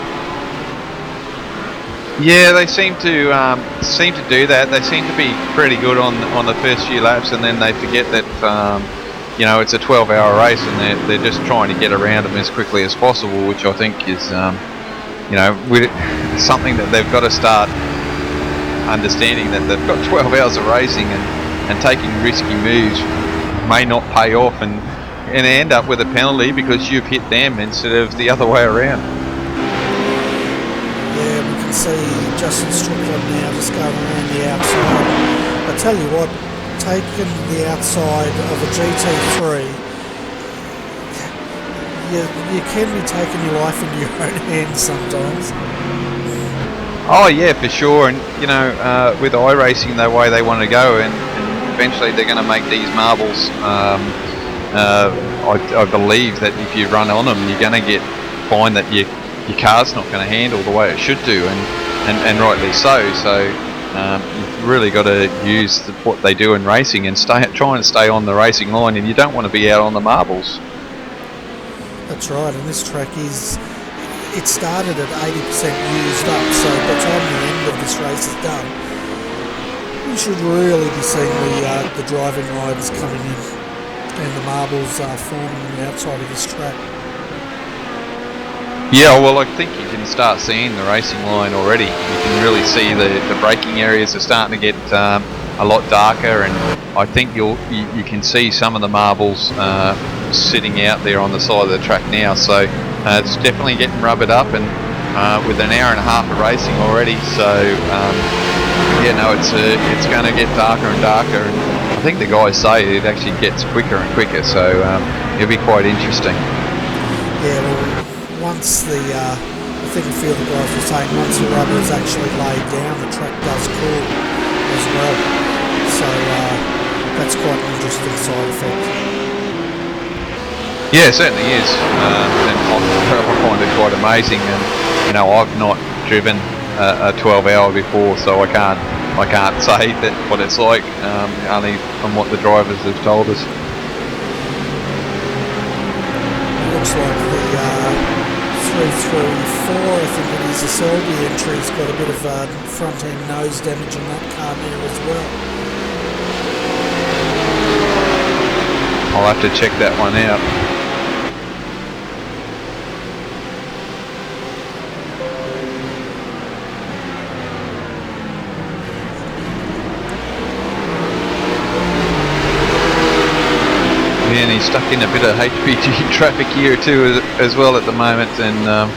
Yeah, they seem to do that. They seem to be pretty good on the first few laps, and then they forget that you know, it's a 12-hour race, and they're just trying to get around them as quickly as possible, which I think is you know, something that they've got to start understanding, that they've got 12 hours of racing, and taking risky moves may not pay off, and end up with a penalty because you've hit them instead of the other way around. Yeah, we can see Justin Strickland now just going around the outside. I tell you what, taking the outside of a GT3, you can be taking your life into your own hands sometimes. Oh yeah, for sure. And you know, with iRacing the way they want to go, and eventually they're going to make these marbles. I believe that if you run on them, you're going to find that your car's not going to handle the way it should do, and rightly so. So you've really got to use what they do in racing and try and stay on the racing line, and you don't want to be out on the marbles. That's right, and this track it started at 80% used up, so by the time the end of this race is done, we should really be seeing the driving lines coming in and the marbles forming on the outside of this track. Yeah, well, I think you can start seeing the racing line already. You can really see the braking areas are starting to get a lot darker, and I think you can see some of the marbles sitting out there on the side of the track now. So it's definitely getting rubbered up, and with an hour and a half of racing already. So yeah, no, it's going to get darker and darker. And I think the guys say it actually gets quicker and quicker, so it'll be quite interesting. Yeah, well, once I think a few of the guys were saying once the rubber is actually laid down, the track does cool as well. So that's quite an interesting side effect. Yeah, it certainly is, and I find it quite amazing. And you know, I've not driven a 12-hour before, so I can't say that what it's like, only from what the drivers have told us. It looks like the 334, I think it is, the Selby entry's got a bit of front end nose damage on that car now as well. I'll have to check that one out. And he's stuck in a bit of HPG traffic here too as well at the moment, and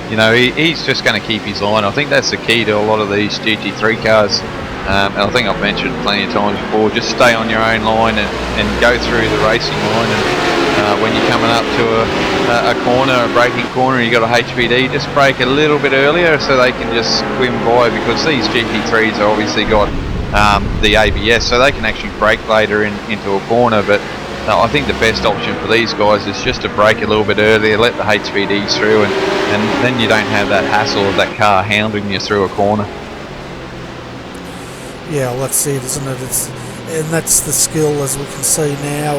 you know, he's just going to keep his line. I think that's the key to a lot of these GT3 cars, and I think I've mentioned plenty of times before, just stay on your own line and go through the racing line, and when you're coming up to a corner, a braking corner, and you've got a HPD, just brake a little bit earlier so they can just swim by, because these GT3s have obviously got the ABS, so they can actually brake later into a corner, but I think the best option for these guys is just to brake a little bit earlier, let the HPDs through, and then you don't have that hassle of that car hounding you through a corner. Yeah, well, that's it, isn't it? And that's the skill, as we can see now.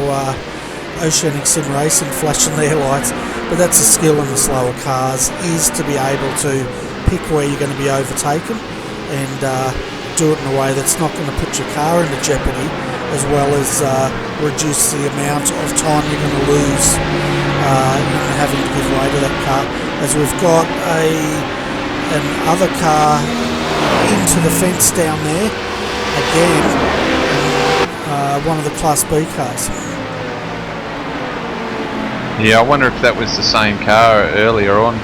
Oceanic Sim Racing flashing their lights, but that's the skill in the slower cars, is to be able to pick where you're going to be overtaken and do it in a way that's not going to put your car into jeopardy, as well as reduce the amount of time you're going to lose in having to give way to that car. As we've got another car into the fence down there again, one of the Class B cars. Yeah, I wonder if that was the same car earlier on,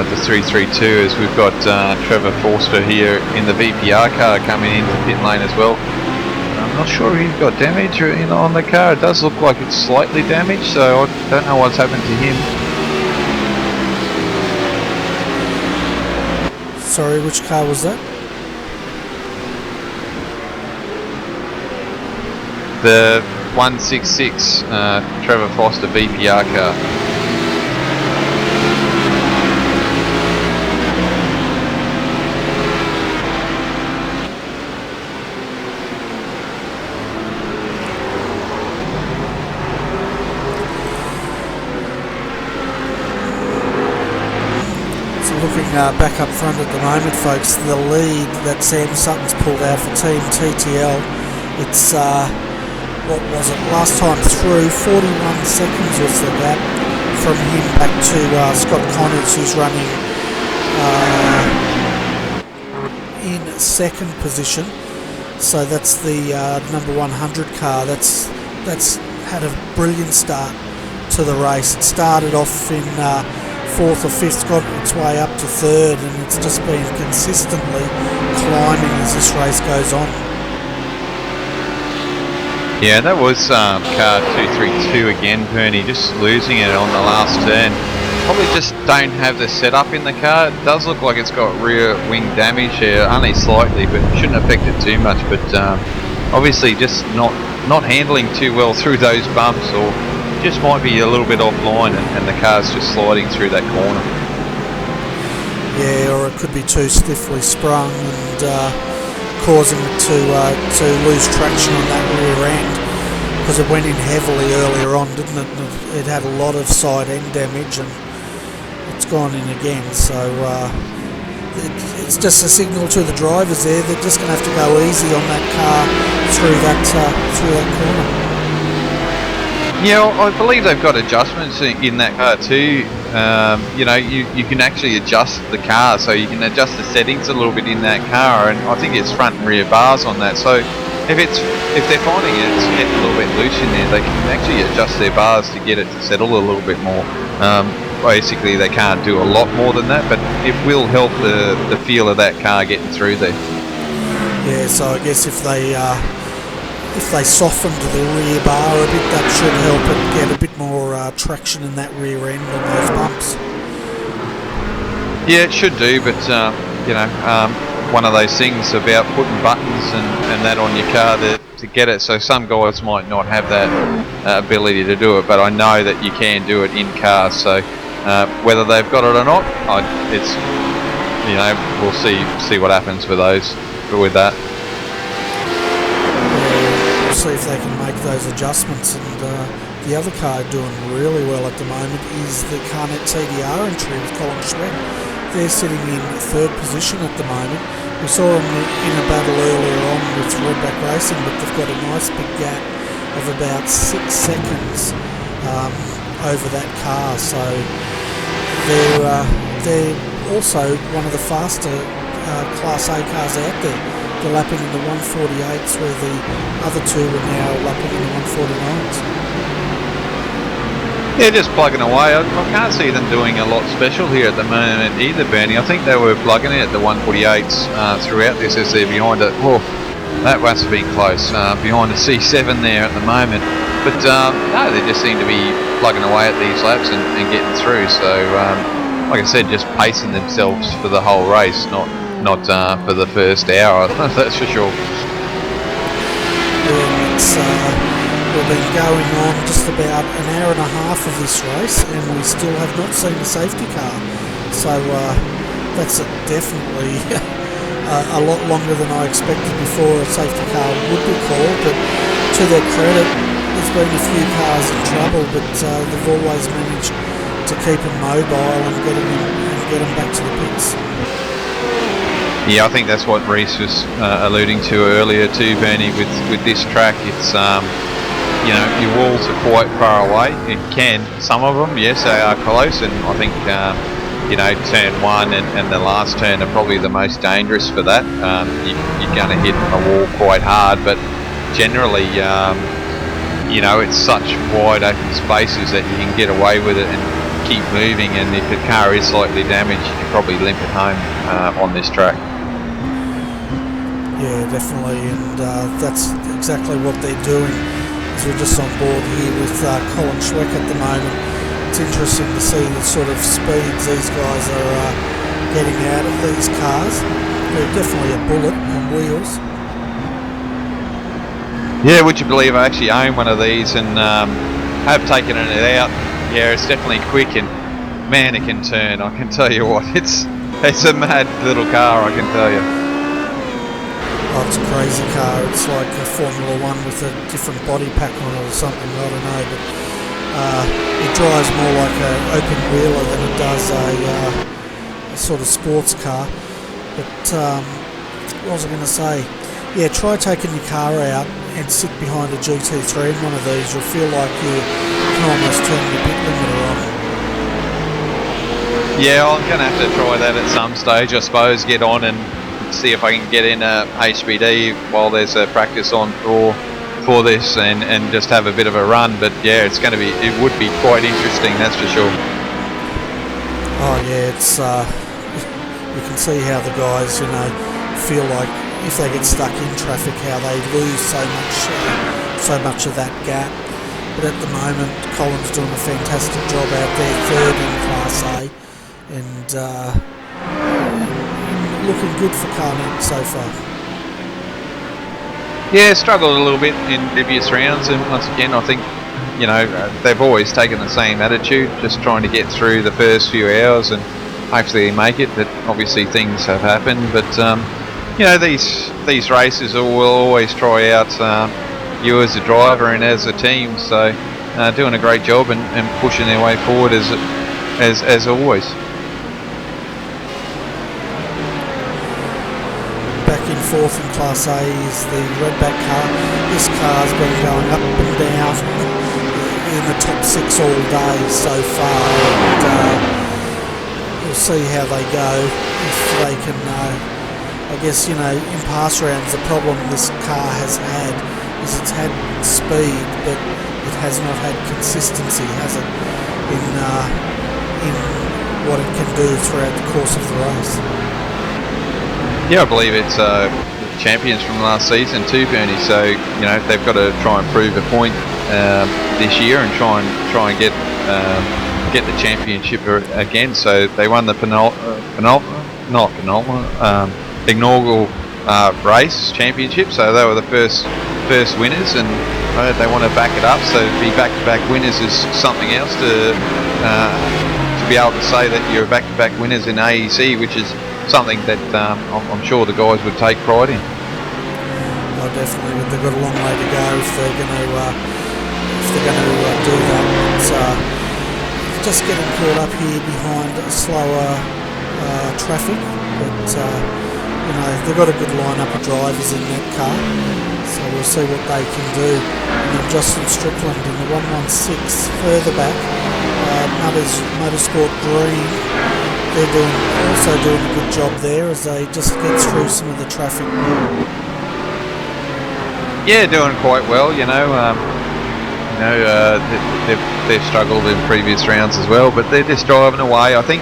the 332, as we've got Trevor Forster here in the VPR car coming into pit lane as well. I'm not sure if he's got damage on the car. It does look like it's slightly damaged, so I don't know what's happened to him. Sorry, which car was that? The 166 Trevor Foster VPR car. Looking back up front at the moment, folks, the lead that Sam Sutton's pulled out for Team TTL, it's, what was it, last time through, 41 seconds was the gap from him back to Scott Connors, who's running in second position. So that's the number 100 car. That's had a brilliant start to the race. It started off in fourth or fifth, got its way up to third, and it's just been consistently climbing as this race goes on. Yeah, that was car 232 again, Bernie, just losing it on the last turn. Probably just don't have the setup in the car. It does look like it's got rear wing damage here, only slightly, but shouldn't affect it too much. But obviously just not handling too well through those bumps, or just might be a little bit offline, and the car's just sliding through that corner. Yeah, or it could be too stiffly sprung and causing it to lose traction on that rear end, because it went in heavily earlier on, didn't it? It had a lot of side end damage, and it's gone in again. So it's just a signal to the drivers there. They're just going to have to go easy on that car through that corner. Yeah, I believe they've got adjustments in that car too. You know, you can actually adjust the car, so you can adjust the settings a little bit in that car, and I think it's front and rear bars on that. So if they're finding it's getting a little bit loose in there, they can actually adjust their bars to get it to settle a little bit more. Basically, they can't do a lot more than that, but it will help the feel of that car getting through there. Yeah, so I guess if they if they softened the rear bar a bit, that should help it get a bit more traction in that rear end on those bumps. Yeah, it should do, but one of those things about putting buttons and that on your car to get it. So some guys might not have that ability to do it, but I know that you can do it in cars. So whether they've got it or not, we'll see what happens with that. We'll see if they can make those adjustments. And the other car doing really well at the moment is the Carnet TDR entry with Colin Schweck. They're sitting in third position at the moment. We saw them in a battle earlier on with Redback Racing, but they've got a nice big gap of about 6 seconds over that car. So they're also one of the faster Class A cars out there. They're lapping in the 148s, where the other two are now lapping in the 149s. Yeah, just plugging away. I can't see them doing a lot special here at the moment either, Bernie. I think they were plugging in at the 148s throughout this as they're behind it. Oh, that must have been close. Behind the C7 there at the moment. But no, they just seem to be plugging away at these laps and getting through. So, like I said, just pacing themselves for the whole race, not for the first hour, that's for sure. Yeah, we've been going on just about an hour and a half of this race, and we still have not seen a safety car. So that's definitely a lot longer than I expected before a safety car would be called. But to their credit, there's been a few cars in trouble, but they've always managed to keep them mobile and get them back to the pits. Yeah, I think that's what Reese was alluding to earlier too, Bernie, with this track. It's your walls are quite far away. Some of them, yes, they are close, and I think turn 1 and the last turn are probably the most dangerous for that. You're going to hit a wall quite hard, but generally it's such wide open spaces that you can get away with it and keep moving, and if the car is slightly damaged, you can probably limp it home on this track. Yeah, definitely, and that's exactly what they're doing. As we're just on board here with Colin Schweck at the moment. It's interesting to see the sort of speeds these guys are getting out of these cars. They're definitely a bullet on wheels. Yeah, would you believe I actually own one of these and have taken it out. Yeah, it's definitely quick, and man, it can turn. I can tell you what, it's a mad little car, I can tell you. Oh, it's a crazy car. It's like a Formula 1 with a different body pack on it or something, I don't know, but it drives more like an open wheeler than it does a sort of sports car. But what was I going to say? Yeah, try taking your car out and sit behind a GT3 in one of these. You'll feel like you can almost turn your bit limiter on. Yeah, I'm going to have to try that at some stage, I suppose. Get on and see if I can get in a HBD while there's a practice on for this and just have a bit of a run. But yeah, it would be quite interesting, that's for sure. Oh yeah, it's you can see how the guys feel like if they get stuck in traffic, how they lose so much of that gap. But at the moment, Colin's doing a fantastic job out there, third in Class A, and looking good for Carnet so far. Yeah, struggled a little bit in previous rounds, and once again, I think they've always taken the same attitude, just trying to get through the first few hours and hopefully make it. But obviously, things have happened. But these races will always try out you as a driver and as a team. So doing a great job and pushing their way forward as always. Back in fourth in Class A is the Redback car. This car's been going up and down in the top 6 all day so far, and we'll see how they go. If they can, I guess, in past rounds, the problem this car has had is it's had speed, but it has not had consistency, has it, in what it can do throughout the course of the race. Yeah, I believe it's champions from last season too, Bernie. So you know they've got to try and prove a point this year and try and get the championship again. So they won the inaugural race championship. So they were the first winners, and they want to back it up. So to be back-to-back winners is something else to be able to say that you're back-to-back winners in AEC, which is something that I'm sure the guys would take pride in. Oh, definitely. But they've got a long way to go if they're going to do that. It's just getting caught up here behind slower traffic, but you know they've got a good lineup of drivers in that car, so we'll see what they can do. And then Justin Strickland in the 116 further back. Motorsport Green, they're also doing a good job there as they just get through some of the traffic. Yeah, doing quite well. They've struggled in previous rounds as well, but they're just driving away. I think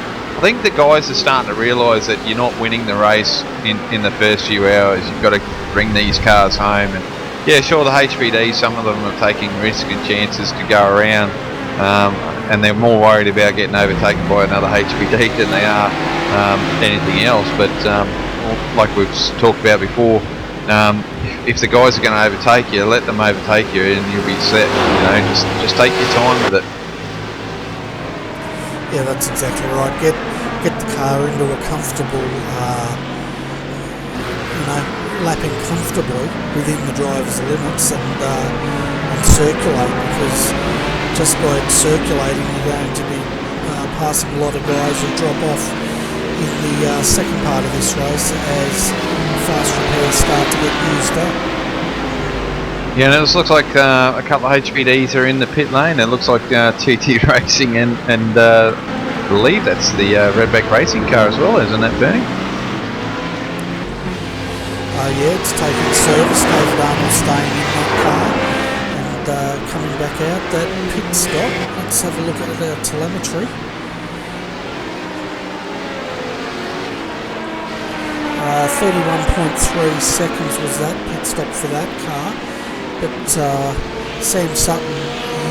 the guys are starting to realise that you're not winning the race in the first few hours. You've got to bring these cars home. And yeah, sure, the HPD, some of them are taking risks and chances to go around. And they're more worried about getting overtaken by another HPD than they are anything else. But like we've talked about before, if the guys are going to overtake you, let them overtake you, and you'll be set. You know, just take your time with it. Yeah, that's exactly right. Get the car into a comfortable, lapping comfortably within the driver's limits, and circulate, because just by circulating you're going to be passing a lot of guys who drop off in the second part of this race as fast repairs start to get used up. Yeah, and it looks like a couple of HPDs are in the pit lane. It looks like TT Racing and I believe that's the Redback Racing car as well, isn't it, Bernie? Yeah, it's taking service. David Arnold staying in that car and coming back out. That pit stop. Let's have a look at our telemetry. 31.3 seconds was that pit stop for that car. But Sam Sutton,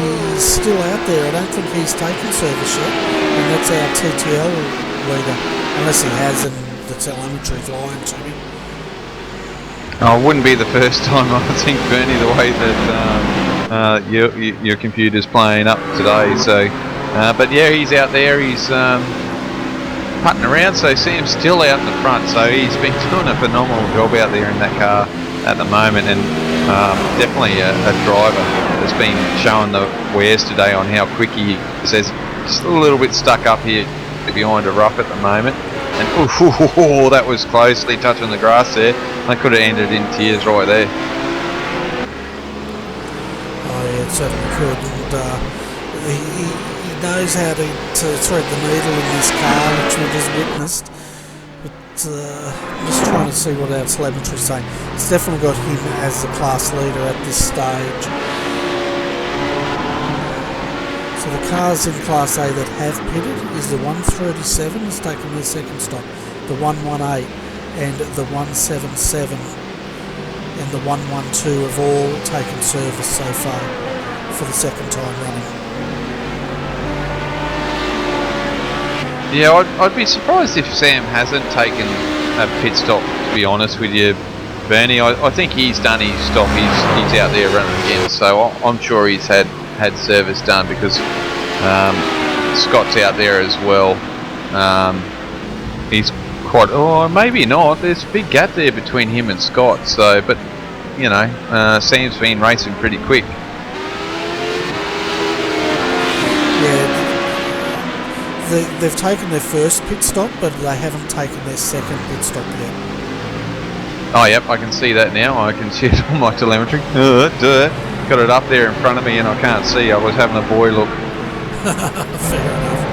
he's still out there. I don't think he's taken service yet, and that's our TTL leader, unless he has and the telemetry's lying to me. Oh, it wouldn't be the first time, I think, Bernie, the way that your computer's playing up today. So, but yeah, he's out there. He's putting around. So Sam's still out in the front. So he's been doing a phenomenal job out there in that car at the moment, and definitely a driver that's been showing the wares today on how quick he is. Just a little bit stuck up here behind a rough at the moment. And ooh, that was closely touching the grass there. They could have ended in tears right there. Oh yeah, it certainly could. And he knows how to thread the needle in this car, which we just witnessed. But I'm just trying to see what our telemetry's saying. It's definitely got him as the class leader at this stage. So the cars in Class A that have pitted is the 137 has taken their second stop, the 118 and the 177 and the 112 have all taken service so far for the second time running. Yeah, I'd be surprised if Sam hasn't taken a pit stop, to be honest with you, Bernie. I think he's done his stop. He's out there running again, so I'm sure he's had service done, because Scott's out there as well. He's quite, maybe not. There's a big gap there between him and Scott. So, but you know, Sam's been racing pretty quick. Yeah, they've taken their first pit stop, but they haven't taken their second pit stop yet. Oh, yep, I can see that now. I can see it on my telemetry. Got it up there in front of me and I can't see. I was having a boy look. Fair enough.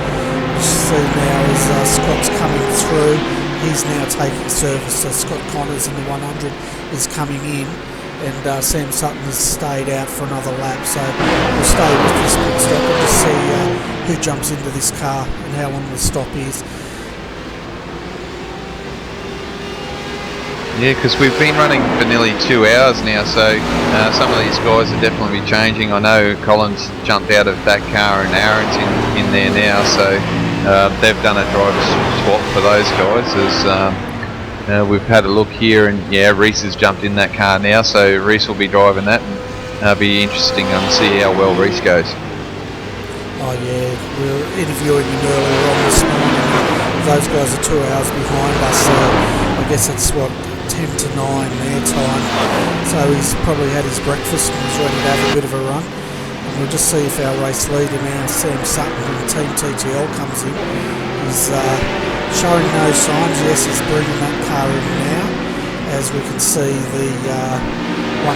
See now as Scott's coming through, he's now taking service. So Scott Connors in the 100 is coming in, and Sam Sutton has stayed out for another lap. So we'll stay with this pit stop and just see who jumps into this car and how long the stop is. Yeah, because we've been running for nearly 2 hours now, so some of these guys are definitely changing. I know Collins jumped out of that car and Aaron's in there now, so they've done a driver swap for those guys. As we've had a look here, and yeah, Reese has jumped in that car now, so Reese will be driving that, and it'll be interesting to see how well Reese goes. Oh yeah, we were interviewing him earlier on this morning. Those guys are 2 hours behind us, so I guess it's what, 10 to 9 their time. So he's probably had his breakfast and he's ready to have a bit of a run. And we'll just see if our race leader now, Sam Sutton from Team TTL, comes in. He's showing no signs. Yes, he's bringing that car in now, as we can see the 100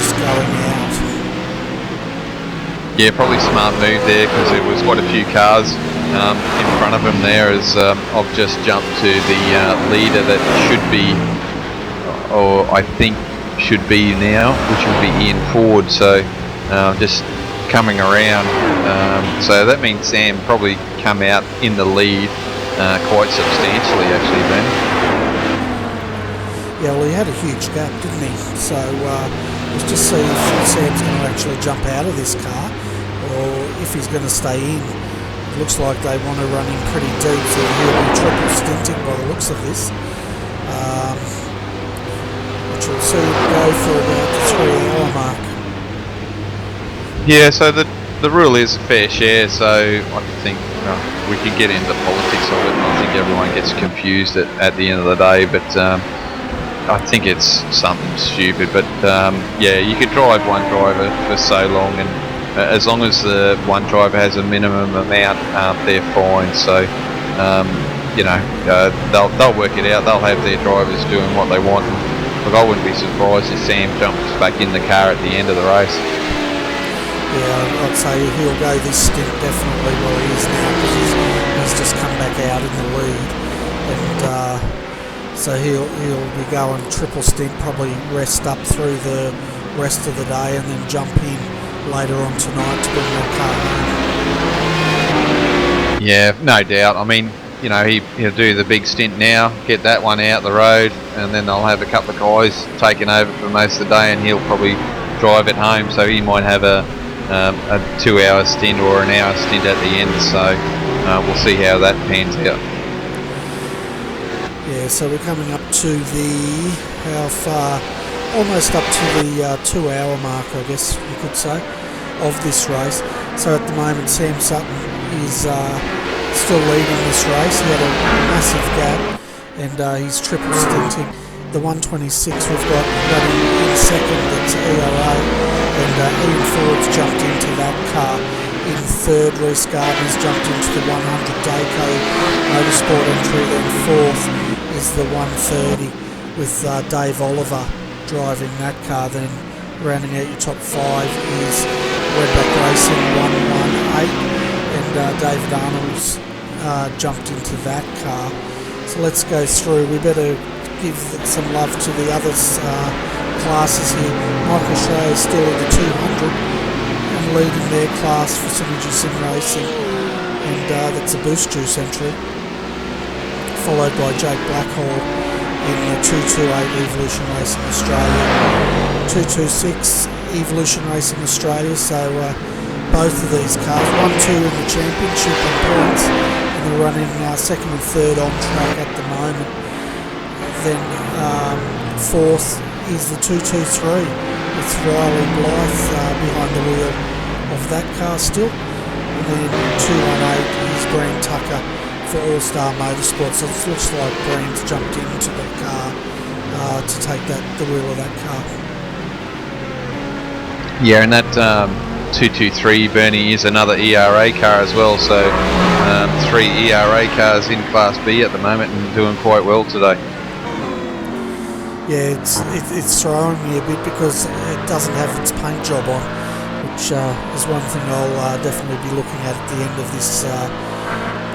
just going out. Yeah, probably smart move there, because there was quite a few cars in front of him there, as I've just jumped to the leader that should be, or I think should be now, which would be Ian Ford. So just coming around, so that means Sam probably come out in the lead quite substantially actually then. Yeah, well, he had a huge gap, didn't he? So let's just see if Sam's going to actually jump out of this car, or if he's going to stay in. It looks like they want to run him pretty deep, so he'll be triple stinting by the looks of this. Which will see him go for about the 3 hour mark. Yeah, so the rule is a fair share, so I think we can get into the politics of it, and I think everyone gets confused at the end of the day, but I think it's something stupid. But yeah, you could drive one driver for so long, and as long as the one driver has a minimum amount, they're fine. So you know, they'll work it out. They'll have their drivers doing what they want. Look, I wouldn't be surprised if Sam jumps back in the car at the end of the race. Yeah, I'd say he'll go this stint definitely where he is now, because he's just come back out in the lead, and so he'll be going triple stint, probably rest up through the rest of the day, and then jump in later on tonight to bring that car home. Yeah, no doubt. I mean, you know, he'll do the big stint now, get that one out the road, and then they'll have a couple of guys taking over for most of the day, and he'll probably drive it home. So he might have a 2 hour stint or an hour stint at the end. So we'll see how that pans out. Yeah, so we're coming up to the, how far? Almost up to the 2 hour mark, I guess you could say, of this race. So at the moment, Sam Sutton is still leading this race. He had a massive gap, and he's triple stinting. The 126 we've got running in second, that's ERA, and Ian Ford's jumped into that car. In third, Reese Gardner's jumped into the 100 Dayco Motorsport entry. Then fourth is the 130 with Dave Oliver driving that car. Then rounding out your top 5 is Redback Racing 118, and David Arnold's jumped into that car. So let's go through. We better give some love to the other classes here. Michael Shea is still at the 200 and leading their class for Synergy Sim Racing, and that's a Boost Juice entry, followed by Jake Blackhall in the 228 Evolution Racing Australia, 226 Evolution Racing Australia. So both of these cars, 1-2 in the championship on points, and they're running second and third on track at the moment. Then fourth is the 223 with Riley Blythe behind the wheel of that car still, and then 218 is Brand Tucker for All Star Motorsport. So it looks like Brand's jumped into the car to take the wheel of that car. Yeah, and that 223 Bernie is another ERA car as well, so 3 ERA cars in Class B at the moment and doing quite well today. Yeah, it's throwing me a bit because it doesn't have its paint job on, which is one thing I'll definitely be looking at the end of this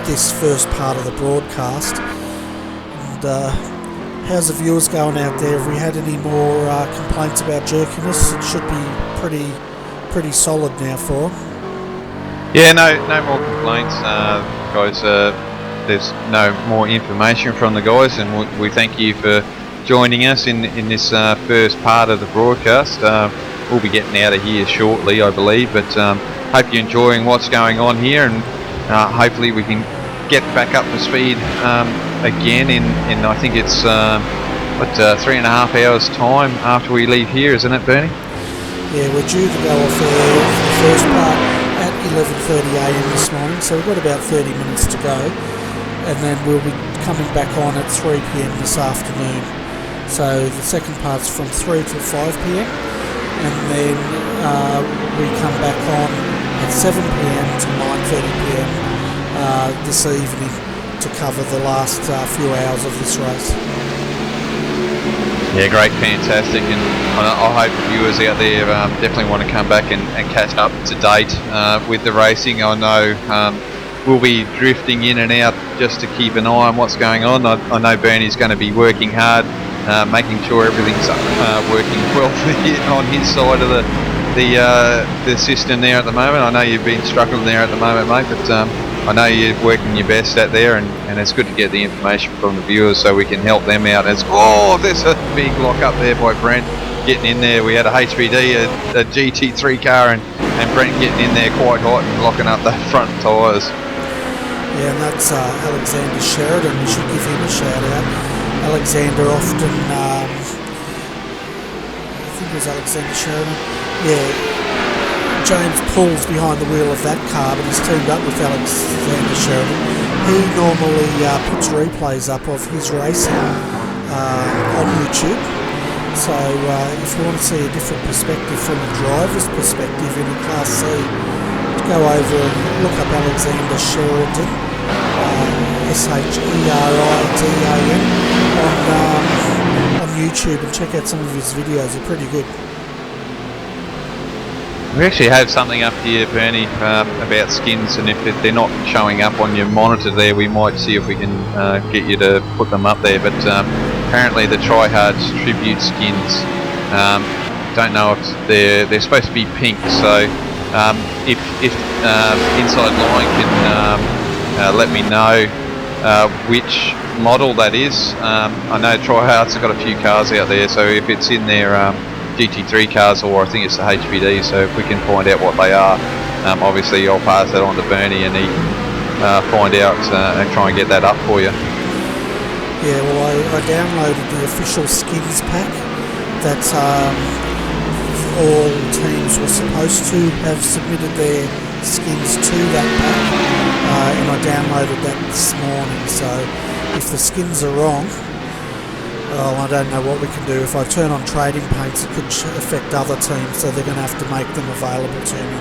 this first part of the broadcast. And how's the viewers going out there? Have we had any more complaints about jerkiness? It should be pretty solid now for them. Yeah, no more complaints, guys. There's no more information from the guys, and we thank you for joining us in this first part of the broadcast. We'll be getting out of here shortly, I believe, but hope you're enjoying what's going on here, and hopefully we can get back up to speed again in I think it's 3.5 hours time after we leave here, isn't it, Bernie? Yeah, we're due to go off air for the first part at 11:30 a.m. this morning, so we've got about 30 minutes to go, and then we'll be coming back on at 3 p.m. this afternoon. So the second part's from 3 till 5 p.m. and then we come back on at 7 p.m. to 9:30 p.m. This evening to cover the last few hours of this race. Yeah, great, fantastic, and I hope the viewers out there definitely want to come back and catch up to date with the racing. I know we'll be drifting in and out just to keep an eye on what's going on. I know Bernie's going to be working hard, making sure everything's working well on his side of the system there at the moment. I know you've been struggling there at the moment, mate, but I know you're working your best out there, and it's good to get the information from the viewers so we can help them out. There's a big lock up there by Brent getting in there. We had a HPD, a GT3 car, and Brent getting in there quite hot and locking up the front tyres. Yeah, and that's Alexander Sheridan. We should give him a shout out. Alexander often, I think it was Alexander Sheridan. Yeah. James pulls behind the wheel of that car, but he's teamed up with Alexander Sheridan. He normally puts replays up of his racing on YouTube. So if you want to see a different perspective from a driver's perspective in a Class C, go over and look up Alexander Sheridan, Sheridan, on YouTube, and check out some of his videos. They're pretty good. We actually have something up here, Bernie, about skins, and if they're not showing up on your monitor there, we might see if we can get you to put them up there. But apparently the Tryhards tribute skins, don't know if they're supposed to be pink. So if Inside Line can let me know which model that is. I know Tryhards have got a few cars out there, so if it's in their GT3 cars, or I think it's the HPD, so if we can find out what they are, obviously I'll pass that on to Bernie and he can find out and try and get that up for you. Yeah, well I downloaded the official skins pack that all teams were supposed to have submitted their skins to that pack, and I downloaded that this morning, so if the skins are wrong, well, I don't know what we can do. If I turn on trading paints, it could affect other teams, so they're going to have to make them available to me,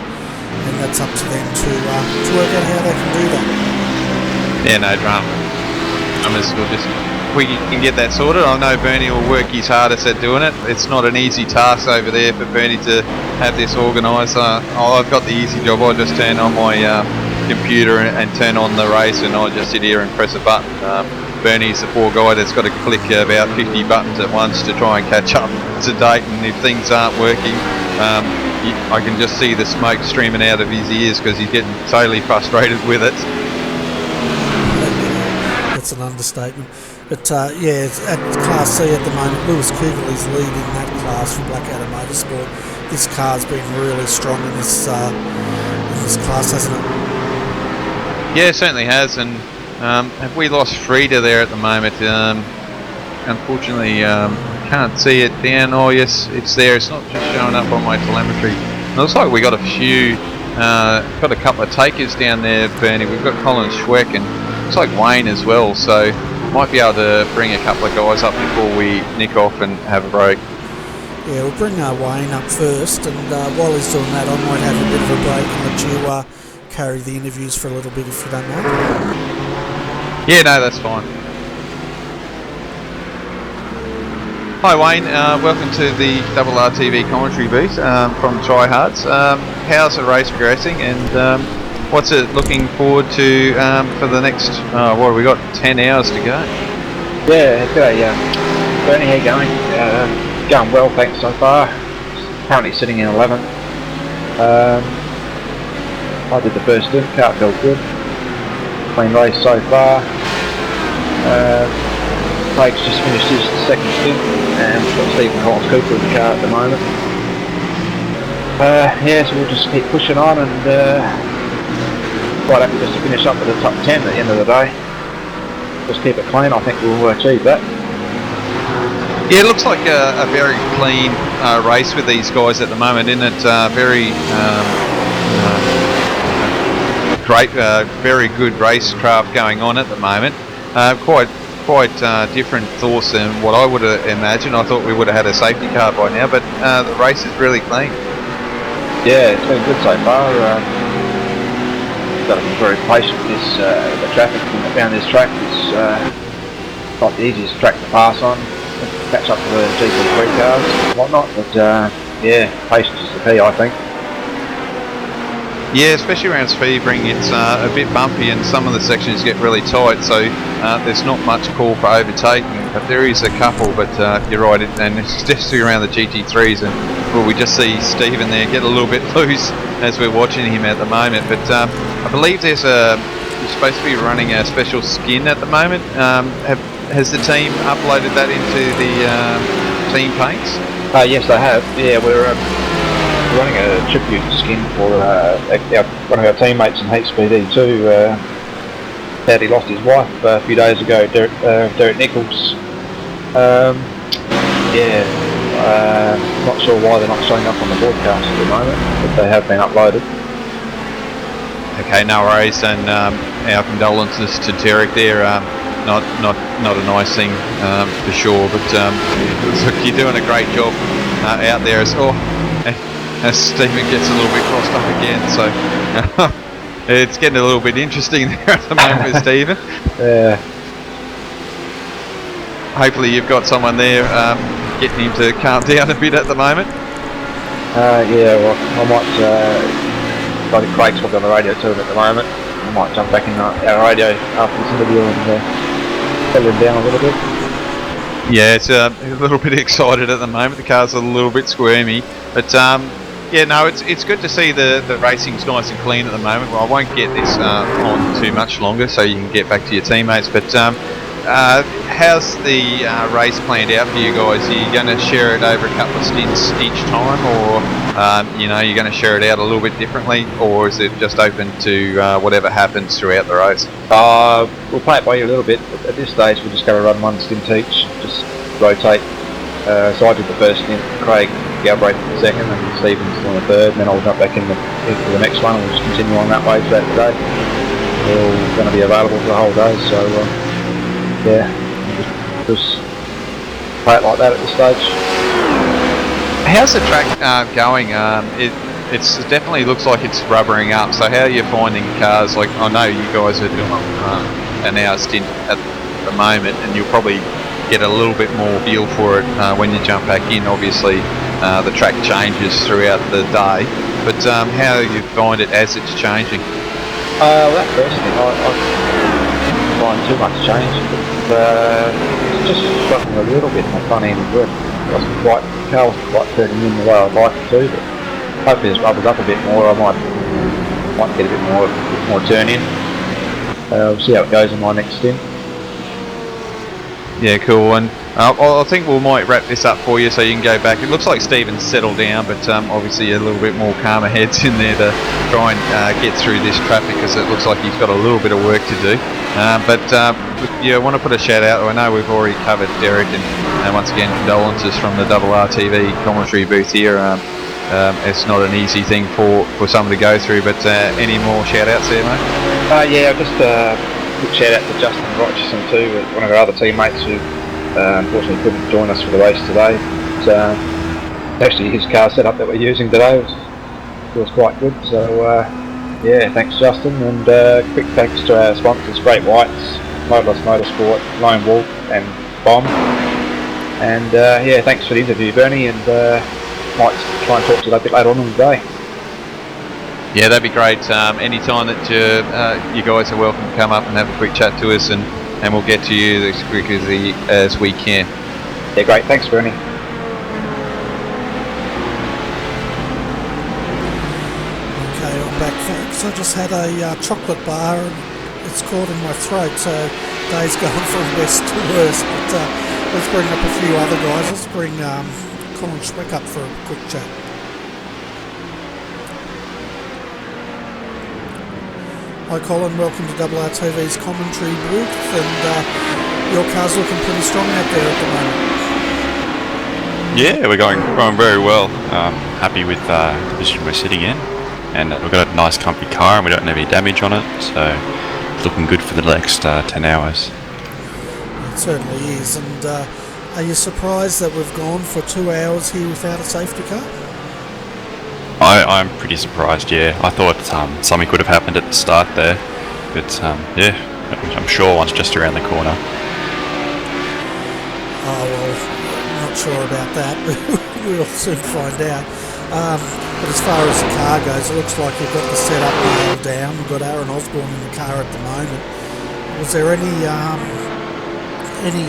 and that's up to them to work out how they can do that. Yeah, no drama. We'll just, we can get that sorted. I know Bernie will work his hardest at doing it. It's not an easy task over there for Bernie to have this organised. I've got the easy job. I just turn on my computer and turn on the race, and I just sit here and press a button. Bernie's the poor guy that's got to click about 50 buttons at once to try and catch up to date, and if things aren't working, I can just see the smoke streaming out of his ears because he's getting totally frustrated with it. That's an understatement. But yeah, at Class C at the moment, Lewis Kugel's leading that class for Blackadder Motorsport. This car's been really strong in this class, hasn't it? Yeah, it certainly has, and have we lost Frida there at the moment? Unfortunately, can't see it down. Oh yes, it's there. It's not just showing up on my telemetry. It looks like we got a few, got a couple of takers down there, Bernie. We've got Colin Schweck and looks like Wayne as well. So might be able to bring a couple of guys up before we nick off and have a break. Yeah, we'll bring Wayne up first, and while he's doing that, I might have a bit of a break and let you carry the interviews for a little bit if you don't mind. Yeah, no, that's fine. Hi Wayne, welcome to the RRTV commentary booth from Tryhards. How's the race progressing, and what's it looking forward to for the next, what have we got, 10 hours to go? Yeah, g'day Bernie, how you going? Going well, thanks so far. Currently sitting in 11th. I did the first stint, car felt good. Clean race so far. Craig's just finished his second stint, and we've got Stephen Collins Cooper in the car at the moment. Yeah, so we'll just keep pushing on, and quite happy just to finish up with the top 10 at the end of the day. Just keep it clean, I think we'll achieve that. Yeah, it looks like a very clean race with these guys at the moment, isn't it? Very great, very good racecraft going on at the moment. Quite different thoughts than what I would have imagined. I thought we would have had a safety car by now, but the race is really clean. Yeah, it's been good so far. Got to be very patient with this, the traffic around this track. It's not the easiest track to pass on, catch up to the GP3 cars and whatnot, but yeah, patience is the key, I think. Yeah, especially around Sebring, it's a bit bumpy and some of the sections get really tight, so there's not much call for overtaking, but there is a couple. But you're right, and it's just around the GT3s, and well, we just see Stephen there get a little bit loose as we're watching him at the moment. But I believe you're supposed to be running a special skin at the moment. Has the team uploaded that into the team paints? Yes, they have. Yeah, we're running a tribute skin for one of our teammates in HPD2. Sadly lost his wife a few days ago, Derek Nichols. Yeah, not sure why they're not showing up on the broadcast at the moment, but they have been uploaded. Okay, no worries, and our condolences to Derek there. Not a nice thing for sure, but look, you're doing a great job out there as well. As Stephen gets a little bit crossed up again, so it's getting a little bit interesting there at the moment with Stephen. Yeah. Hopefully you've got someone there getting him to calm down a bit at the moment. Yeah, well, I might, I think Craig's probably on the radio to him at the moment. I might jump back in our radio after this interview and settle him down a little bit. Yeah, it's a little bit excited at the moment. The car's a little bit squirmy, but yeah, no, it's good to see the racing's nice and clean at the moment. Well, I won't get this on too much longer, so you can get back to your teammates. But how's the race planned out for you guys? Are you going to share it over a couple of stints each time, or you know, you're going to share it out a little bit differently, or is it just open to whatever happens throughout the race? We'll play it by ear a little bit. At this stage, we're just going to run one stint each, just rotate. So I did the first stint, Craig Galbraith the second, and Stephen's on the third, and then I'll jump back in for the next one and we'll just continue on that way throughout the day. We're all going to be available for the whole day, so yeah, just play it like that at this stage. How's the track going? It definitely looks like it's rubbering up, so how are you finding cars? Like, I know you guys are doing an hour stint at the moment, and you'll probably get a little bit more feel for it when you jump back in. Obviously the track changes throughout the day, but how do you find it as it's changing? Well, that first thing, I didn't find too much change, but it's just struggling a little bit in the front end of work. The car wasn't quite turning in the way I'd like it to, but hopefully this rubbers up a bit more. I might get a bit more turn in. We'll see how it goes in my next stint. Yeah, cool. And I think we might wrap this up for you so you can go back. It looks like Stephen's settled down, but obviously a little bit more calmer heads in there to try and get through this traffic, because it looks like he's got a little bit of work to do. But yeah, I want to put a shout out. I know we've already covered Derek, and once again condolences from the RRTV commentary booth here. It's not an easy thing for someone to go through, but any more shout outs there, mate? Yeah, just quick shout out to Justin Rochison too, one of our other teammates who unfortunately couldn't join us for the race today. It's actually his car setup that we're using today was quite good, so yeah, thanks Justin, and quick thanks to our sponsors, Great Whites, Motorless Motorsport, Lone Wolf and Bomb, and yeah, thanks for the interview, Bernie, and might try and talk to you a bit later on in the day. Yeah, that'd be great. Anytime that you guys are welcome to come up and have a quick chat to us, and we'll get to you as quickly as we can. Yeah, great. Thanks, Bernie. Okay, I'm back, folks. I just had a chocolate bar and it's caught in my throat, so Day's going from best to worst, but let's bring up a few other guys. Let's bring Colin Schweck up for a quick chat. Hi Colin, welcome to RRTV's commentary booth, and your car's looking pretty strong out there at the moment. Yeah, we're going very well. Happy with the position we're sitting in, and we've got a nice comfy car and we don't have any damage on it, so it's looking good for the next 10 hours. It certainly is. And are you surprised that we've gone for 2 hours here without a safety car? I'm pretty surprised, yeah. I thought something could have happened at the start there, but yeah, I'm sure one's just around the corner. Oh well, I'm not sure about that. We'll soon find out. But as far as the car goes, it looks like you've got the setup nailed down. We've got Aaron Osborne in the car at the moment. Was there any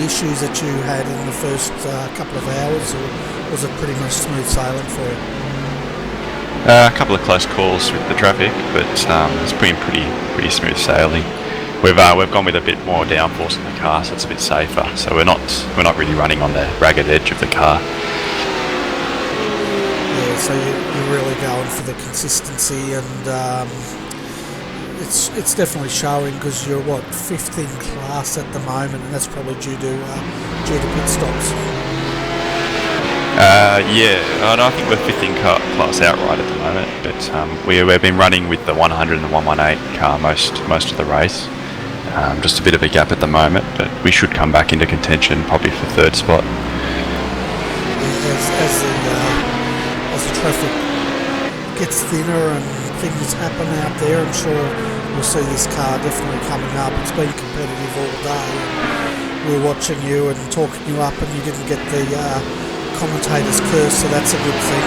issues that you had in the first couple of hours, or was it pretty much smooth sailing for you? A couple of close calls with the traffic, but it's been pretty smooth sailing. We've gone with a bit more downforce in the car, so it's a bit safer. So we're not really running on the ragged edge of the car. Yeah, so you're really going for the consistency, and it's definitely showing, because you're 5th in class at the moment, and that's probably due to pit stops. Yeah, I think we're 5th in class outright at the moment, but we've been running with the 100 and the 118 car most of the race. Just a bit of a gap at the moment, but we should come back into contention probably for 3rd spot. As the traffic gets thinner and things happen out there, I'm sure we'll see this car definitely coming up. It's been competitive all day. We're watching you and talking you up, and you didn't get the commentator's curse, so that's a good thing.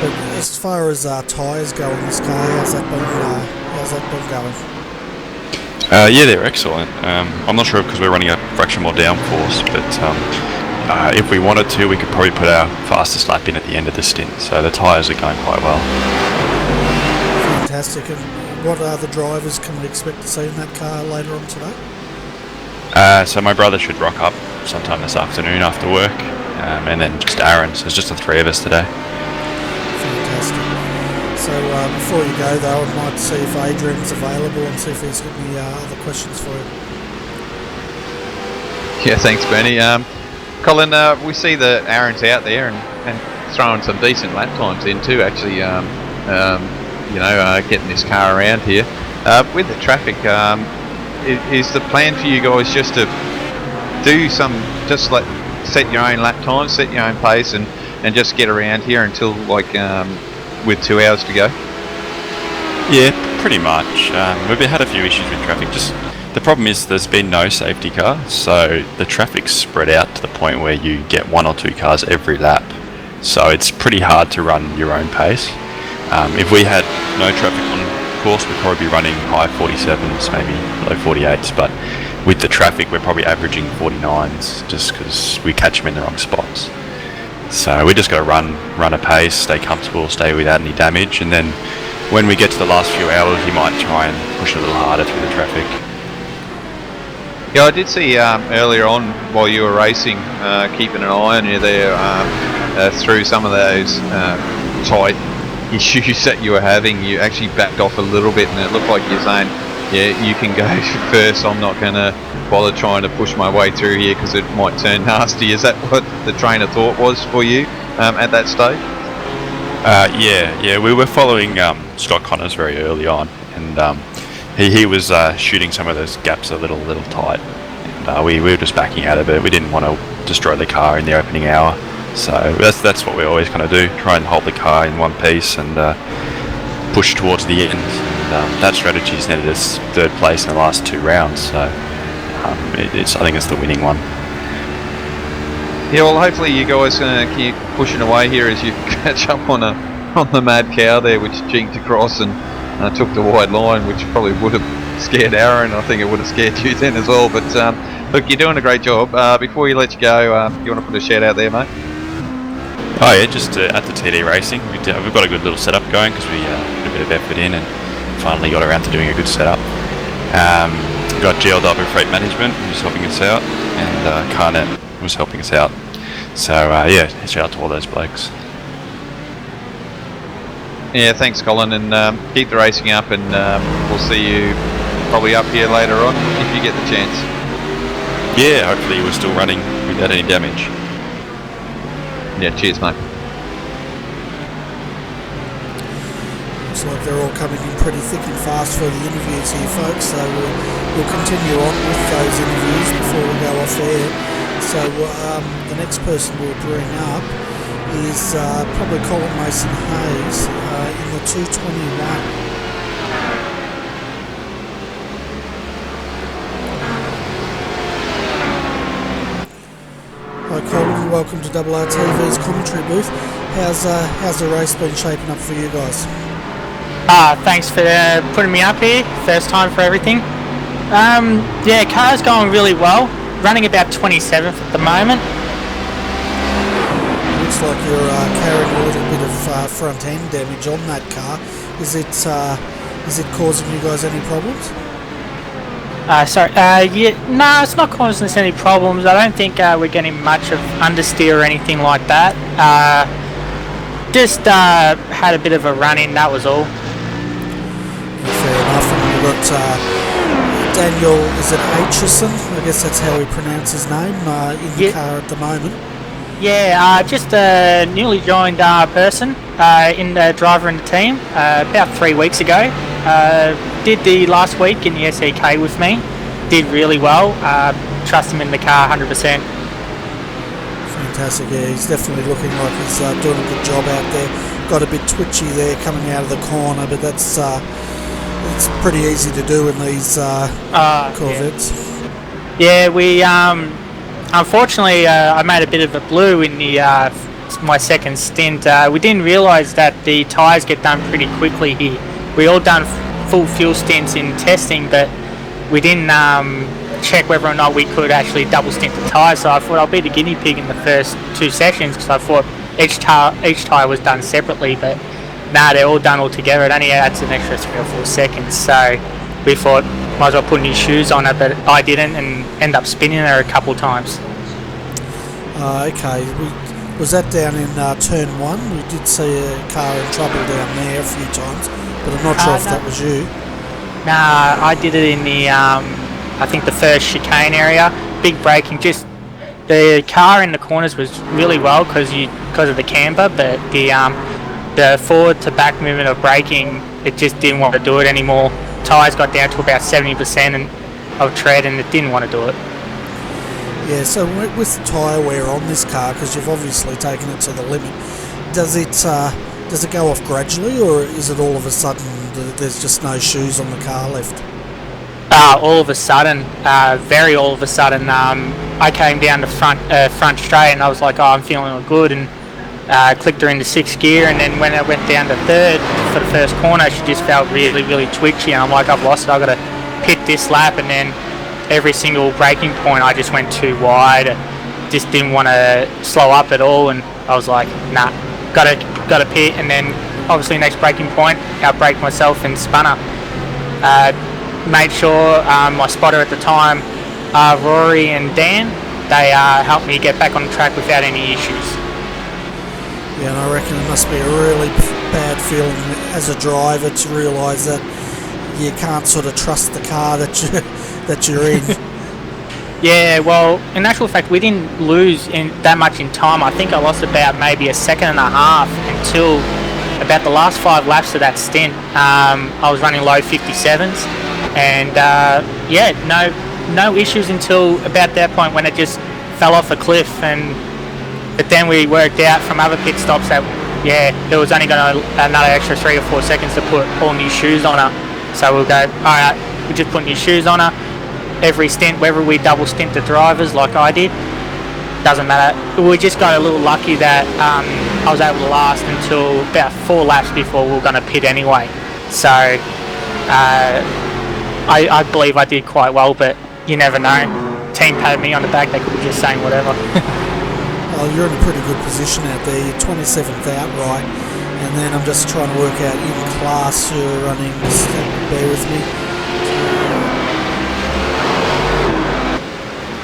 But as far as tyres go in this car, how's that been going? Yeah, they're excellent. I'm not sure because we're running a fraction more downforce, but if we wanted to, we could probably put our fastest lap in at the end of the stint. So the tyres are going quite well. Fantastic. And what other drivers can we expect to see in that car later on today? So my brother should rock up sometime this afternoon after work, and then just Aaron. So it's just the 3 of us today. Fantastic. So before you go though, I might see if Adrian's available and see if he's got any other questions for you. Yeah, thanks, Bernie. Colin, we see that Aaron's out there and throwing some decent lap times in too, actually, getting this car around here. With the traffic, is the plan for you guys just to do set your own lap times, set your own pace, and just get around here until with 2 hours to go? Yeah, pretty much. We've had a few issues with traffic. Just the problem is there's been no safety car, so the traffic's spread out to the point where you get 1 or 2 cars every lap. So it's pretty hard to run your own pace. If we had no traffic on course, we'd probably be running high 47s, maybe low 48s, but with the traffic we're probably averaging 49s just because we catch them in the wrong spots. So we just got to run a pace, stay comfortable, stay without any damage, and then when we get to the last few hours you might try and push a little harder through the traffic. Yeah, I did see earlier on while you were racing, keeping an eye on you there through some of those tight issues that you were having. You actually backed off a little bit, and it looked like you're saying, yeah, you can go first, I'm not going to bother trying to push my way through here because it might turn nasty. Is that what the trainer thought was for you at that stage? Yeah, we were following Scott Connors very early on, and he was shooting some of those gaps a little tight, and we were just backing out of it. We didn't want to destroy the car in the opening hour, so that's what we always kind of do, try and hold the car in one piece and push towards the end, and that strategy's netted us 3rd place in the last 2 rounds, so I think it's the winning one. Yeah, well, hopefully you guys keep pushing away here as you catch up on the mad cow there, which jinked across and took the wide line, which probably would have scared Aaron. I think it would have scared you then as well. But look, you're doing a great job. Before we let you go, you want to put a shout out there, mate? Oh yeah, just at the TD Racing, we've got a good little setup going because we put a bit of effort in and finally got around to doing a good setup. we've got GLW Freight Management who's helping us out, and Carnet was helping us out. So yeah, shout out to all those blokes. Yeah, thanks, Colin, and keep the racing up, and we'll see you probably up here later on if you get the chance. Yeah, hopefully we're still running without any damage. Yeah, cheers, mate. Looks like they're all coming in pretty thick and fast for the interviews here, folks, so we'll continue on with those interviews before we go off air. So the next person we'll bring up is probably Colin Mason Hayes in the 221. Hi Colin, welcome to RRTV's commentary booth. How's the race been shaping up for you guys? Thanks for putting me up here. First time for everything. Yeah, car's going really well. Running about 27th at the moment. Looks like you're carrying a little bit of front end damage on that car. Is it causing you guys any problems? Sorry. Yeah, no, it's not causing us any problems. I don't think we're getting much of understeer or anything like that. Just had a bit of a run in. That was all. Fair enough. And we've got Daniel, is it Aitchison? I guess that's how we pronounce his name, in the car at the moment. Yeah, just a newly joined person in the driver in the team about 3 weeks ago. Did the last week in the SEK with me. Did really well. Trust him in the car 100%. Fantastic, yeah, he's definitely looking like he's doing a good job out there. Got a bit twitchy there coming out of the corner, but that's it's pretty easy to do in these Corvettes. Yeah, we unfortunately I made a bit of a blue in the my second stint. We didn't realise that the tyres get done pretty quickly here. We all done full fuel stints in testing, but we didn't check whether or not we could actually double stint the tyres. So I thought I'll be the guinea pig in the first 2 sessions, because I thought each tyre was done separately, but nah, they're all done all together. It only adds an extra 3 or 4 seconds. So we thought might as well put new shoes on it, but I didn't, and end up spinning her a couple times. Okay, was that down in turn 1? We did see a car in trouble down there a few times, but I'm not sure if that was you. Nah, I did it in the I think the first chicane area. Big braking, just the car in the corners was really well because of the camber, but the forward to back movement of braking, it just didn't want to do it anymore. Tyres got down to about 70% of tread, and it didn't want to do it. Yeah, so with the tyre wear on this car, because you've obviously taken it to the limit, does it go off gradually, or is it all of a sudden there's just no shoes on the car left? All of a sudden, very all of a sudden, I came down the front straight, and I was like, oh, I'm feeling good, and clicked her into 6th gear, and then when I went down to 3rd for the first corner, she just felt really, really twitchy, and I'm like, I've lost it, I've got to pit this lap. And then every single braking point I just went too wide, just didn't want to slow up at all, and I was like, nah, gotta pit. And then obviously next braking point, outbraked myself and spun her. Made sure my spotter at the time, Rory and Dan, they helped me get back on the track without any issues. Yeah, and I reckon it must be a really bad feeling as a driver to realise that you can't sort of trust the car that you're in. Yeah, well, in actual fact, we didn't lose that much in time. I think I lost about maybe a second and a half until about the last 5 laps of that stint. I was running low 57s, and yeah, no issues until about that point when it just fell off a cliff. But then we worked out from other pit stops that, yeah, there was only going to another extra 3 or 4 seconds to put all new shoes on her. So we'll go, alright, we just put new shoes on her. Every stint, whether we double stint the drivers like I did, doesn't matter. We just got a little lucky that I was able to last until about 4 laps before we were going to pit anyway. So I believe I did quite well, but you never know. Team patted me on the back, they could be just saying whatever. Oh, you're in a pretty good position out there. You're 27th outright, and then I'm just trying to work out in class you're running. Just bear with me.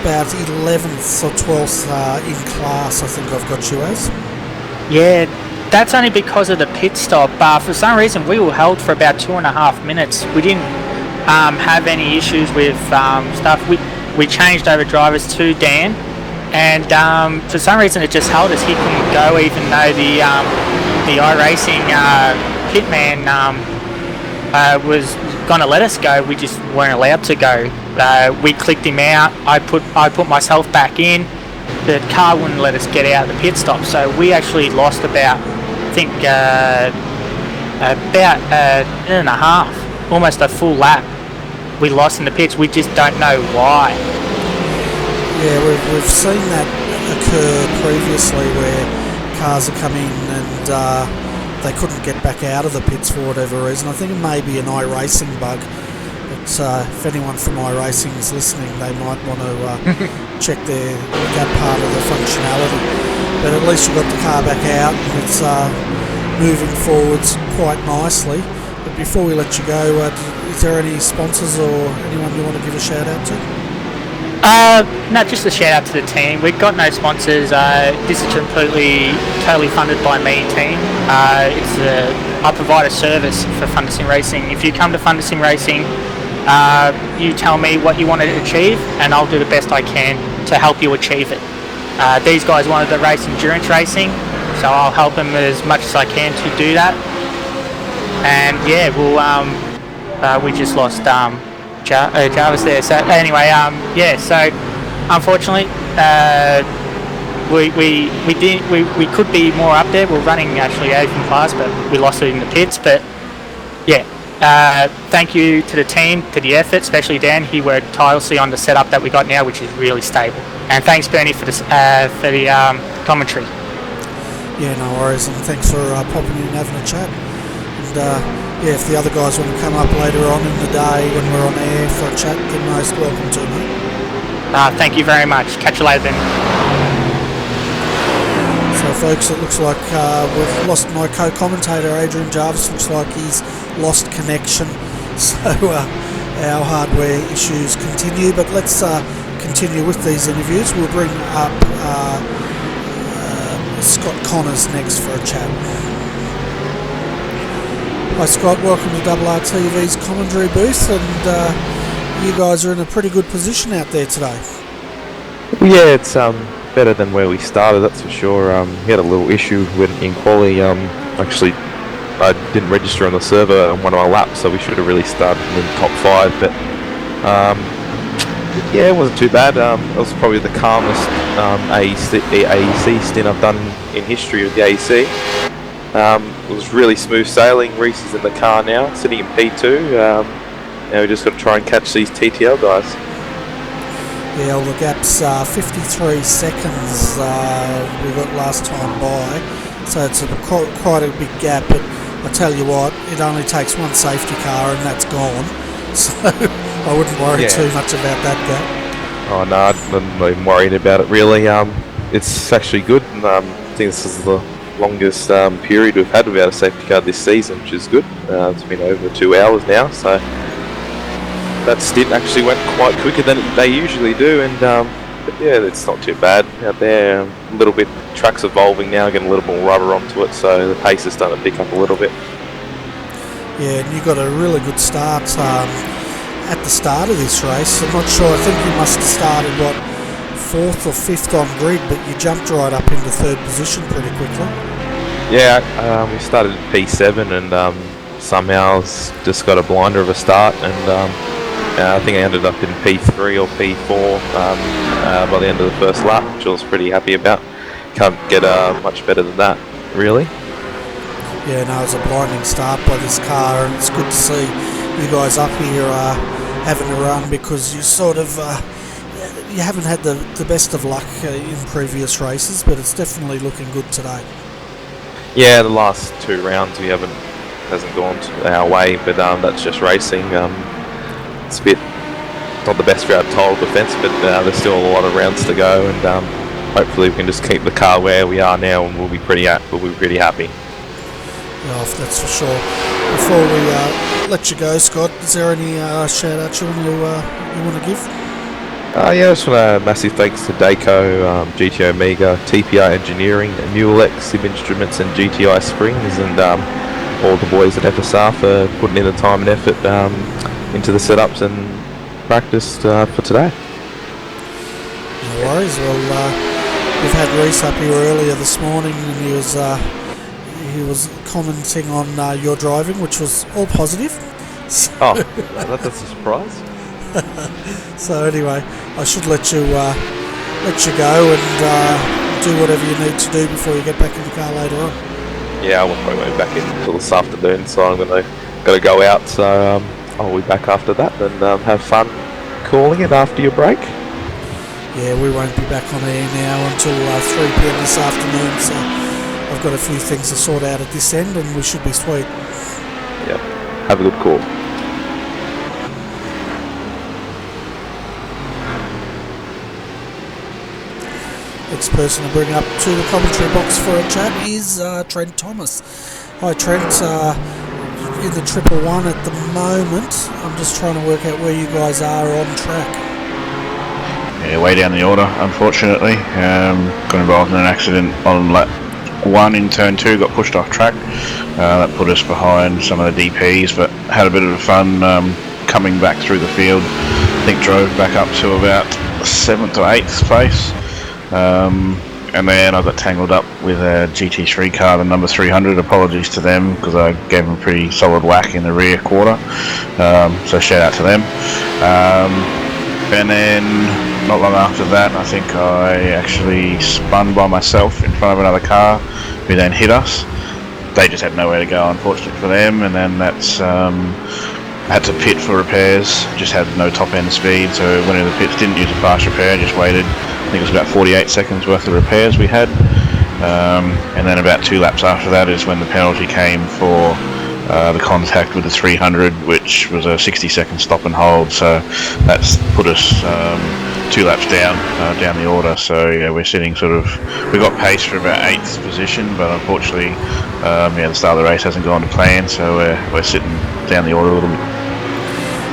about 11th or 12th in class, I think I've got you as. Yeah, that's only because of the pit stop. For some reason, we were held for about 2.5 minutes. We didn't have any issues with stuff. We changed over drivers to Dan, and for some reason it just held us. He couldn't go, even though the iRacing pitman was going to let us go. We just weren't allowed to go. We clicked him out. I put myself back in. The car wouldn't let us get out of the pit stop, so we actually lost about, I think, about a minute and a half, almost a full lap. We lost in the pits. We just don't know why. Yeah, we've seen that occur previously, where cars are coming and they couldn't get back out of the pits for whatever reason. I think it may be an iRacing bug. But if anyone from iRacing is listening, they might want to check that part of the functionality. But at least you got the car back out, and it's moving forwards quite nicely. But before we let you go, is there any sponsors or anyone you want to give a shout out to? No, just a shout out to the team. We've got no sponsors. This is totally funded by me team. I provide a service for Fundersim Racing. If you come to Fundersim Racing, you tell me what you want to achieve, and I'll do the best I can to help you achieve it. These guys wanted to race endurance racing, so I'll help them as much as I can to do that. And yeah, we just lost Jarvis there. So anyway, yeah. So unfortunately, we could be more up there. We're running actually 8th in class, but we lost it in the pits. But yeah, thank you to the team, to the effort, especially Dan. He worked tirelessly on the setup that we got now, which is really stable. And thanks, Bernie, for the commentary. Yeah, no worries, and thanks for popping in and having a chat. And yeah, if the other guys want to come up later on in the day when we're on air for a chat, they're most welcome to, mate. Thank you very much. Catch you later then. So folks, it looks like we've lost my co-commentator Adrian Jarvis. Looks like he's lost connection, so our hardware issues continue. But let's continue with these interviews. We'll bring up Scott Connors next for a chat. Hi Scott, welcome to RRTV's commentary booth, and you guys are in a pretty good position out there today. Yeah, it's better than where we started, that's for sure. We had a little issue in quali. Actually, I didn't register on the server on one of my laps, so we should have really started in the top 5. But yeah, it wasn't too bad. It was probably the calmest AEC stint I've done in history of the AEC. It was really smooth sailing. Reese is in the car now, sitting in P2. Now we just got to try and catch these TTL guys. Yeah, well, the gap's 53 seconds we got last time by, so it's quite a big gap. But I tell you what, it only takes one safety car and that's gone, so I wouldn't worry too much about that gap. Oh no, I'm not even worried about it really. It's actually good. I think this is the longest period we've had without a safety car this season, which is good. It's been over 2 hours now, so that stint actually went quite quicker than they usually do. And but yeah, it's not too bad out there. A little bit, track's evolving now, getting a little more rubber onto it, so the pace is starting to pick up a little bit. Yeah, and you got a really good start at the start of this race. I'm not sure, I think you must have started 4th or 5th on grid, but you jumped right up into 3rd position pretty quickly. Yeah, we started at P7 and somehow just got a blinder of a start, and I think I ended up in P3 or P4 by the end of the first lap, which I was pretty happy about. Can't get much better than that, really. Yeah, no, it was a blinding start by this car, and it's good to see you guys up here having a run, because you sort of you haven't had the best of luck in previous races, but it's definitely looking good today. Yeah, the last 2 rounds hasn't gone our way, but that's just racing. It's a bit not the best for our total defence, but there's still a lot of rounds to go, and hopefully we can just keep the car where we are now, and we'll be pretty happy. Yeah, that's for sure. Before we let you go, Scott, is there any shout outs you want to give? Yeah, I just want a massive thanks to Daco, GT Omega, TPI Engineering, Mulex, Sim Instruments and GTI Springs, and all the boys at FSR for putting in the time and effort into the setups and practice for today. No worries. Well, we've had Reese up here earlier this morning, and he was commenting on your driving, which was all positive. Oh, that's a surprise. So anyway, I should let you go and do whatever you need to do before you get back in the car later on. Yeah, I won't probably be back in until this afternoon, so I'm gonna go out. So I'll be back after that and have fun calling it after your break. Yeah, we won't be back on air now until 3 p.m. this afternoon, so I've got a few things to sort out at this end, and we should be sweet. Yep. Have a good call. Next person to bring up to the commentary box for a chat is Trent Thomas. Hi Trent, in the 111 at the moment. I'm just trying to work out where you guys are on track. Yeah, way down the order, unfortunately. Got involved in an accident on lap 1 in turn 2, got pushed off track. That put us behind some of the DPs, but had a bit of fun coming back through the field. I think drove back up to about 7th or 8th place. And then I got tangled up with a GT3 car, the number 300. Apologies to them because I gave them a pretty solid whack in the rear quarter. So shout out to them. And then not long after that, I think I actually spun by myself in front of another car who then hit us. They just had nowhere to go, unfortunately for them. And then that's had to pit for repairs. Just had no top end speed, so went into the pits. Didn't use a fast repair. Just waited. I think it was about 48 seconds worth of repairs we had, and then about 2 laps after that is when the penalty came for the contact with the 300, which was a 60-second stop and hold. So that's put us 2 laps down the order. So yeah, we're sitting we got pace for about 8th position, but unfortunately, the start of the race hasn't gone to plan. So we're sitting down the order a little bit.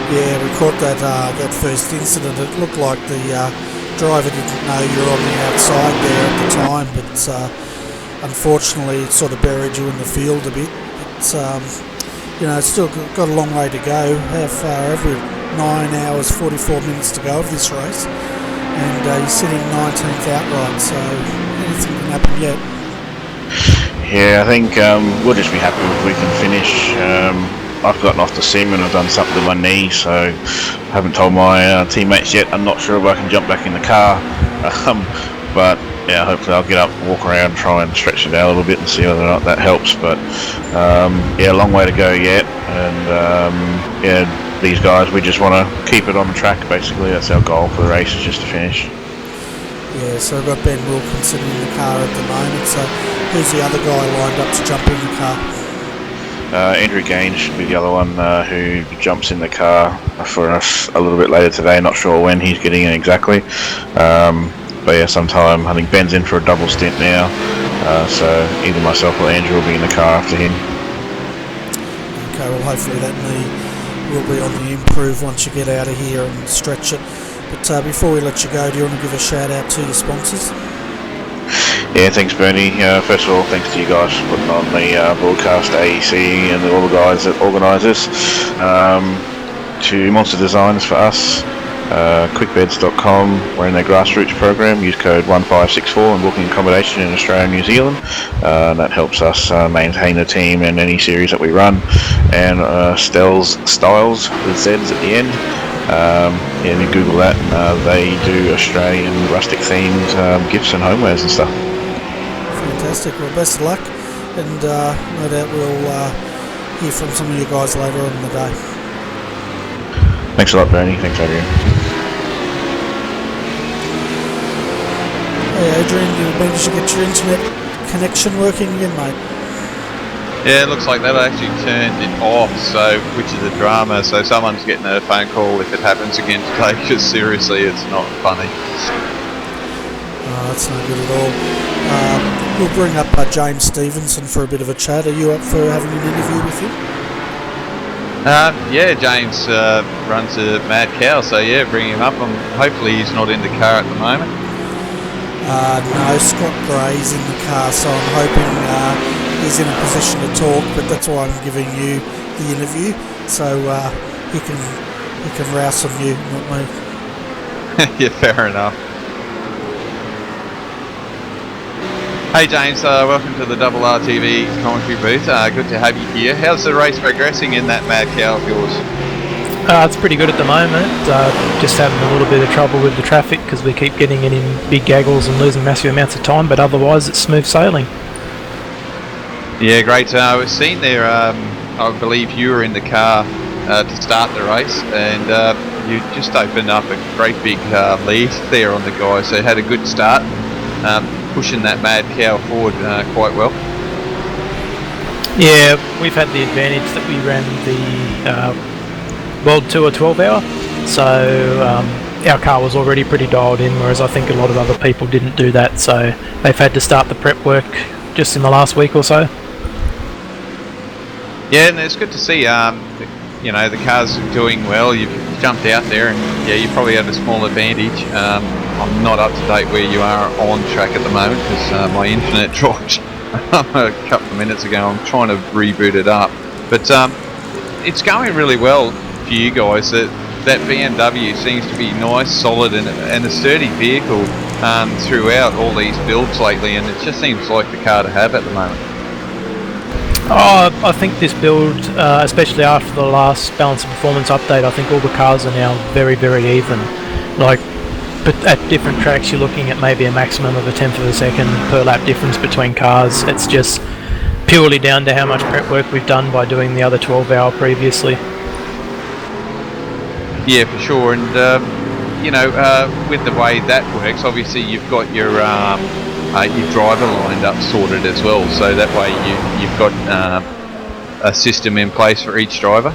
Yeah, we caught that first incident. It looked like the driver didn't know you were on the outside there at the time, but unfortunately it sort of buried you in the field a bit. But it's still got a long way to go. How far have we? 9 hours 44 minutes to go of this race, and you're sitting 19th outright, so anything can happen yet. Yeah, I think we'll just be happy if we can finish. I've gotten off the sim and I've done something to my knee, so I haven't told my teammates yet. I'm not sure if I can jump back in the car, but yeah, hopefully I'll get up, walk around, try and stretch it out a little bit and see whether or not that helps. But a long way to go yet, and these guys, we just want to keep it on the track. Basically, that's our goal for the race, is just to finish. Yeah, so I've got Ben Wilkinson in the car at the moment. So who's the other guy lined up to jump in the car? Andrew Gaines should be the other one who jumps in the car for us a little bit later today. Not sure when he's getting in exactly, but yeah, sometime. I think Ben's in for a double stint now, so either myself or Andrew will be in the car after him. Okay, well hopefully that knee will be on the improve once you get out of here and stretch it. But before we let you go, do you want to give a shout out to your sponsors? Yeah, thanks Bernie. First of all, thanks to you guys for putting on the broadcast, AEC and all the guys that organise this. To Monster Designs for us, quickbeds.com, we're in their grassroots program. Use code 1564 and booking accommodation in Australia and New Zealand. That helps us maintain the team and any series that we run. And Styles with Z's at the end. If you Google that, they do Australian rustic themed gifts and homewares and stuff. Fantastic. Well, best of luck, and no doubt we'll hear from some of you guys later on in the day. Thanks a lot, Bernie. Thanks, Adrian. Hey, Adrian, you managed to get your internet connection working again, mate? Yeah, it looks like they've actually turned it off, so which is a drama. So someone's getting a phone call if it happens again today, because seriously, it's not funny. That's no good at all. We'll bring up James Stevenson for a bit of a chat. Are you up for having an interview with him? Yeah, James runs a Mad Cow, so yeah, bring him up. Hopefully he's not in the car at the moment. No, Scott Gray's in the car, so I'm hoping he's in a position to talk, but that's why I'm giving you the interview, so he can rouse on you, not me. Yeah, fair enough. Hey James, welcome to the RRTV commentary booth. Good to have you here. How's the race progressing in that Mad Cow of yours? It's pretty good at the moment. Just having a little bit of trouble with the traffic because we keep getting it in big gaggles and losing massive amounts of time, but otherwise it's smooth sailing. Yeah, great. I was seen there, I believe you were in the car to start the race, and you just opened up a great big lead there on the guys, so had a good start, pushing that Mad Cow forward quite well. Yeah, we've had the advantage that we ran the World Tour 12 hour, so our car was already pretty dialed in, whereas I think a lot of other people didn't do that, so they've had to start the prep work just in the last week or so. Yeah, and it's good to see, you know, the car's doing well. You've jumped out there, and yeah, you probably had a small advantage. I'm not up to date where you are on track at the moment because my internet dropped a couple of minutes ago. I'm trying to reboot it up, but it's going really well for you guys. That BMW seems to be nice, solid, and a sturdy vehicle throughout all these builds lately, and it just seems like the car to have at the moment. I think this build, especially after the last balance of performance update, I think all the cars are now very, very even. Like, but at different tracks you're looking at maybe a maximum of a tenth of a second per lap difference between cars. It's just purely down to how much prep work we've done by doing the other 12 hour previously. Yeah, for sure, and you know, with the way that works, obviously you've got your driver lined up sorted as well, so that way you've got a system in place for each driver.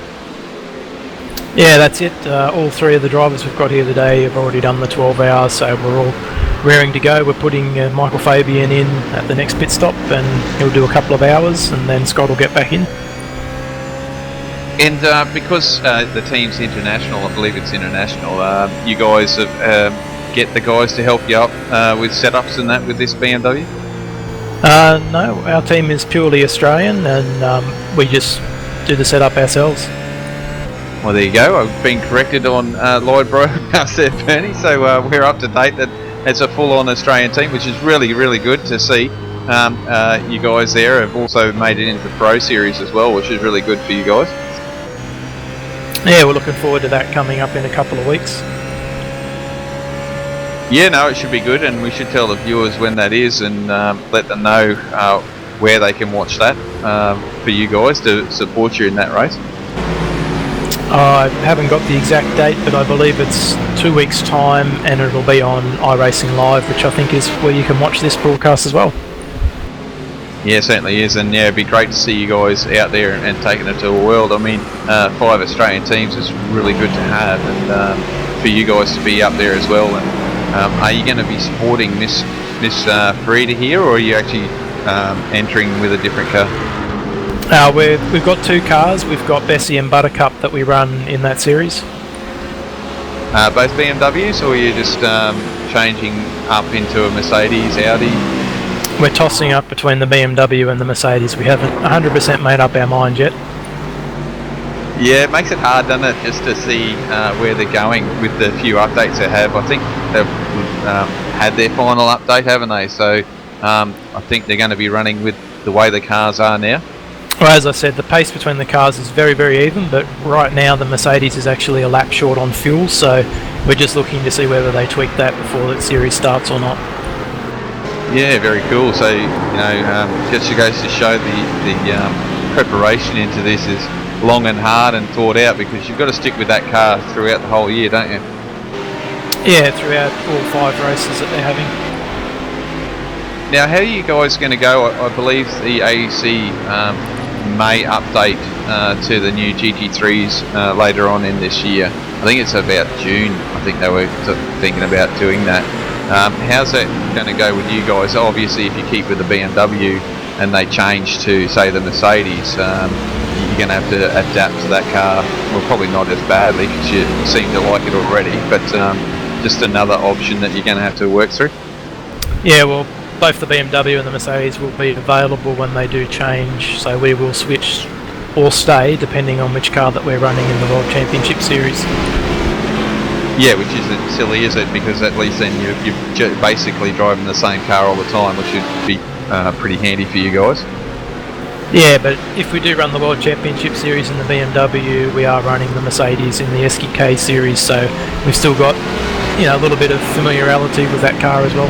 Yeah, that's it. All three of the drivers we've got here today have already done the 12 hours, so we're all raring to go. We're putting Michael Fabian in at the next pit stop, and he'll do a couple of hours, and then Scott will get back in. And because the team's international, I believe it's international, you guys have get the guys to help you up with setups and that with this BMW? No, our team is purely Australian, and we just do the setup ourselves. Well, there you go. I've been corrected on Lloyd Broadcast there, Bernie, so we're up to date. That it's a full-on Australian team, which is really, really good to see. You guys there have also made it into the Pro Series as well, which is really good for you guys. Yeah, we're looking forward to that coming up in a couple of weeks. Yeah, no, it should be good, and we should tell the viewers when that is and let them know where they can watch that for you guys to support you in that race. I haven't got the exact date, but I believe it's 2 weeks' time, and it'll be on iRacing Live, which I think is where you can watch this broadcast as well. Yeah, it certainly is, and yeah, it'd be great to see you guys out there and taking it to the world. I mean, 5 Australian teams is really good to have, and for you guys to be up there as well. And are you going to be supporting Miss Farida here, or are you actually entering with a different car? We've got 2 cars. We've got Bessie and Buttercup that we run in that series. Both BMWs, or are you just changing up into a Mercedes, Audi? We're tossing up between the BMW and the Mercedes. We haven't 100% made up our mind yet. Yeah, it makes it hard, doesn't it, just to see where they're going with the few updates they have. I think they've had their final update, haven't they? So I think they're going to be running with the way the cars are now. Well, as I said, the pace between the cars is very, very even, but right now the Mercedes is actually a lap short on fuel, so we're just looking to see whether they tweak that before the series starts or not. Yeah, very cool. So, you know, just goes to show the preparation into this is long and hard and thought out, because you've got to stick with that car throughout the whole year, don't you? Yeah, throughout all 5 races that they're having. Now, how are you guys going to go? I believe the AEC may update to the new GT3s later on in this year. I think it's about June. I think they were thinking about doing that. How's that going to go with you guys? Obviously, if you keep with the BMW and they change to, say, the Mercedes, you're going to have to adapt to that car. Well, probably not as badly because you seem to like it already, but just another option that you're going to have to work through. Yeah, well, both the BMW and the Mercedes will be available when they do change, so we will switch or stay depending on which car that we're running in the World Championship Series. Yeah, which isn't silly, is it? Because at least then you're basically driving the same car all the time, which should be pretty handy for you guys. Yeah, but if we do run the World Championship Series in the BMW, we are running the Mercedes in the SKK Series, so we've still got, you know, a little bit of familiarity with that car as well.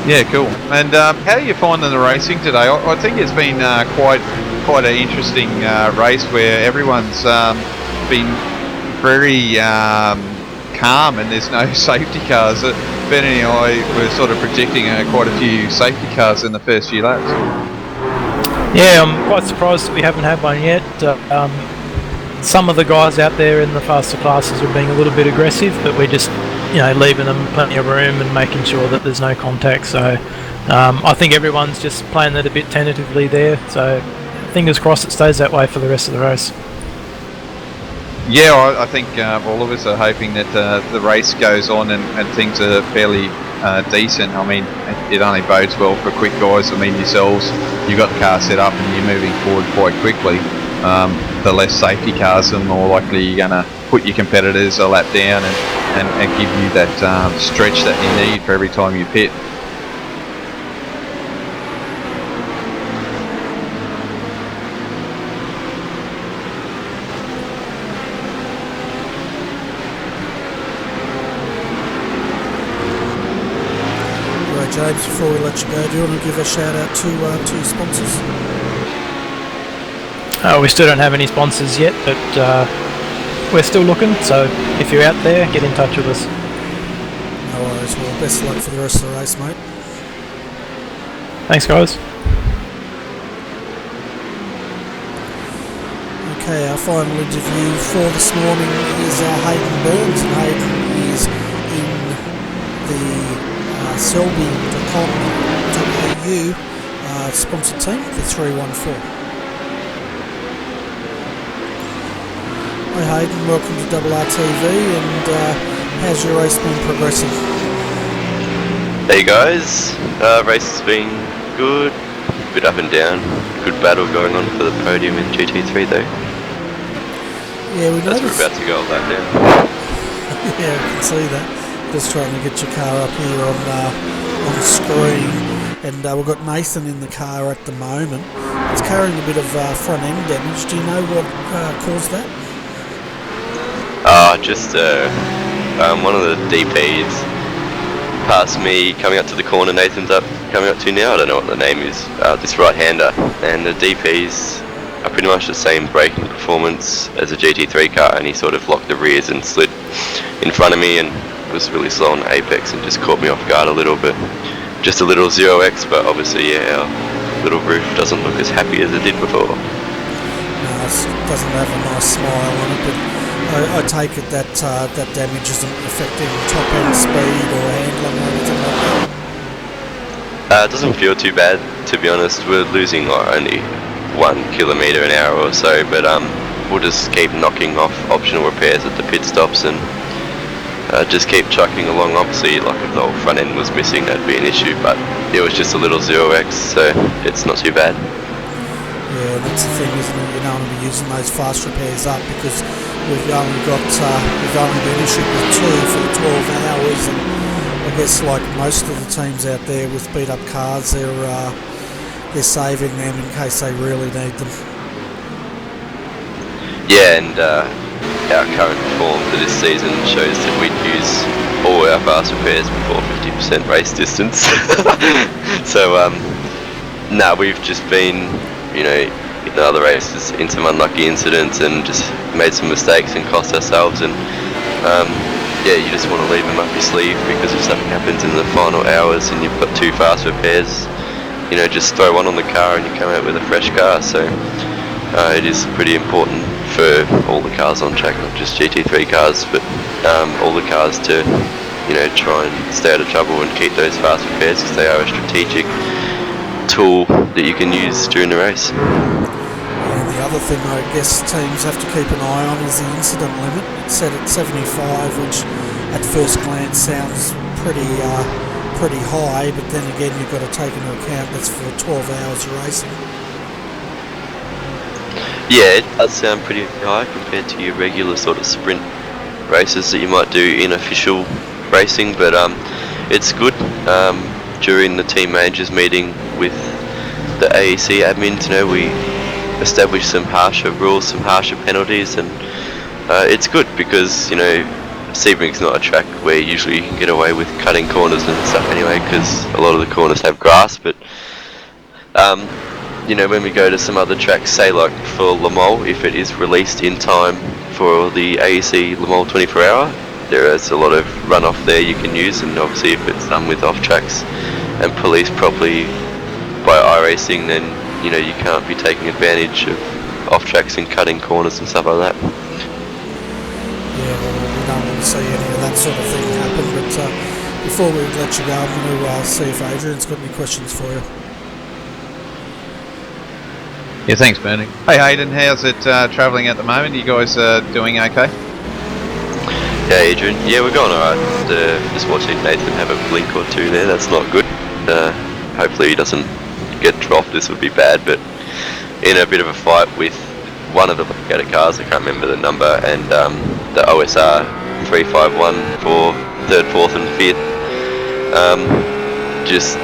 Yeah, cool. And how are you finding the racing today? I think it's been quite an interesting race where everyone's been very calm and there's no safety cars. Benny and I were sort of predicting quite a few safety cars in the first few laps. Yeah, I'm quite surprised that we haven't had one yet. Some of the guys out there in the faster classes are being a little bit aggressive, but we're just, you know, leaving them plenty of room and making sure that there's no contact. So I think everyone's just playing it a bit tentatively there. So fingers crossed it stays that way for the rest of the race. Yeah, I think all of us are hoping that the race goes on and things are fairly decent. I mean, it only bodes well for quick guys. I mean, yourselves, you've got the car set up and you're moving forward quite quickly. The less safety cars, the more likely you're going to put your competitors a lap down and give you that stretch that you need for every time you pit. James, before we let you go, do you want to give a shout out to your sponsors? We still don't have any sponsors yet, but we're still looking, so if you're out there, get in touch with us. No worries. Well, best of luck for the rest of the race, mate. Thanks, guys. Okay, our final interview for this morning is Hayden Burns, and Hayden is in the Sebring.com.au sponsored team, the 314. Hi Hayden, welcome to RRTV, and how's your race been progressing? Hey guys, race has been good, a bit up and down, good battle going on for the podium in GT3 though. Yeah, we noticed. We're about to go a lap down. Yeah, I can see that. Just trying to get your car up here on the screen, and we've got Nathan in the car at the moment. It's carrying a bit of front end damage. Do you know what caused that? Just one of the DPs passed me coming up to the corner Nathan's coming up to now. I don't know what the name is. This right-hander, and the DPs are pretty much the same braking performance as a GT3 car, and he sort of locked the rears and slid in front of me and was really slow on apex and just caught me off guard a little bit. Just a little 0x, but obviously, yeah, our little roof doesn't look as happy as it did before. No, it doesn't have a nice smile on it, but I take it that that damage isn't affecting top end speed or handling or anything like that? It doesn't feel too bad, to be honest. We're losing only 1 kilometre an hour or so, but we'll just keep knocking off optional repairs at the pit stops and just keep chucking along. Obviously, like if the whole front end was missing, that'd be an issue, but it was just a little 0x, so it's not too bad. Yeah, that's the thing, isn't it? You don't want to be using those fast repairs up because we've only been issued with 2 for the 12 hours, and I guess like most of the teams out there with beat up cars, they're saving them in case they really need them. Yeah, and our current form for this season shows that we'd use all our fast repairs before 50% race distance. So, we've just been, in the other races in some unlucky incidents and just made some mistakes and cost ourselves. And you just want to leave them up your sleeve, because if something happens in the final hours and you've got 2 fast repairs, just throw one on the car and you come out with a fresh car. So it is pretty important for all the cars on track, not just GT3 cars, but all the cars to, try and stay out of trouble and keep those fast repairs, because they are a strategic tool that you can use during the race. And the other thing I guess teams have to keep an eye on is the incident limit. It's set at 75, which at first glance sounds pretty high, but then again you've got to take into account that's for 12 hours of racing. Yeah, it does sound pretty high compared to your regular sort of sprint races that you might do in official racing, but it's good. During the team managers meeting with the AEC admins, we established some harsher rules, some harsher penalties, and it's good because Sebring's not a track where usually you can get away with cutting corners and stuff anyway, because a lot of the corners have grass. But when we go to some other tracks, say like for Le Mans, if it is released in time for the AEC Le Mans 24 hour, there is a lot of runoff there you can use, and obviously if it's done with off tracks and policed properly by iRacing, then you can't be taking advantage of off tracks and cutting corners and stuff like that. Yeah, well, we don't want to see any of that sort of thing happen, but before we let you go, I'm going to see if Adrian's got any questions for you. Yeah, thanks, Bernie. Hey, Hayden, how's it travelling at the moment? You guys doing okay? Yeah, Adrian. Yeah, we're going alright. Just watching Nathan have a blink or two there. That's not good. Hopefully he doesn't get dropped. This would be bad. But in a bit of a fight with one of the Blackadder cars, I can't remember the number, and the OSR 351 for 3rd, 4th and 5th. Just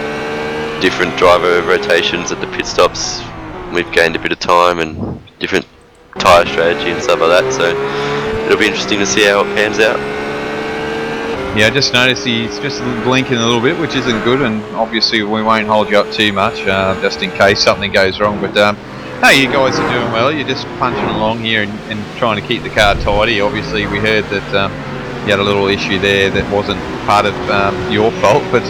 different driver rotations at the pit stops. We've gained a bit of time and different tyre strategy and stuff like that, so it'll be interesting to see how it pans out. Yeah, I just noticed he's just blinking a little bit, which isn't good, and obviously we won't hold you up too much, just in case something goes wrong. But hey, you guys are doing well. You're just punching along here and trying to keep the car tidy. Obviously we heard that you had a little issue there that wasn't part of your fault, but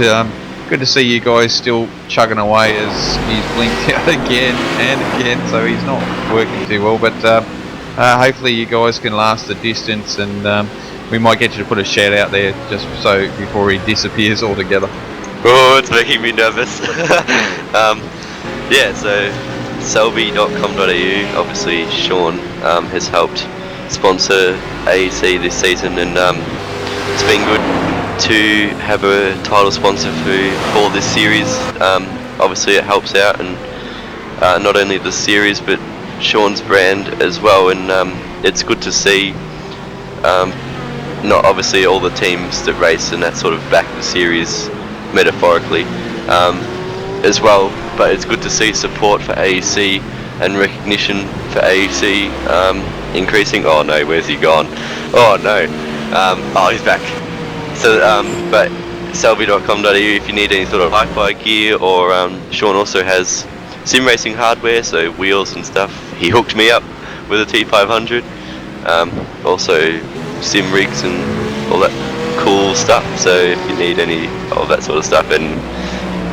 good to see you guys still chugging away as he's blinked out again and again, so he's not working too well. But hopefully you guys can last the distance, and we might get you to put a shout out there just so before he disappears altogether. Oh, it's making me nervous. Yeah, so selby.com.au, obviously Sean has helped sponsor AEC this season, and it's been good to have a title sponsor for this series. Obviously it helps out, and not only the series but Sean's brand as well, and it's good to see not obviously all the teams that race and that sort of back the series metaphorically as well, but it's good to see support for AEC and recognition for AEC increasing. Oh no, where's he gone? Oh no, oh he's back. So but selby.com.au if you need any sort of hi-fi gear, or Sean also has sim racing hardware, so wheels and stuff. He hooked me up with a T500, also sim rigs and all that cool stuff, so if you need any of that sort of stuff, and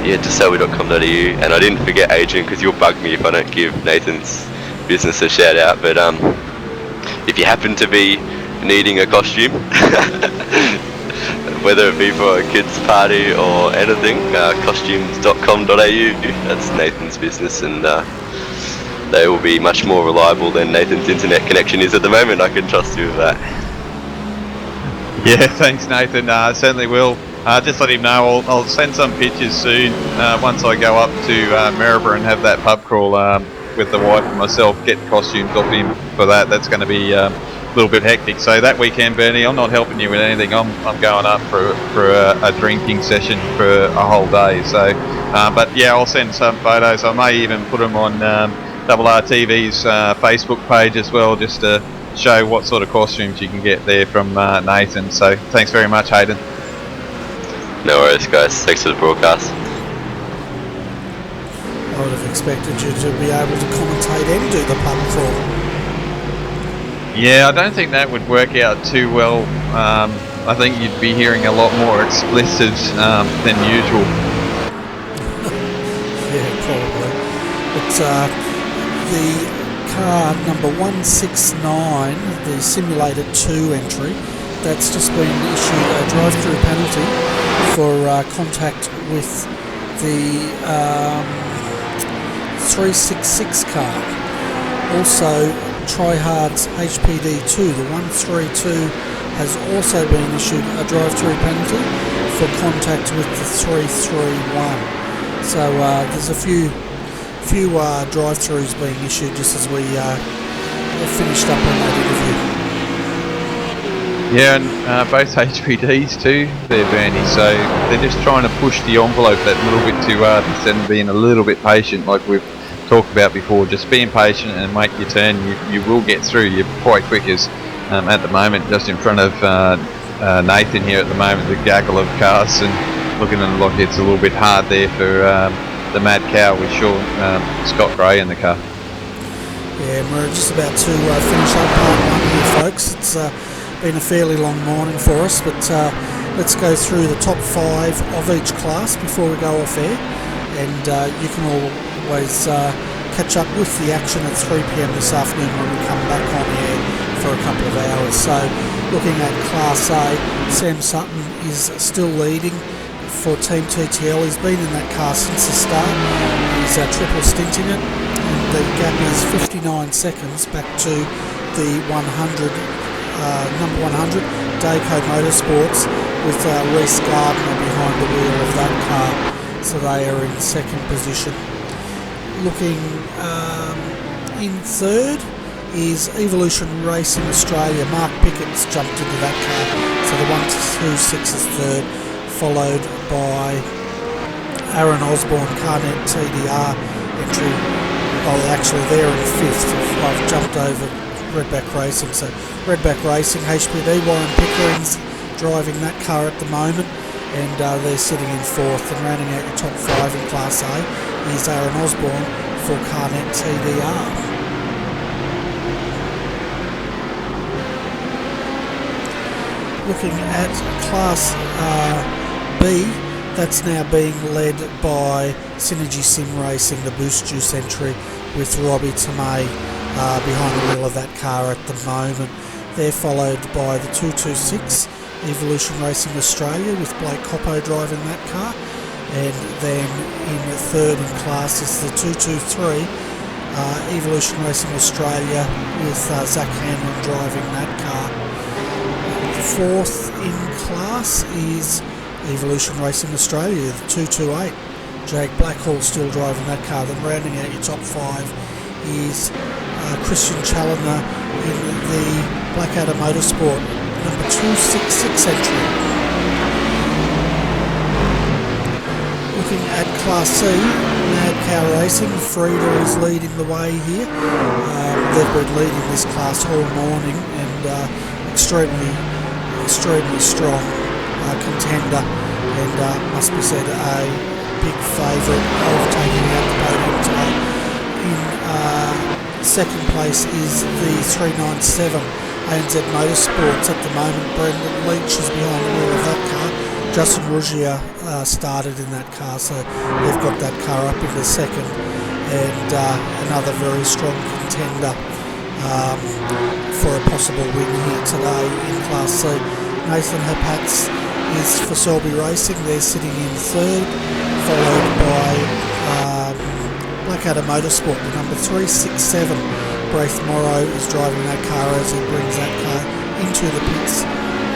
yeah, to selby.com.au. And I didn't forget Adrian, because you'll bug me if I don't give Nathan's business a shout out, but if you happen to be needing a costume whether it be for a kids party or anything, costumes.com.au, that's Nathan's business, and they will be much more reliable than Nathan's internet connection is at the moment. I can trust you with that. Yeah, thanks Nathan, certainly will. Just let him know I'll send some pictures soon once I go up to Maryborough and have that pub crawl with the wife and myself, get costumes off him for that. That's going to be a little bit hectic. So that weekend, Bernie, I'm not helping you with anything. I'm going up for a drinking session for a whole day. So, but yeah, I'll send some photos. I may even put them on RRTV's Facebook page as well, just to show what sort of costumes you can get there from Nathan. So thanks very much, Hayden. No worries, guys. Thanks for the broadcast. I would have expected you to be able to commentate and do the pub crawl. Yeah, I don't think that would work out too well. I think you'd be hearing a lot more expletives than usual. Yeah, probably. But the car number 169, the Simulator 2 entry, that's just been issued a drive-through penalty for contact with the 366 car. Also, Tryhard's HPD2, the 132, has also been issued a drive-through penalty for contact with the 331. So there's a few drive-throughs being issued just as we finished up on that interview. Yeah, and both HPDs too, they're Bernie, so they're just trying to push the envelope that little bit too hard instead of being a little bit patient like we've talked about before. Just being patient and make your turn, you will get through. You're quite quick as at the moment, just in front of Nathan here at the moment, the gaggle of cars, and looking at it like it's a little bit hard there for the Mad Cow with Scott Gray in the car. Yeah, and we're just about to finish up part one here, folks. It's been a fairly long morning for us, but let's go through the top 5 of each class before we go off air, and you can always catch up with the action at 3 p.m. this afternoon when we come back on air for a couple of hours. So looking at Class A, Sam Sutton is still leading for Team TTL. He's been in that car since the start. He's triple stinting it, and the gap is 59 seconds back to the 100, number 100, Dayco Motorsports, with Reece Gardner behind the wheel of that car. So they are in second position. Looking in third is Evolution Racing Australia. Mark Pickett's jumped into that car, so the 126 is third, followed by Aaron Osborne, Carnet TDR entry. Oh, actually they're in fifth. I've jumped over Redback Racing. So Redback Racing, HPD, Warren Pickering's driving that car at the moment, and they're sitting in fourth. And rounding out the top 5 in Class A is Aaron Osborne for Carnet TDR. Looking at Class B, that's now being led by Synergy Sim Racing, the Boost Juice entry, with Robbie Tomei behind the wheel of that car at the moment. They're followed by the 226 Evolution Racing Australia with Blake Coppo driving that car, and then in third in class is the 223 Evolution Racing Australia with Zach Hanlon driving that car. Fourth in class is Evolution Racing Australia, the 228. Jake Blackhall still driving that car. Then rounding out your top 5 is Christian Challoner in the Blackadder Motorsport, number 266 entry. Looking at Class C, Mad Cow Racing, Frida is leading the way here. They've been leading this class all morning, and extremely strong contender, and must be said a big favourite of taking out the podium today. In second place is the 397 ANZ Motorsports at the moment. Brendan Leach is behind the wheel of that car. Justin Ruggier started in that car, so they've got that car up into second, and another very strong contender for a possible win here today in Class C. Nathan Hapatz is for Selby Racing. They're sitting in third, followed by Blackadder Motorsport, the number 367. Braith Morrow is driving that car as he brings that car into the pits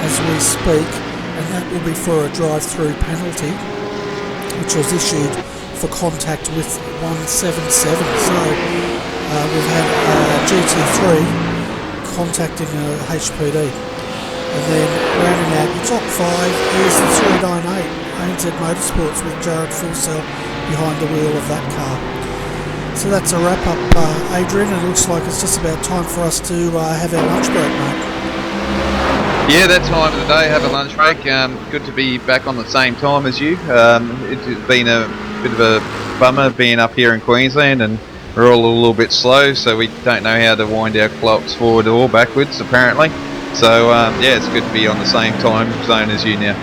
as we speak, and that will be for a drive-through penalty which was issued for contact with 177. So we've had GT3 contacting HPD. And then rounding out your top 5 is the 398 ANZ Motorsports with Jared Fulsell behind the wheel of that car. So that's a wrap up, Adrian. It looks like it's just about time for us to have our lunch break, mate. Yeah, that time of the day, have a lunch break. Good to be back on the same time as you. It's been a bit of a bummer being up here in Queensland, and we're all a little bit slow, so we don't know how to wind our clocks forward or backwards, apparently. So, yeah, it's good to be on the same time zone as you now.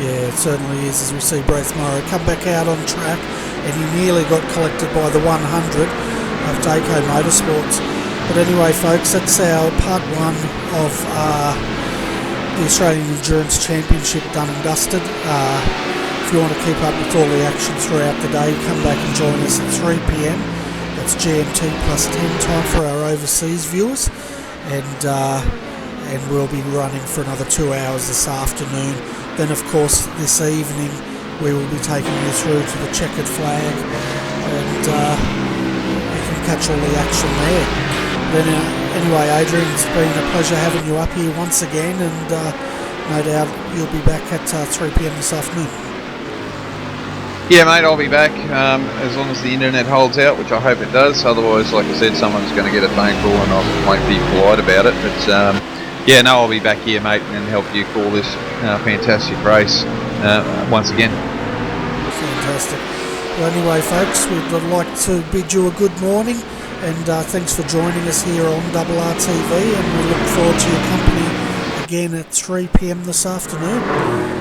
Yeah, it certainly is, as we see Braith Morrow come back out on track, and he nearly got collected by the 100 of Dayco Motorsports. But anyway, folks, that's our part 1 of the Australian Endurance Championship done and dusted. If you want to keep up with all the action throughout the day, come back and join us at 3 p.m. That's GMT plus 10 time for our overseas viewers, and we'll be running for another 2 hours this afternoon. Then of course this evening we will be taking you through to the checkered flag, and you can catch all the action there. Then anyway, Adrian, it's been a pleasure having you up here once again, and no doubt you'll be back at 3 p.m. this afternoon. Yeah, mate, I'll be back as long as the internet holds out, which I hope it does. Otherwise, like I said, someone's going to get a phone call and I won't be polite about it. But yeah, no, I'll be back here, mate, and help you call this fantastic race once again. Fantastic. Well, anyway, folks, we'd like to bid you a good morning, and thanks for joining us here on RRTV, and we look forward to your company again at 3 p.m. this afternoon.